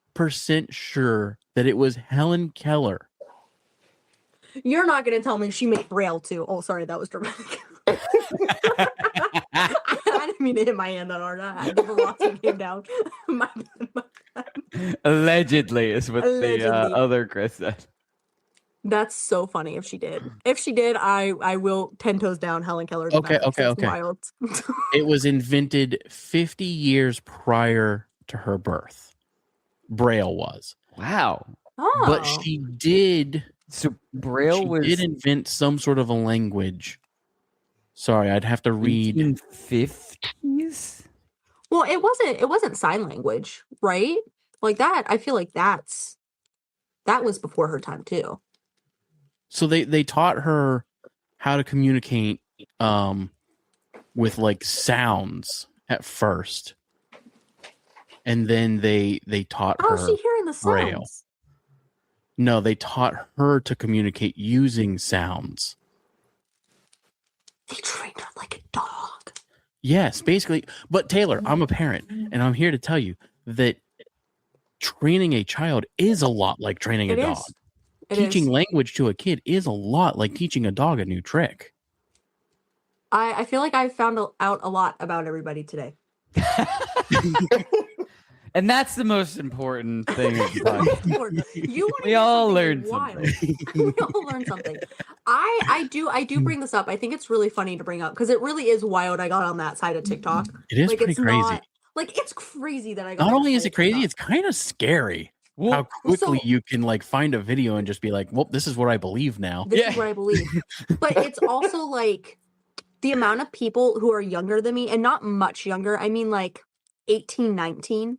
sure that it was Helen Keller. You're not going to tell me she made Braille too. Oh, sorry, that was dramatic. I didn't mean to hit my hand on hard. The velocity came down. My bad. Allegedly is what the Allegedly. other Chris said. That's so funny if she did. If she did, I will 10 toes down Helen Keller. Okay, dramatics. okay, It's okay. Wild. It was invented 50 years prior to her birth. Braille was. Wow. Oh. But she did So Braille was did invent some sort of a language. Sorry, I'd have to read. 1950s? Well, it wasn't sign language, right? Like that, I feel like that was before her time too. So they taught her how to communicate with like sounds at first. And then they taught How her is she hearing the Braille. sounds? No, they taught her to communicate using sounds. They trained her like a dog. Yes, basically. But Taylor, I'm a parent, and I'm here to tell you that training a child is a lot like training a It dog. is. teaching language to a kid is a lot like teaching a dog a new trick. I feel like I found out a lot about everybody today. And that's the most important thing. We all learned something. We all learned something. I do bring this up. I think it's really funny to bring up because it really is wild. I got on that side of TikTok. It is pretty crazy. It's crazy that I got. Not only is it crazy, it's kind of scary how quickly you can like find a video and just be like, "Well, this is what I believe now." This is what I believe. But it's also like the amount of people who are younger than me, and not much younger. I mean, like 18, 19.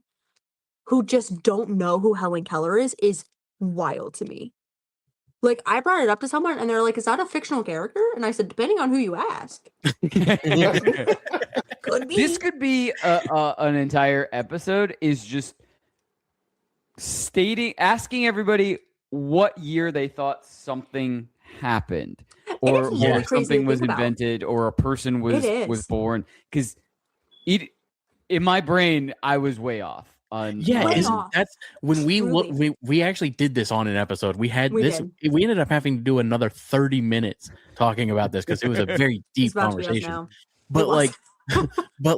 Who just don't know who Helen Keller is wild to me. Like, I brought it up to someone and they're like, is that a fictional character? And I said, depending on who you ask. Could be. This could be an entire episode is just asking everybody what year they thought something happened or something was invented or a person was born. Because in my brain, I was way off. That's when we actually did this on an episode. We ended up having to do another 30 minutes talking about this because it was a very deep conversation. But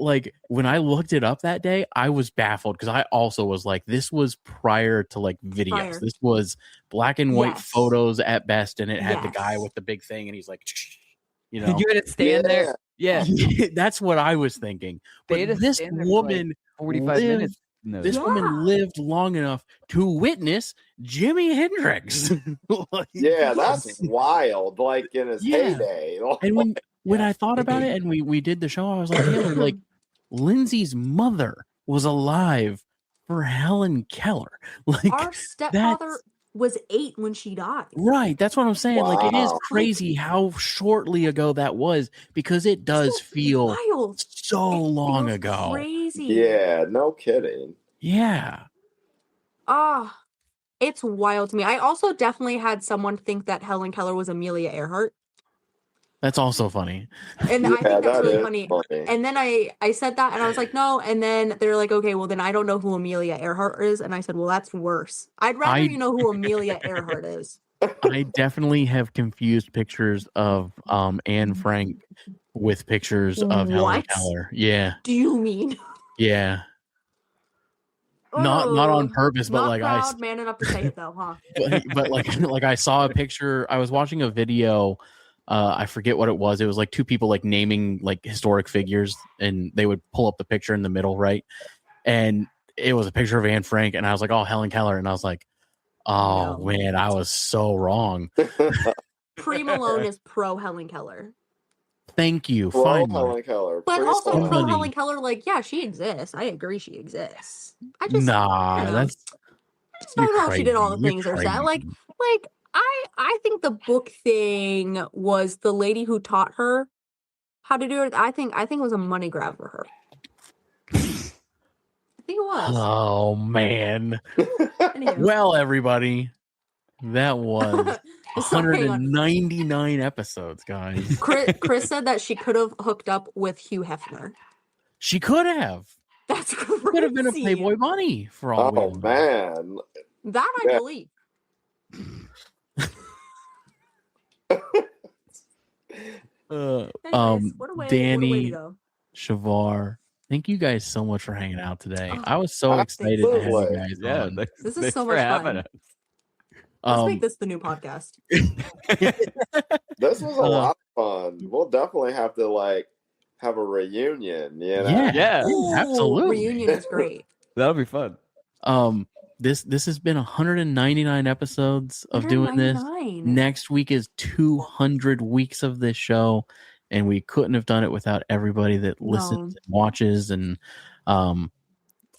like when I looked it up that day, I was baffled because I also was like, this was prior to like videos. This was black and white photos at best, and it had the guy with the big thing, and he's like, you know, you had it stand there. Yeah, that's what I was thinking. But this woman, for like 45 minutes. No. This woman lived long enough to witness Jimi Hendrix. That's wild. Like in his heyday. And when I thought about it and we did the show, I was like, like Lindsay's mother was alive for Helen Keller. Like our stepfather was 8 when she died. Right. That's what I'm saying. Wow. Like it is crazy how shortly ago that was because it does feel wild. So long ago. Crazy. Yeah, no kidding. Yeah. It's wild to me. I also definitely had someone think that Helen Keller was Amelia Earhart. That's also funny. And I think that's really funny. And then I said that and I was like, no. And then they're like, okay, well then I don't know who Amelia Earhart is. And I said, well, that's worse. I'd rather you know who Amelia Earhart is. I definitely have confused pictures of Anne Frank with pictures of Helen Keller. Yeah. Do you mean? Yeah. Not on purpose, but like proud man enough to say it though, huh? but like I saw a picture. I was watching a video. I forget what it was. It was like two people like naming like historic figures, and they would pull up the picture in the middle, right? And it was a picture of Anne Frank, and I was like, "Oh, Helen Keller," and I was like, "Oh man, I was so wrong." Pre Malone is pro Helen Keller. Thank you. Pro Helen Keller, but also pro Helen Keller. Like, yeah, she exists. I agree, she exists. I just I just don't know if she did all the things they're said. Like. I think the book thing was the lady who taught her how to do it. I think it was a money grab for her. I think it was. Oh man. Well, everybody, that was 199 episodes, guys. Chris said that she could have hooked up with Hugh Hefner. She could have. That's crazy. Could have been a Playboy bunny for all. Oh man. That I believe. Danny, Shavar, thank you guys so much for hanging out today. I was so excited to have you guys on. This is so much fun. Let's make this the new podcast. This was a lot of fun. We'll definitely have to like have a reunion. You know? Yeah, absolutely. Reunion is great. That'll be fun. This has been 199 episodes of doing this. Next week is 200 weeks of this show, and we couldn't have done it without everybody that listens and watches, and all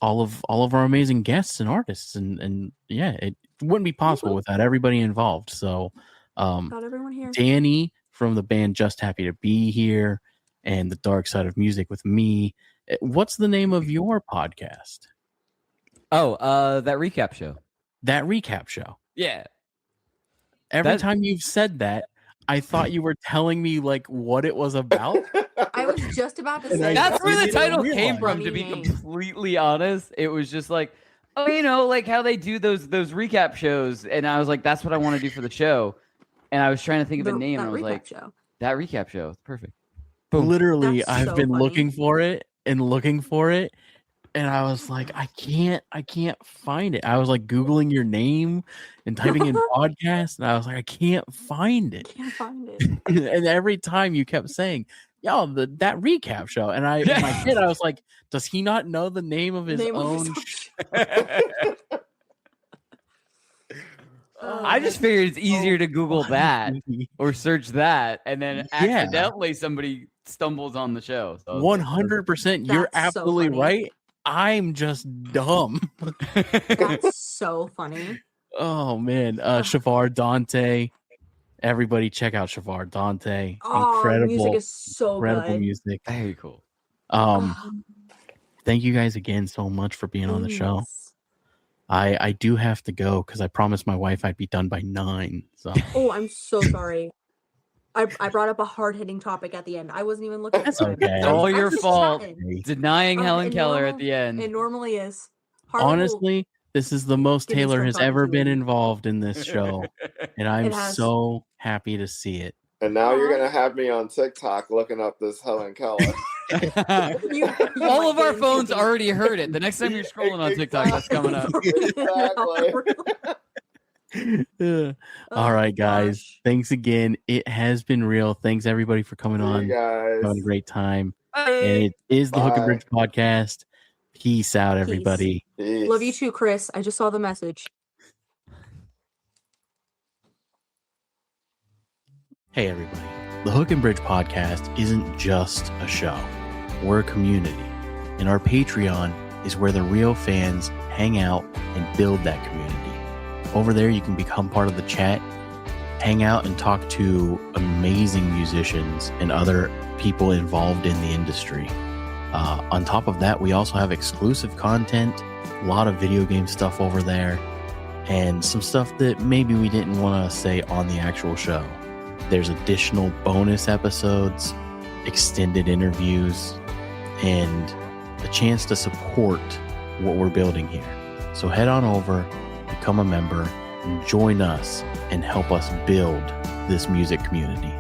of our amazing guests and artists, and yeah, it wouldn't be possible without everybody involved. So, got everyone here. Danny from the band Just Happy to Be Here, and The Dark Side of Music with me. What's the name of your podcast? Oh, that recap show. That recap show. Yeah. Every time you've said that, I thought you were telling me like what it was about. I was just about to say that's where the title came from, to be completely honest. It was just like, Oh, like how they do those recap shows, and I was like, that's what I want to do for the show, and I was trying to think of a name, and I was like, that recap show, perfect. Boom. Literally, That's I've so been funny. looking for it, and I was like, I can't find it. I was like Googling your name and typing in podcast, and I was like, I can't find it. And every time you kept saying, yo, that recap show. And in my head, I was like, does he not know the name of his own I just figured it's easier to Google that or search that, and then accidentally somebody stumbles on the show. So 100%. You're absolutely right. I'm just dumb. That's so funny. Oh man, Shavar Dante. Everybody check out Shavar Dante. Incredible music is so incredible good. music. Very cool. Thank you guys again so much for being on the show. I do have to go because I promised my wife I'd be done by 9. So I'm so sorry. I brought up a hard-hitting topic at the end. I wasn't even looking. That's okay. It's all your fault. Chatting. Denying Helen Keller at the end. It normally is. Harley honestly, this is the most give me Taylor some has time ever to been leave. involved in this show, and I'm It has. so happy to see it. And now you're gonna have me on TikTok looking up this Helen Keller. You All of might our get phones into- already heard it. The next time you're scrolling on TikTok, that's coming up. Exactly. All right, guys. gosh. Thanks again. It has been real. Thanks everybody for coming See on. you guys. Having a great time. And it is the Hook and Bridge podcast. Peace out, everybody. Peace. Love you too, Chris. I just saw the message. Hey, everybody. The Hook and Bridge podcast isn't just a show. We're a community. And our Patreon is where the real fans hang out and build that community. Over there, you can become part of the chat, hang out and talk to amazing musicians and other people involved in the industry. On top of that, we also have exclusive content, a lot of video game stuff over there, and some stuff that maybe we didn't want to say on the actual show. There's additional bonus episodes, extended interviews, and a chance to support what we're building here. So head on over, become a member, and join us and help us build this music community.